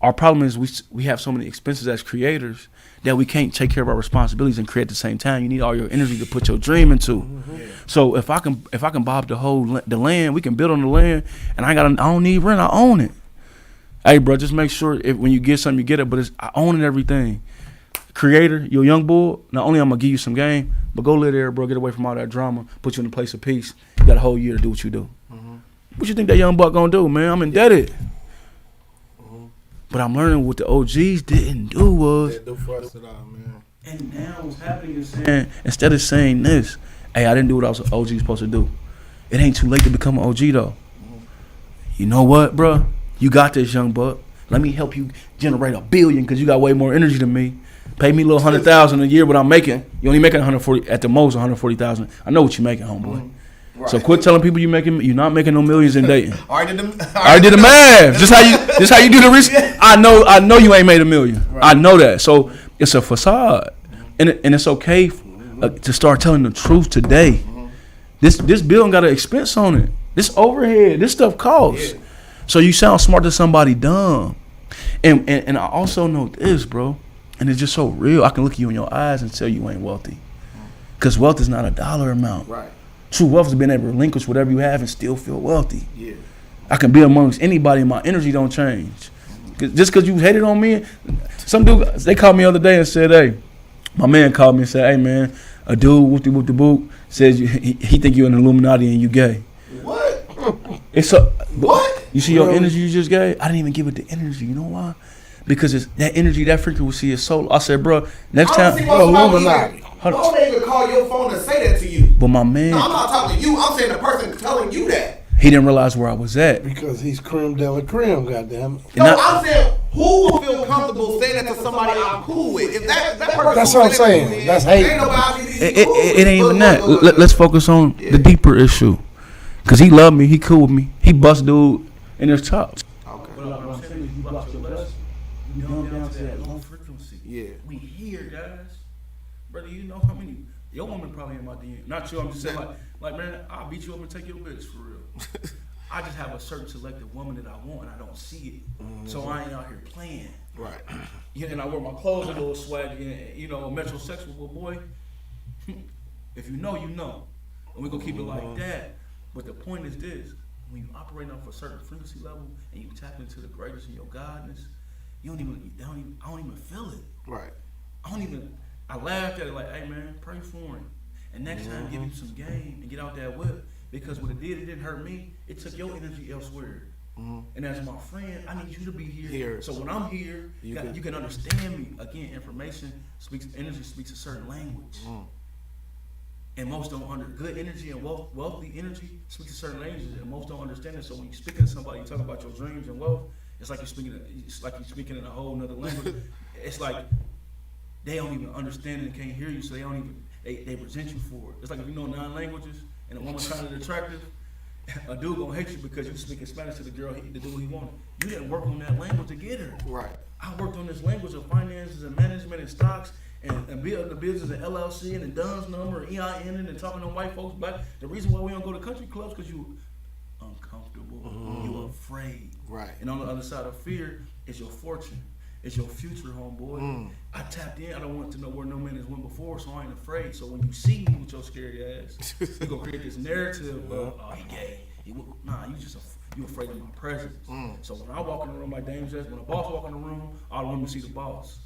[SPEAKER 8] Our problem is we have so many expenses as creators that we can't take care of our responsibilities and create at the same time. You need all your energy to put your dream into. So if I can buy up the land, we can build on the land, and I don't need rent. I own it. Hey, bro, just make sure when you get something, you get it. But I own it, everything. Creator, you're a young bull. Not only I'm gonna give you some game, but go live there, bro. Get away from all that drama. Put you in a place of peace. You got a whole year to do what you do. What you think that young buck gonna do, man? I'm indebted. But I'm learning what the OGs didn't do was. And now what's happening is saying, instead of saying this, hey, I didn't do what I was OG supposed to do. It ain't too late to become an OG though. You know what, bro? You got this, young buck. Let me help you generate $1 billion because you got way more energy than me. Pay me a little $100,000 a year, what I'm making. You only making 140 at the most 140,000. I know what you're making, homeboy. Right. So quit telling people you're not making no millions in Dayton. I already did the math. Just how you do the research. I know you ain't made $1 million. Right. I know that. So it's a facade, and it's okay to start telling the truth today. This building got an expense on it. This overhead, this stuff costs. Yeah. So you sound smart to somebody dumb, and I also know this, bro. And it's just so real. I can look you in your eyes and tell you ain't wealthy, because wealth is not a dollar amount. Right. True wealth is being able to relinquish whatever you have and still feel wealthy. Yeah. I can be amongst anybody and my energy don't change. Just because you hated on me, some dude, they called me the other day and said, hey, my man called me and said, hey, man, a dude, whoop-de-boop, says he think you're an Illuminati and you gay.
[SPEAKER 5] What?
[SPEAKER 8] What? You see your energy you just gave? I didn't even give it the energy. You know why? Because it's that energy, that frequency is so. I said, bro, next time.
[SPEAKER 5] Illuminati. Don't they even call your phone and say that to you?
[SPEAKER 8] But my man.
[SPEAKER 5] No, I'm not talking to you. I'm saying the person telling you that.
[SPEAKER 8] He didn't realize where I was at.
[SPEAKER 7] Because he's creme de la creme, goddamn.
[SPEAKER 5] No, I'm saying Who will feel comfortable saying that to somebody I'm cool with? If that person
[SPEAKER 7] That's what I'm saying. That's hate.
[SPEAKER 5] Ain't nobody
[SPEAKER 8] It ain't even that. Let's focus on the deeper issue. Cause he love me, he cool with me. He bust dude in his chops.
[SPEAKER 5] Okay.
[SPEAKER 8] But what I'm saying is you lost your blessing. You dumb down to that low frequency.
[SPEAKER 5] Yeah.
[SPEAKER 8] We here, guys. Brother, you know how many your woman probably in my DM. Not you, I'm just saying like man, I'll beat you up and take your bitch for real. I just have a certain selective woman that I want and I don't see it. So I ain't out here playing.
[SPEAKER 5] Right.
[SPEAKER 8] Yeah, and I wear my clothes a little swaggy and you know, metrosexual, but boy, if you know, you know. And we're gonna keep it like that. But the point is this, when you operate off a certain frequency level and you tap into the greatness in your godness, I don't even feel it.
[SPEAKER 5] Right.
[SPEAKER 8] I laughed at it like, hey man, pray for him. And next time give him some game and get out that whip. Because what it didn't hurt me, it took your energy elsewhere. And as my friend, I need you to be here. So when I'm here, you can understand me. Again, energy speaks a certain language. And most don't good energy and wealthy energy speaks a certain language, and most don't understand it. So when you're speaking to somebody, you talk about your dreams and wealth, it's like you're speaking in a whole nother language. It's like they don't even understand it and can't hear you, so they resent you for it. It's like if you know 9 languages and a woman kind of attractive, a dude gonna hate you because you speaking Spanish to the girl, the dude he wanted. You didn't work on that language to get her.
[SPEAKER 5] Right.
[SPEAKER 8] I worked on this language of finances and management and stocks and building the business and LLC and the DUNS number and EIN and talking to white folks back. The reason why we don't go to country clubs because you uncomfortable, you're afraid.
[SPEAKER 5] Right.
[SPEAKER 8] And on the other side of fear is your fortune. It's your future, homeboy. I tapped in. I don't want to know where no man has went before, so I ain't afraid. So when you see me with your scary ass, you gonna create this narrative of, oh, he gay. Nah, you afraid of my presence. So when I walk in the room like Dame says, when a boss walk in the room, all the women see the boss.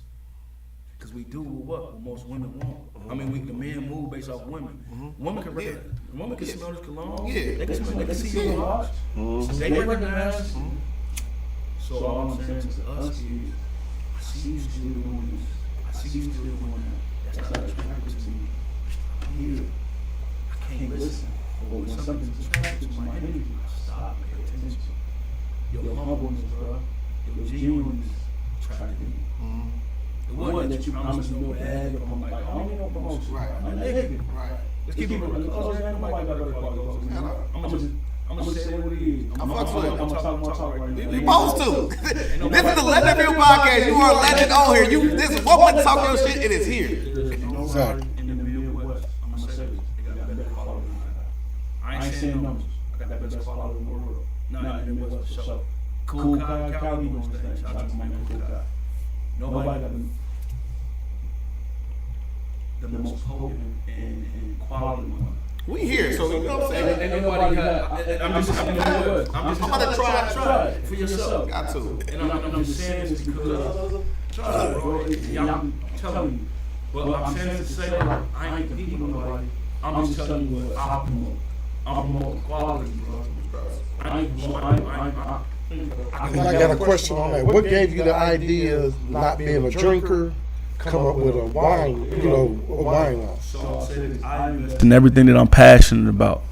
[SPEAKER 8] Because we do what most women want. I mean, the men move based off women. Women can smell this cologne. Yeah. They can see your watch. They recognize. So all I'm saying to us is, I see you still doing this. I see you still doing that. That's not attractive to me. I'm here. I can't listen. But when something's attractive to my energy, I stop, pay attention. Your humbleness, bro. Your genuineness attracted me. It wasn't that you promised no bag, or I'm like, I don't need no promotion. Right. I'm nigga. Right. Let's keep it real. I'm gonna say what it is. I'm gonna talk right now.
[SPEAKER 5] You supposed to. This is the Legend Real Podcast. You are a legend on here. This is what we talk your shit. It is here.
[SPEAKER 8] Exactly. In the Midwest, I'm gonna say this. They got the best quality. I ain't saying numbers. I got the best quality in the world. Not in the Midwest for sure. Cool Kyle on stage. Shout out to my man Cool Kyle. Nobody got the most potent and quality one.
[SPEAKER 5] We here, so you know what I'm saying.
[SPEAKER 8] And nobody got. I'm
[SPEAKER 5] about to try
[SPEAKER 8] for yourself.
[SPEAKER 5] Got to.
[SPEAKER 8] And I'm just saying this because try, bro. I'm telling you. But I'm saying this to say I ain't competing with nobody. I'm just telling you what I promote. I'm promoting quality, bro.
[SPEAKER 7] I got a question on that. What gave you the idea of not being a drinker, come up with a wine, a wine line?
[SPEAKER 8] So I invest in everything that I'm passionate about.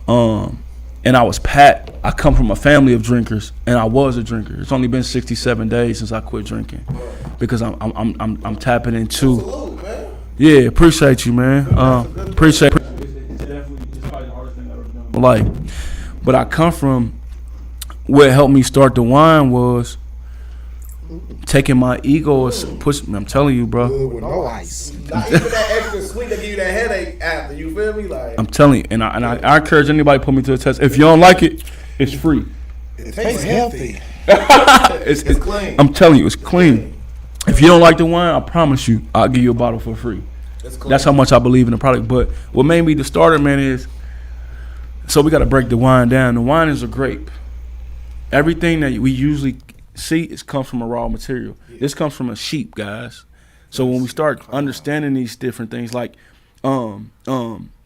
[SPEAKER 8] And I come from a family of drinkers, and I was a drinker. It's only been 67 days since I quit drinking because I'm tapping into.
[SPEAKER 5] Salute, man.
[SPEAKER 8] Yeah, appreciate you, man. Appreciate. It's probably the hardest thing I've ever done in my life. But I come from. What helped me start the wine was taking my ego and pushing. I'm telling you, bro.
[SPEAKER 7] With no ice.
[SPEAKER 5] Not even that extra sweet that give you that headache after. You feel me? Like
[SPEAKER 8] I'm telling you, and I encourage anybody to put me to the test. If you don't like it, it's free.
[SPEAKER 7] It tastes healthy.
[SPEAKER 5] it's clean.
[SPEAKER 8] I'm telling you, it's clean. If you don't like the wine, I promise you, I'll give you a bottle for free. That's how much I believe in the product. But what made me the starter, man, is so we got to break the wine down. The wine is a grape. Everything that we usually see comes from a raw material. This comes from a sheep, guys. So when we start understanding these different things, like the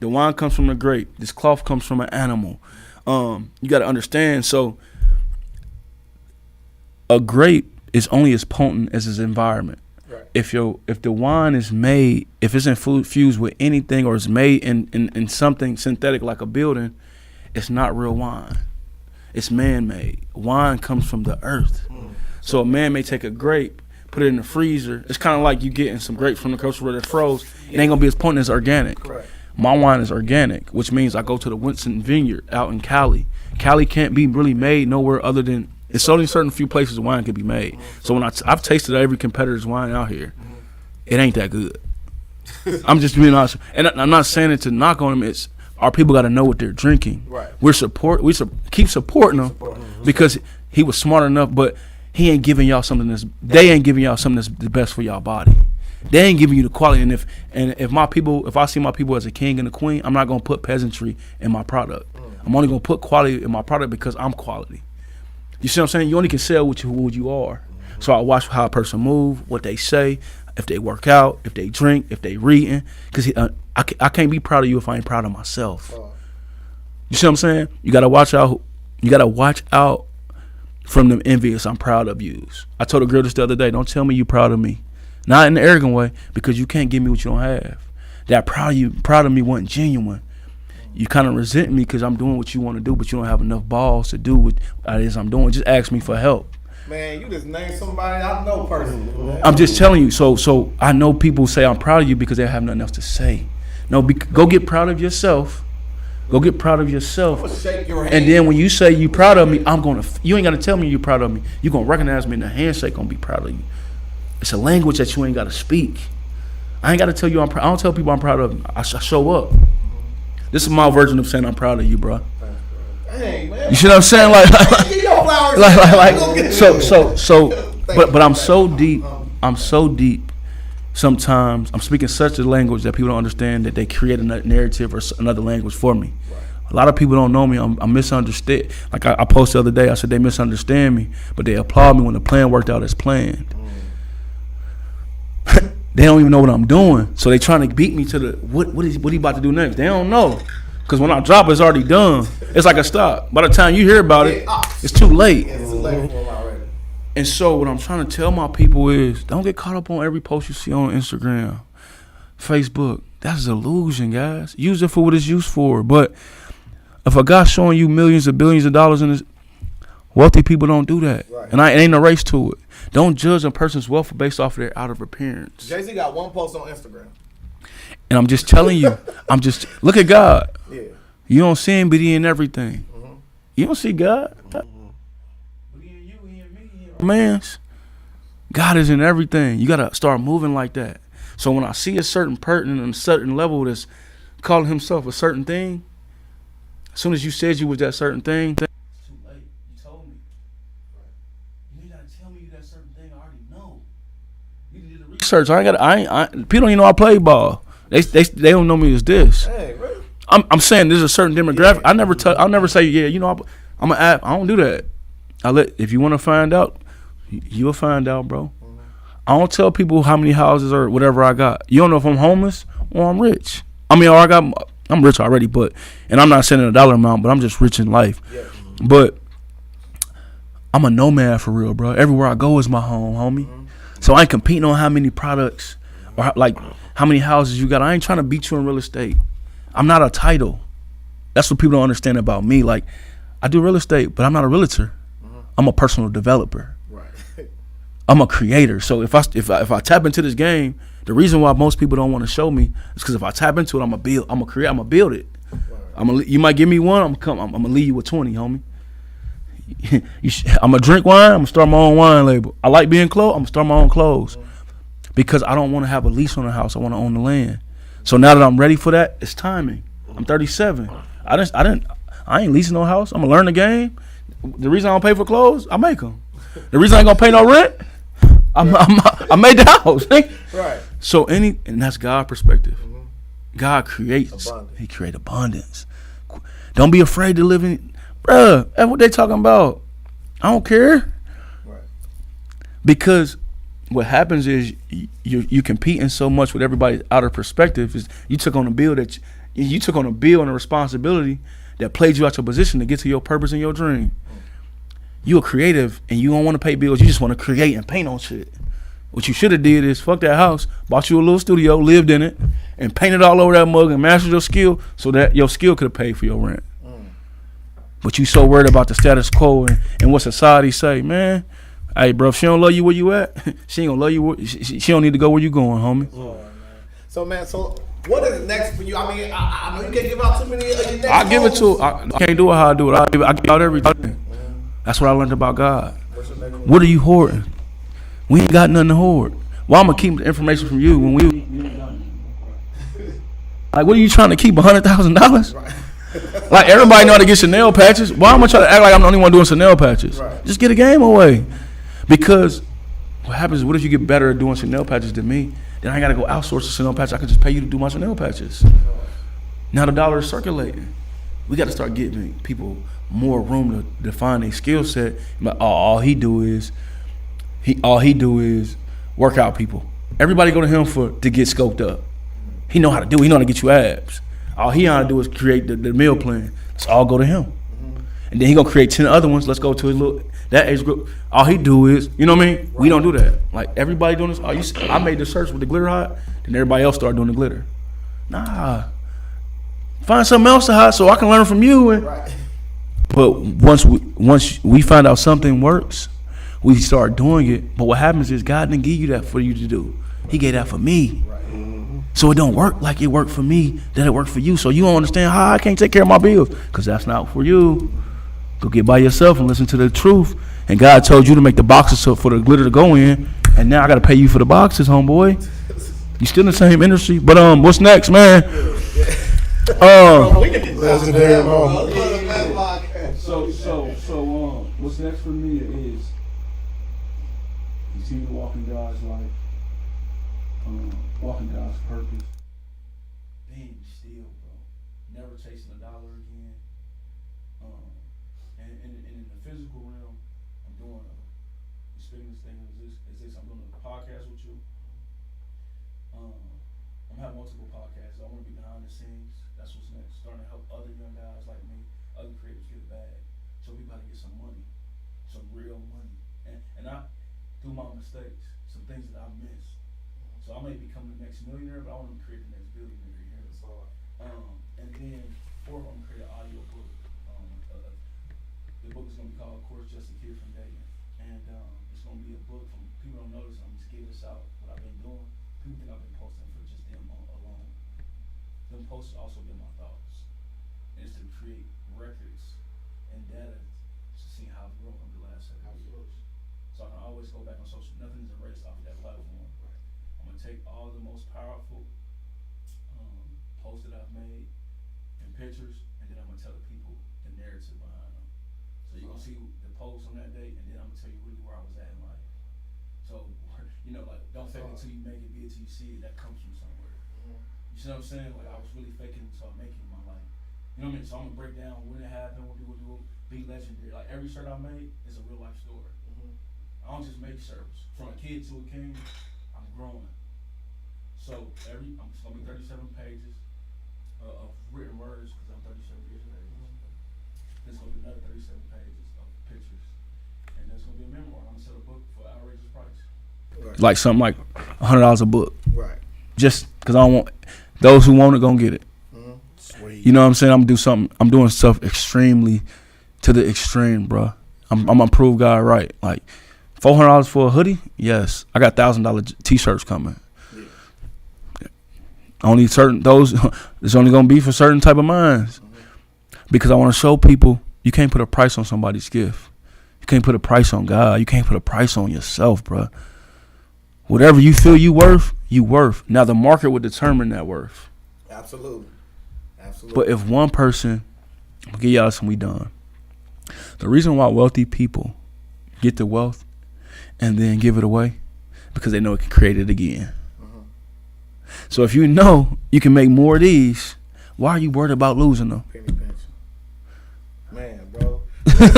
[SPEAKER 8] wine comes from a grape, this cloth comes from an animal. You got to understand. So a grape is only as potent as its environment. Right. If the wine is made, if it's infused with anything or is made in something synthetic like a building, it's not real wine. It's man-made. Wine comes from the earth. So a man may take a grape, put it in the freezer. It's kind of like you getting some grapes from the grocery store that's froze. It ain't gonna be as potent as organic.
[SPEAKER 5] Correct.
[SPEAKER 8] My wine is organic, which means I go to the Winston Vineyard out in Cali. Cali can't be really made nowhere other than, it's only certain few places wine can be made. So when I've tasted every competitor's wine out here, it ain't that good. I'm just being honest, and I'm not saying it to knock on them. It's our people got to know what they're drinking.
[SPEAKER 5] Right.
[SPEAKER 8] We keep supporting them because he was smart enough, but he ain't giving y'all something they ain't giving y'all something that's the best for y'all body. They ain't giving you the quality. And if I see my people as a king and a queen, I'm not gonna put peasantry in my product. I'm only gonna put quality in my product because I'm quality. You see what I'm saying? You only can sell who you are. So I watch how a person move, what they say, if they work out, if they drink, if they reading. Because I can't be proud of you if I ain't proud of myself. You see what I'm saying? You gotta watch out. You gotta watch out from them envious I'm proud of yous. I told a girl this the other day, don't tell me you proud of me. Not in an arrogant way, because you can't give me what you don't have. That proud of me wasn't genuine. You kind of resent me because I'm doing what you want to do, but you don't have enough balls to do what it is I'm doing. Just ask me for help.
[SPEAKER 5] Man, you just named somebody I know personally.
[SPEAKER 8] I'm just telling you. So I know people say I'm proud of you because they have nothing else to say. No, go get proud of yourself. Go get proud of yourself.
[SPEAKER 5] Shake your hand.
[SPEAKER 8] And then when you say you proud of me, you ain't got to tell me you proud of me. You going to recognize me in the handshake, going to be proud of you. It's a language that you ain't got to speak. I ain't got to tell you I don't tell people I'm proud of them. I show up. This is my version of saying I'm proud of you, bro.
[SPEAKER 5] Dang, man.
[SPEAKER 8] You see what I'm saying? But I'm so deep. I'm so deep. Sometimes I'm speaking such a language that people don't understand that they create a narrative or another language for me. A lot of people don't know me. I'm misunderstood. Like I posted the other day, I said they misunderstand me, but they applaud me when the plan worked out as planned. They don't even know what I'm doing, so they trying to beat me to the what he about to do next. They don't know, because when I drop, it's already done. It's like a stop. By the time you hear about it, it's too late. And so what I'm trying to tell my people is, don't get caught up on every post you see on Instagram, Facebook. That's an illusion, guys. Use it for what it's used for. But if a guy's showing you millions or billions of dollars in this, wealthy people don't do that. Right. And it ain't a race to it. Don't judge a person's wealth based off of their outer appearance.
[SPEAKER 5] Jay-Z got one post on Instagram.
[SPEAKER 8] And I'm just telling you, look at God.
[SPEAKER 5] Yeah.
[SPEAKER 8] You don't see him, but he in everything. Mm-hmm. You don't see God. But he in you, he in me, he in man's. God is in everything. You got to start moving like that. So when I see a certain person on a certain level that's calling himself a certain thing, as soon as you said you was that certain thing, research. People don't even know I play ball. They don't know me as this.
[SPEAKER 5] Hey, really?
[SPEAKER 8] I'm saying there's a certain demographic. Yeah. I'll never say I'm an app. I don't do that. If you want to find out, you'll find out, bro. Mm-hmm. I don't tell people how many houses or whatever I got. You don't know if I'm homeless or I'm rich. I'm rich already, and I'm not saying a dollar amount, but I'm just rich in life. Yeah. But I'm a nomad for real, bro. Everywhere I go is my home, homie. Mm-hmm. So I ain't competing on how many products or like how many houses you got. I ain't trying to beat you in real estate. I'm not a title. That's what people don't understand about me. Like, I do real estate, but I'm not a realtor. Mm-hmm. I'm a personal developer. Right. I'm a creator. So if I tap into this game, the reason why most people don't want to show me is because if I tap into it, I'm gonna create. I'm gonna build it. Right. You might give me one. I'm gonna leave you with 20, homie. I'm gonna drink wine. I'm gonna start my own wine label. I like being clothes. I'm gonna start my own clothes because I don't want to have a lease on the house. I want to own the land. So now that I'm ready for that, it's timing. I'm 37. I ain't leasing no house. I'm gonna learn the game. The reason I don't pay for clothes, I make them. The reason I ain't gonna pay no rent, I made the house.
[SPEAKER 5] Right.
[SPEAKER 8] So and that's God's perspective. Mm-hmm. God creates. Abundance. He creates abundance. Don't be afraid to live in. Bruh, that's what they talking about. I don't care. Right. Because what happens is you competing so much with everybody's outer perspective. Is you took on a bill and a responsibility that played you out your position to get to your purpose and your dream. You a creative and you don't want to pay bills. You just want to create and paint on shit. What you should have did is fuck that house, bought you a little studio, lived in it, and painted all over that mug and mastered your skill so that your skill could have paid for your rent. But you so worried about the status quo and what society say, man. Hey, bro, if she don't love you where you at, she ain't gonna love you. She don't need to go where you going, homie.
[SPEAKER 5] So, man, what is next for you? I mean, I know you can't give out too many of your next
[SPEAKER 8] I give it to
[SPEAKER 5] goals.
[SPEAKER 8] I can't do it how I do it. I give out everything. That's what I learned about God. What are you hoarding? We ain't got nothing to hoard. Why I'm gonna keep the information from you when we like? What are you trying to keep? $100,000? Like everybody know how to get Chanel patches. Why am I gonna try to act like I'm the only one doing Chanel patches?
[SPEAKER 5] Right.
[SPEAKER 8] Just get a game away. Because what happens is, what if you get better at doing Chanel patches than me? Then I gotta go outsource the Chanel patches. I can just pay you to do my Chanel patches. Now the dollar is circulating. We got to start giving people more room to define their skill set. But all he do is work out people. Everybody go to him to get scoped up. He know how to do it. He know how to get you abs. All he ought to do is create the meal plan. Let's all go to him. And then he gonna create 10 other ones. Let's go to his that age group. All he do is, you know what I mean? We don't do that. Like everybody doing this. I made the shirts with the glitter hot, then everybody else started doing the glitter. Nah. Find something else to hide so I can learn from you. But once we find out something works, we start doing it. But what happens is God didn't give you that for you to do. He gave that for me. So it don't work like it worked for me, that it worked for you. So you don't understand how I can't take care of my bills, because that's not for you. Go get by yourself and listen to the truth. And God told you to make the boxes for the glitter to go in, and now I got to pay you for the boxes, homeboy. You still in the same industry. But what's next, man?
[SPEAKER 7] Legendary moment.
[SPEAKER 8] So, what's next for me is continue to walk in God's life, walk in God's purpose, being still, bro. Never chasing $1 again. And in the physical realm, I'm doing speaking this thing is this. I'm doing a podcast with you. I'm having multiple podcasts. I want to be behind the scenes. That's what's next. Starting to help other young guys like me, other creators get a bag. So we got to get some money, some real money. And I, through my mistakes, some things that I missed. So I may become the next millionaire, but I want to create the next billionaire here. And then fourth, I'm going to create an audio book. The book is going to be called, of course, Just a Kid from Dayton. And it's going to be a book from, people don't notice, I'm just giving this out, what I've been doing. People think I've been posting for just them alone. Them posts also been my thoughts. And it's to create records and data to see how I've grown over the last 7 years. So I can always go back on social. Nothing is erased off of that platform. I'm going to take all the most powerful posts that I've made and pictures, and then I'm going to tell the people the narrative behind them. So you're going to see the post on that date, and then I'm going to tell you really where I was at in life. So, you know, like, don't fake it till you make it, be it till you see it. That comes from somewhere. You see what I'm saying? Like, I was really faking it until I make it in my life. You know what I mean? So I'm going to break down when it happened, what people do, be legendary. Like, every shirt I made is a real life story. I don't just make shirts. From a kid to a king, I'm growing. So I'm just going to be 37 pages of written words, because I'm 37 years of age. There's going to be another 37 pages of pictures. And there's going to be a memoir. I'm going to sell a book for an outrageous price. Right. Like something like $100 a book. Right. Just because I don't want, those who want it, going to get it. Sweet. You know what I'm saying? I'm doing stuff extremely to the extreme, bro. I'm going to prove God right. Like, $400 for a hoodie? Yes. I got $1,000 t-shirts coming. Yeah. Only certain, those, it's only going to be for certain type of minds. Because I want to show people, you can't put a price on somebody's gift. You can't put a price on God. You can't put a price on yourself, bro. Whatever you feel you worth. Now the market will determine that worth.
[SPEAKER 5] Absolutely.
[SPEAKER 8] But if one person, I'll give y'all some, we done. The reason why wealthy people get the wealth and then give it away, because they know it can create it again. So if you know you can make more of these, why are you worried about losing them?
[SPEAKER 5] Penny pinch. Man, bro. Here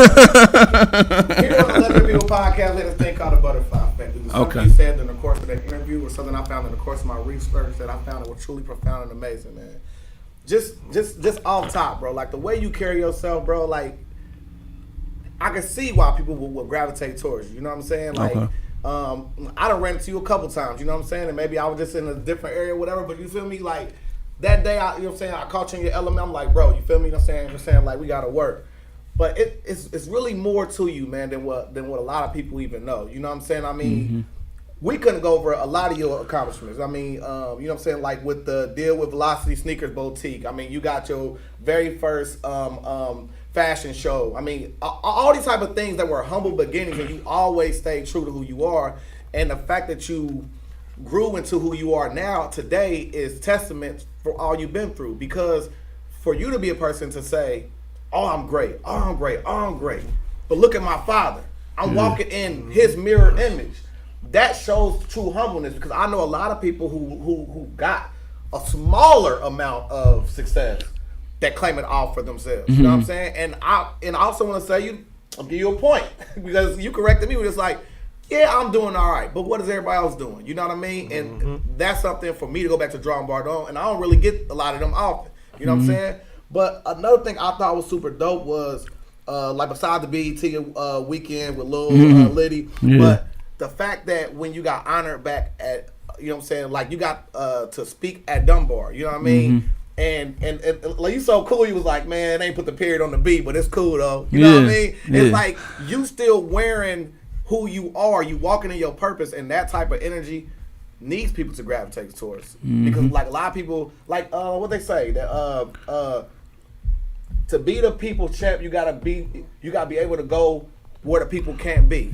[SPEAKER 5] on the Let Me Be a podcast, let us think called the Butterfly Effect. It was something you said in the course of that interview, or something I found in the course of my research that I found that was truly profound and amazing, man. Just off top, bro. Like the way you carry yourself, bro, like I can see why people will gravitate towards you. You know what I'm saying? Like, I done ran into you a couple times. You know what I'm saying? And maybe I was just in a different area, or whatever. But you feel me? Like that day, you know what I'm saying? I caught you in your element. I'm like, bro, you feel me? You know what I'm saying? Like we gotta work. But it's really more to you, man, than what a lot of people even know. You know what I'm saying? I mean, we couldn't go over a lot of your accomplishments. I mean, you know what I'm saying? Like with the deal with Velocity Sneakers Boutique. I mean, you got your very first fashion show. I mean, all these type of things that were humble beginnings, and you always stayed true to who you are. And the fact that you grew into who you are now today is testament for all you've been through. Because for you to be a person to say, oh, I'm great, oh, I'm great, oh, I'm great, but look at my father. I'm walking in his mirror image. That shows true humbleness, because I know a lot of people who got a smaller amount of success that claim it all for themselves. You know what I'm saying? And I also want to say, I'll give you a point, because you corrected me. It's like, yeah, I'm doing all right, but what is everybody else doing? You know what I mean? And that's something for me to go back to drawing board on, and I don't really get a lot of them often. You know what I'm saying? But another thing I thought was super dope was, like besides the BET weekend with Lil Liddy, but the fact that when you got honored back at, you know what I'm saying, like you got to speak at Dunbar, you know what I mean? And like, you so cool, you was like, man, they ain't put the period on the B, but it's cool though. You know what I mean? It's like you still wearing who you are, you walking in your purpose, and that type of energy needs people to gravitate towards. Because like a lot of people, like what they say, that to be the people champ, you gotta be able to go where the people can't be.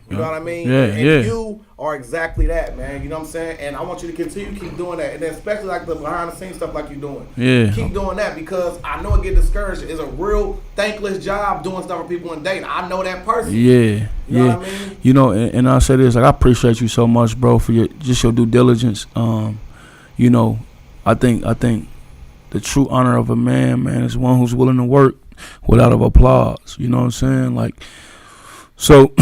[SPEAKER 5] You know what I mean? You are exactly that, man. You know what I'm saying? And I want you to continue to keep doing that. And then especially like the behind the scenes stuff like you're doing. Keep doing that, because I know it get discouraged. It's a real thankless job doing stuff for people in Dayton. I know that personally. You know what I mean?
[SPEAKER 8] You know, and I'll say this, like, I appreciate you so much, bro, for your due diligence. You know, I think the true honor of a man, is one who's willing to work without applause. You know what I'm saying? Like, so,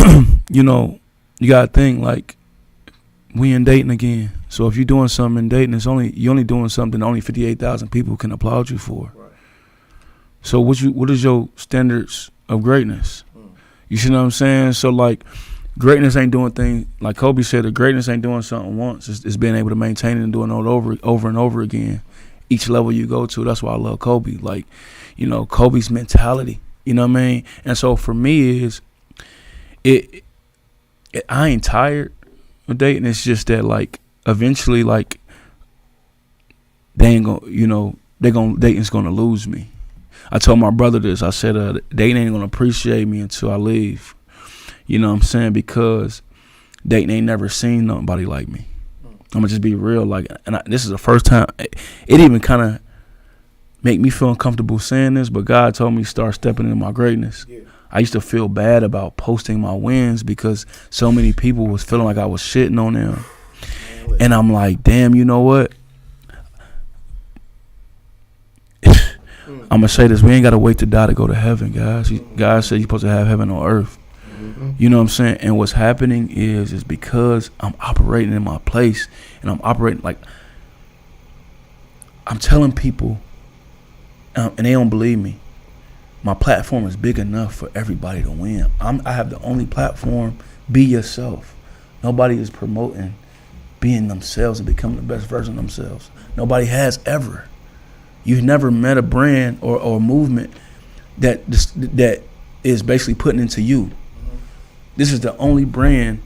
[SPEAKER 8] you know, you gotta think, like, we in Dayton again. So if you're doing something in Dayton, you're only doing something only 58,000 people can applaud you for. So what is your standards of greatness? You see what I'm saying? So like, greatness ain't doing things, like Kobe said, the greatness ain't doing something once. It's being able to maintain it and doing it over and over again. Each level you go to, that's why I love Kobe. Like, you know, Kobe's mentality, you know what I mean? And so for me I ain't tired of Dayton. It's just that, like, eventually, like, they ain't gonna, you know, Dayton's gonna lose me. I told my brother this. I said, Dayton ain't gonna appreciate me until I leave. You know what I'm saying? Because Dayton ain't never seen nobody like me. I'm gonna just be real. Like, this is the first time. It even kind of make me feel uncomfortable saying this, but God told me to start stepping into my greatness. I used to feel bad about posting my wins because so many people was feeling like I was shitting on them. And I'm like, damn, you know what? I'm going to say this. We ain't got to wait to die to go to heaven, guys. God said you're supposed to have heaven on earth. You know what I'm saying? And what's happening is because I'm operating in my place, and I'm operating like, I'm telling people, and they don't believe me. My platform is big enough for everybody to win. I have the only platform. Be yourself. Nobody is promoting being themselves and becoming the best version of themselves. Nobody has ever. You've never met a brand or a movement that is basically putting into you. This is the only brand,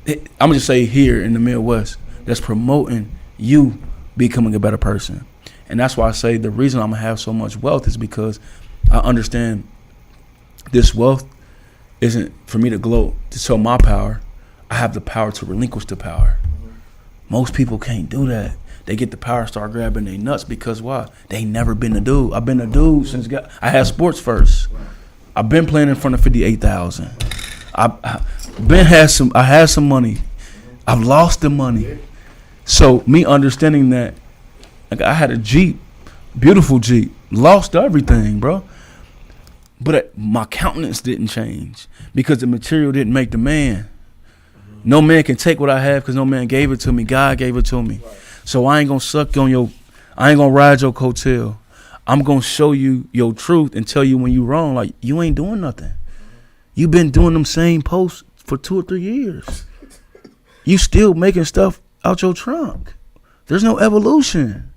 [SPEAKER 8] I'm gonna just say here in the Midwest, that's promoting you becoming a better person. And that's why I say the reason I'm gonna have so much wealth is because I understand this wealth isn't for me to gloat, to show my power. I have the power to relinquish the power. Most people can't do that. They get the power and start grabbing their nuts because why? They ain't never been a dude. I've been a dude since I had sports first. I've been playing in front of 58,000. I had some money. I've lost the money. So me understanding that, like, I had a Jeep, beautiful Jeep, lost everything, bro. But my countenance didn't change because the material didn't make the man. No man can take what I have because no man gave it to me. God gave it to me. So I ain't gonna I ain't gonna ride your coattail. I'm gonna show you your truth and tell you when you wrong. Like, you ain't doing nothing. You've been doing them same posts for 2 or 3 years. You still making stuff out your trunk. There's no evolution.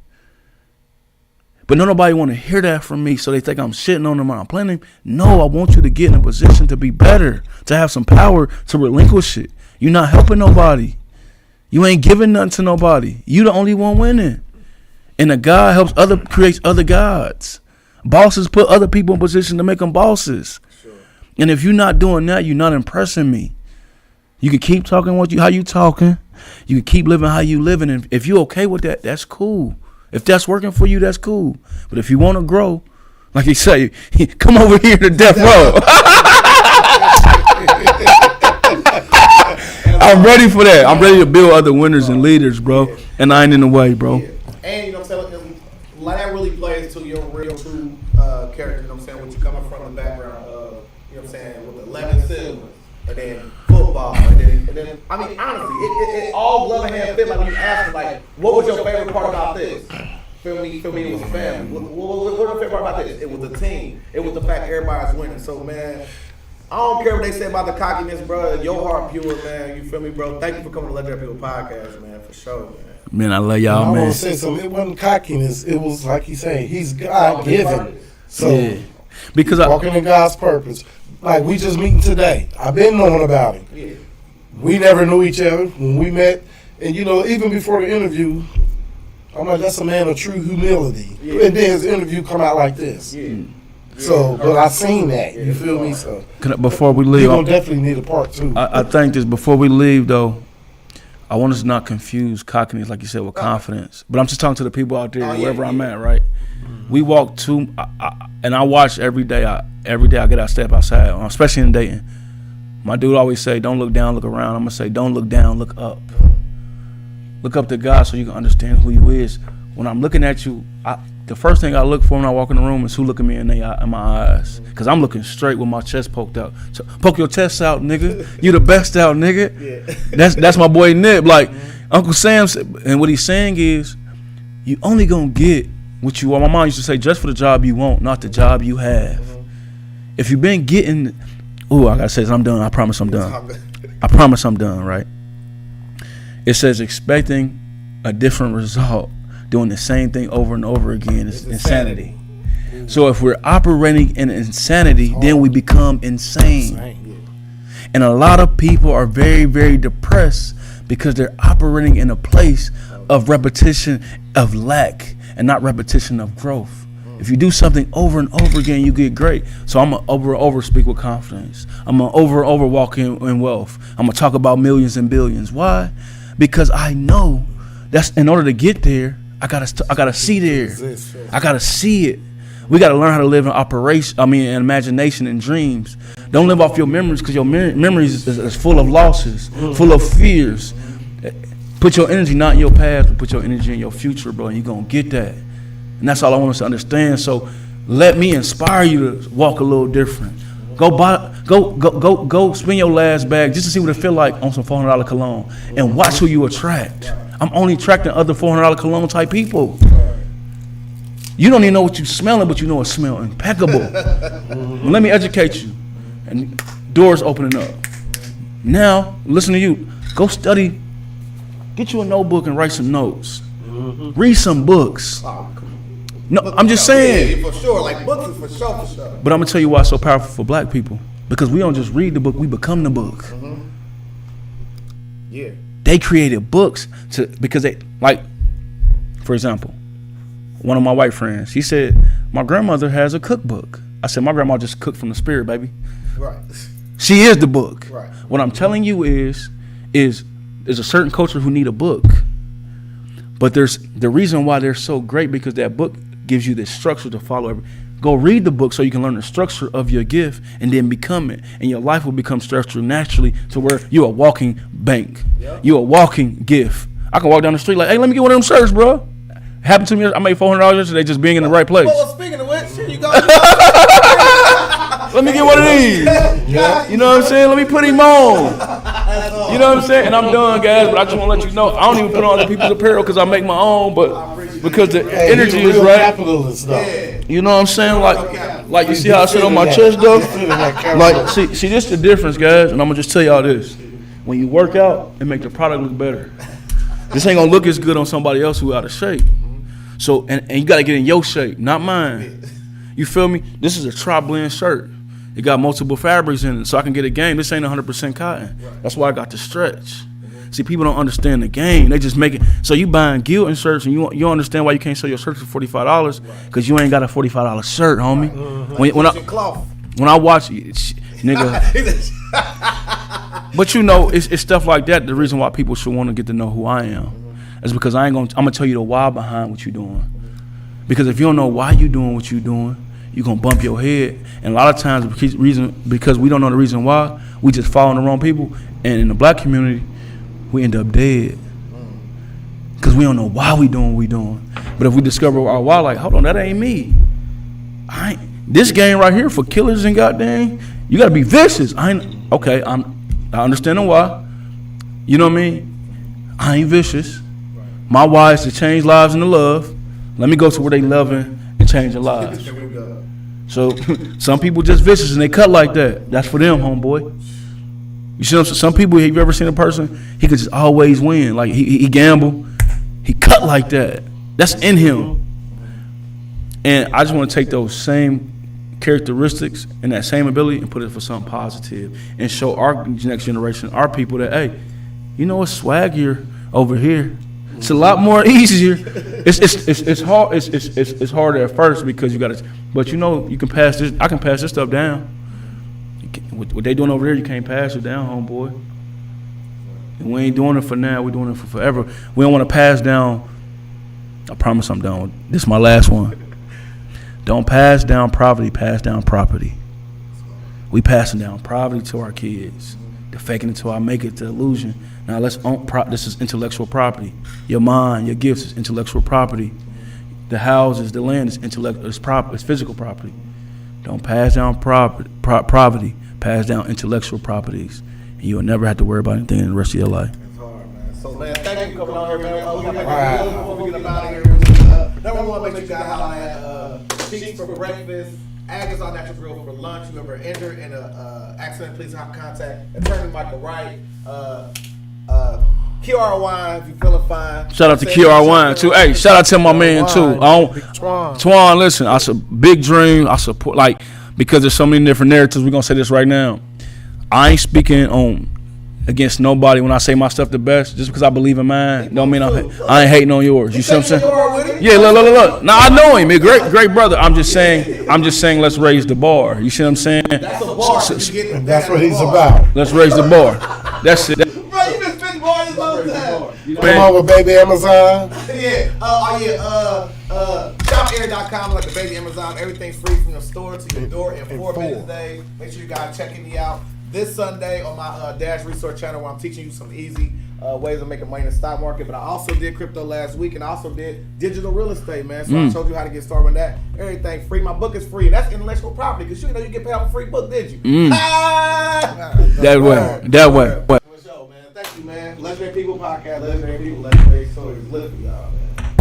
[SPEAKER 8] But nobody want to hear that from me, so they think I'm shitting on them or I'm playing them. No, I want you to get in a position to be better, to have some power, to relinquish it. You're not helping nobody. You ain't giving nothing to nobody. You the only one winning. And a God creates other gods. Bosses put other people in position to make them bosses. Sure. And if you're not doing that, you're not impressing me. You can keep talking how you talking. You can keep living how you living. And if you're okay with that, that's cool. If that's working for you, that's cool. But if you want to grow, like he say, come over here to death row. I'm ready for that. I'm ready to build other winners and leaders, bro. Yeah. And I ain't in the way, bro.
[SPEAKER 5] Yeah. And you know what I'm saying? Like that really plays to your real true character, you know what I'm saying? When you coming from the background of, you know what I'm saying, with 11 siblings, and then football, and then I mean, honestly, it all glove and hand fit. Like when you ask them, like, what was your favorite part about this? Feel me, it was family. What was your favorite part about this? It was the team. It was the fact everybody's winning. So, man, I don't care what they say about the cockiness, bro. Your heart pure, man. You feel me, bro? Thank you for coming to Legendary People Podcast, man, for sure, man.
[SPEAKER 8] Man, I love y'all, man.
[SPEAKER 7] I want to say something. It wasn't cockiness. It was like he's saying, he's God-given. So,
[SPEAKER 8] yeah. Because
[SPEAKER 7] walking in God's purpose. Like, we just meeting today. I've been knowing about him. Yeah. We never knew each other when we met. And, you know, even before the interview, I'm like, that's a man of true humility. Yeah. And then his interview come out like this. Yeah. So, but I seen that. You feel me? So,
[SPEAKER 8] before we leave,
[SPEAKER 7] you're going to definitely need a part two.
[SPEAKER 8] I think this, before we leave, though, I want us to not confuse cockiness, like you said, with confidence. But I'm just talking to the people out there, wherever I'm at, right? We walk and I watch every day. Every day I get out, step outside, especially in Dayton. My dude always say, don't look down, look around. I'm going to say, don't look down, look up. Look up to God so you can understand who He is. When I'm looking at you, the first thing I look for when I walk in the room is who look at me in my eyes. Because I'm looking straight with my chest poked out. So, poke your chest out, nigga. You the best out, nigga. Yeah. That's my boy Nip. Like, Uncle Sam said, and what he's saying is, you only going to get what you want. My mom used to say, just for the job you want, not the job you have. If you've been getting, I got to say this, I'm done. I promise I'm done. I promise I'm done, right? It says expecting a different result, doing the same thing over and over again is insanity. So if we're operating in insanity, then we become insane. And a lot of people are very, very depressed because they're operating in a place of repetition of lack and not repetition of growth. If you do something over and over again, you get great. So I'm going to over speak with confidence. I'm going to over walk in wealth. I'm going to talk about millions and billions. Why? Because I know that's in order to get there, I gotta see there. I gotta see it. We gotta learn how to live in imagination and dreams. Don't live off your memories, because your memories is full of losses, full of fears. Put your energy not in your past, but put your energy in your future, bro, and you're gonna get that. And that's all I want us to understand. So let me inspire you to walk a little different. Go spend your last bag just to see what it feel like on some $400 cologne, and watch who you attract. I'm only attracting other $400 cologne type people. You don't even know what you're smelling, but you know it smells impeccable. Let me educate you. And doors opening up. Now, listen to you. Go study. Get you a notebook and write some notes. Read some books. No, I'm just saying.
[SPEAKER 5] Yeah, for sure. Like, books is for sure.
[SPEAKER 8] But I'm going to tell you why it's so powerful for black people. Because we don't just read the book, we become the book.
[SPEAKER 5] Yeah.
[SPEAKER 8] They created books because they, like, for example, one of my white friends, he said, my grandmother has a cookbook. I said, my grandma just cooked from the spirit, baby.
[SPEAKER 5] Right.
[SPEAKER 8] She is the book.
[SPEAKER 5] Right.
[SPEAKER 8] What I'm telling you is there's a certain culture who need a book. But there's the reason why they're so great, because that book gives you this structure to follow. Go read the book so you can learn the structure of your gift and then become it. And your life will become structured naturally to where you're a walking bank. Yep. You're a walking gift. I can walk down the street like, hey, let me get one of them shirts, bro. Happened to me. I made $400 yesterday just being in the right place.
[SPEAKER 5] Well, speaking of which, here you go.
[SPEAKER 8] Let me get one of these. Yeah. You know what I'm saying? Let me put him on. You know what I'm saying? And I'm done, guys, but I just want to let you know, I don't even put on other people's apparel because I make my own, but because the energy is right.
[SPEAKER 7] Capitalist, though.
[SPEAKER 8] You know what I'm saying? Like you see how I sit on my chest, though? Like, see, this the difference, guys, and I'm going to just tell y'all this. When you work out, it make the product look better. This ain't going to look as good on somebody else who out of shape. So and you gotta get in your shape, not mine. You feel me? This is a tri-blend shirt. It got multiple fabrics in it, so I can get a game. This ain't 100% cotton. That's why I got the stretch. See, people don't understand the game. They just make it. So you buying Gildan shirts, and you don't understand why you can't sell your shirts for $45 because you ain't got a $45 shirt, homie. When I watch nigga. But you know, it's stuff like that. The reason why people should want to get to know who I am is because I'm gonna tell you the why behind what you're doing. Because if you don't know why you doing what you're doing, you're gonna bump your head. And a lot of times, because we don't know the reason why, we just following the wrong people. And in the black community, we end up dead because we don't know why we doing what we doing. But if we discover our why, like, hold on, that ain't me. This game right here for killers and goddamn, you gotta be vicious. I understand the why. You know what I mean? I ain't vicious. My why is to change lives into love. Let me go to where they loving and changing lives. So some people just vicious and they cut like that. That's for them, homeboy. You see what I'm saying? Some people, have you ever seen a person, he could just always win. Like he gamble, he cut like that. That's in him. And I just want to take those same characteristics and that same ability and put it for something positive and show our next generation, our people that, hey, you know what's swaggier over here? It's a lot more easier. It's hard. It's harder at first because you got to, but you know you can pass this. I can pass this stuff down. What they doing over there, you can't pass it down, homeboy. And we ain't doing it for now. We're doing it for forever. We don't want to pass down. I promise I'm done. This is my last one. Don't pass down poverty, pass down property. We passing down poverty to our kids. They're faking it till I make it the illusion. Now let's own this is intellectual property. Your mind, your gifts is intellectual property. The houses, the land is it's physical property. Don't pass down poverty, pass down intellectual properties. And you'll never have to worry about anything in the rest of your life.
[SPEAKER 5] That's hard, man. So, man, thank you for coming on here, man. We got before we get up out of here. Number one, make sure you got holler at Cheeks for breakfast, Agnes on Natural Grill for lunch. Whoever injured in a accident, please contact Attorney Michael Wright. QR Wine, if you feeling fine.
[SPEAKER 8] Shout out to QR Wine too. Hey, shout out to my man too. Twan, listen, I said big dream. I support, like, because there's so many different narratives. We're gonna say this right now. I ain't speaking on against nobody when I say my stuff the best. Just because I believe in mine, don't mean I ain't hating on yours. You see what I'm saying? Yeah, look. Now I know him, great brother. I'm just saying, let's raise the bar. You see what I'm saying?
[SPEAKER 5] That's a bar.
[SPEAKER 7] That's what he's about.
[SPEAKER 8] Let's raise the bar. That's it.
[SPEAKER 5] Bro, you been spitting bars this whole time.
[SPEAKER 7] Come on with baby Amazon.
[SPEAKER 5] Shopair.com, like the baby Amazon. Everything's free from the store to your door in 4 business days. Make sure you guys checking me out this Sunday on my Dash Resource channel where I'm teaching you some easy ways of making money in the stock market. But I also did crypto last week and I also did digital real estate, man. So I showed you how to get started with that. Everything free. My book is free. That's intellectual property because you know you get paid off a free book, did you?
[SPEAKER 8] That way.
[SPEAKER 5] For sure, man. Thank you, man. Legendary People Podcast, Legendary People, Legendary Stories. Live for y'all, man.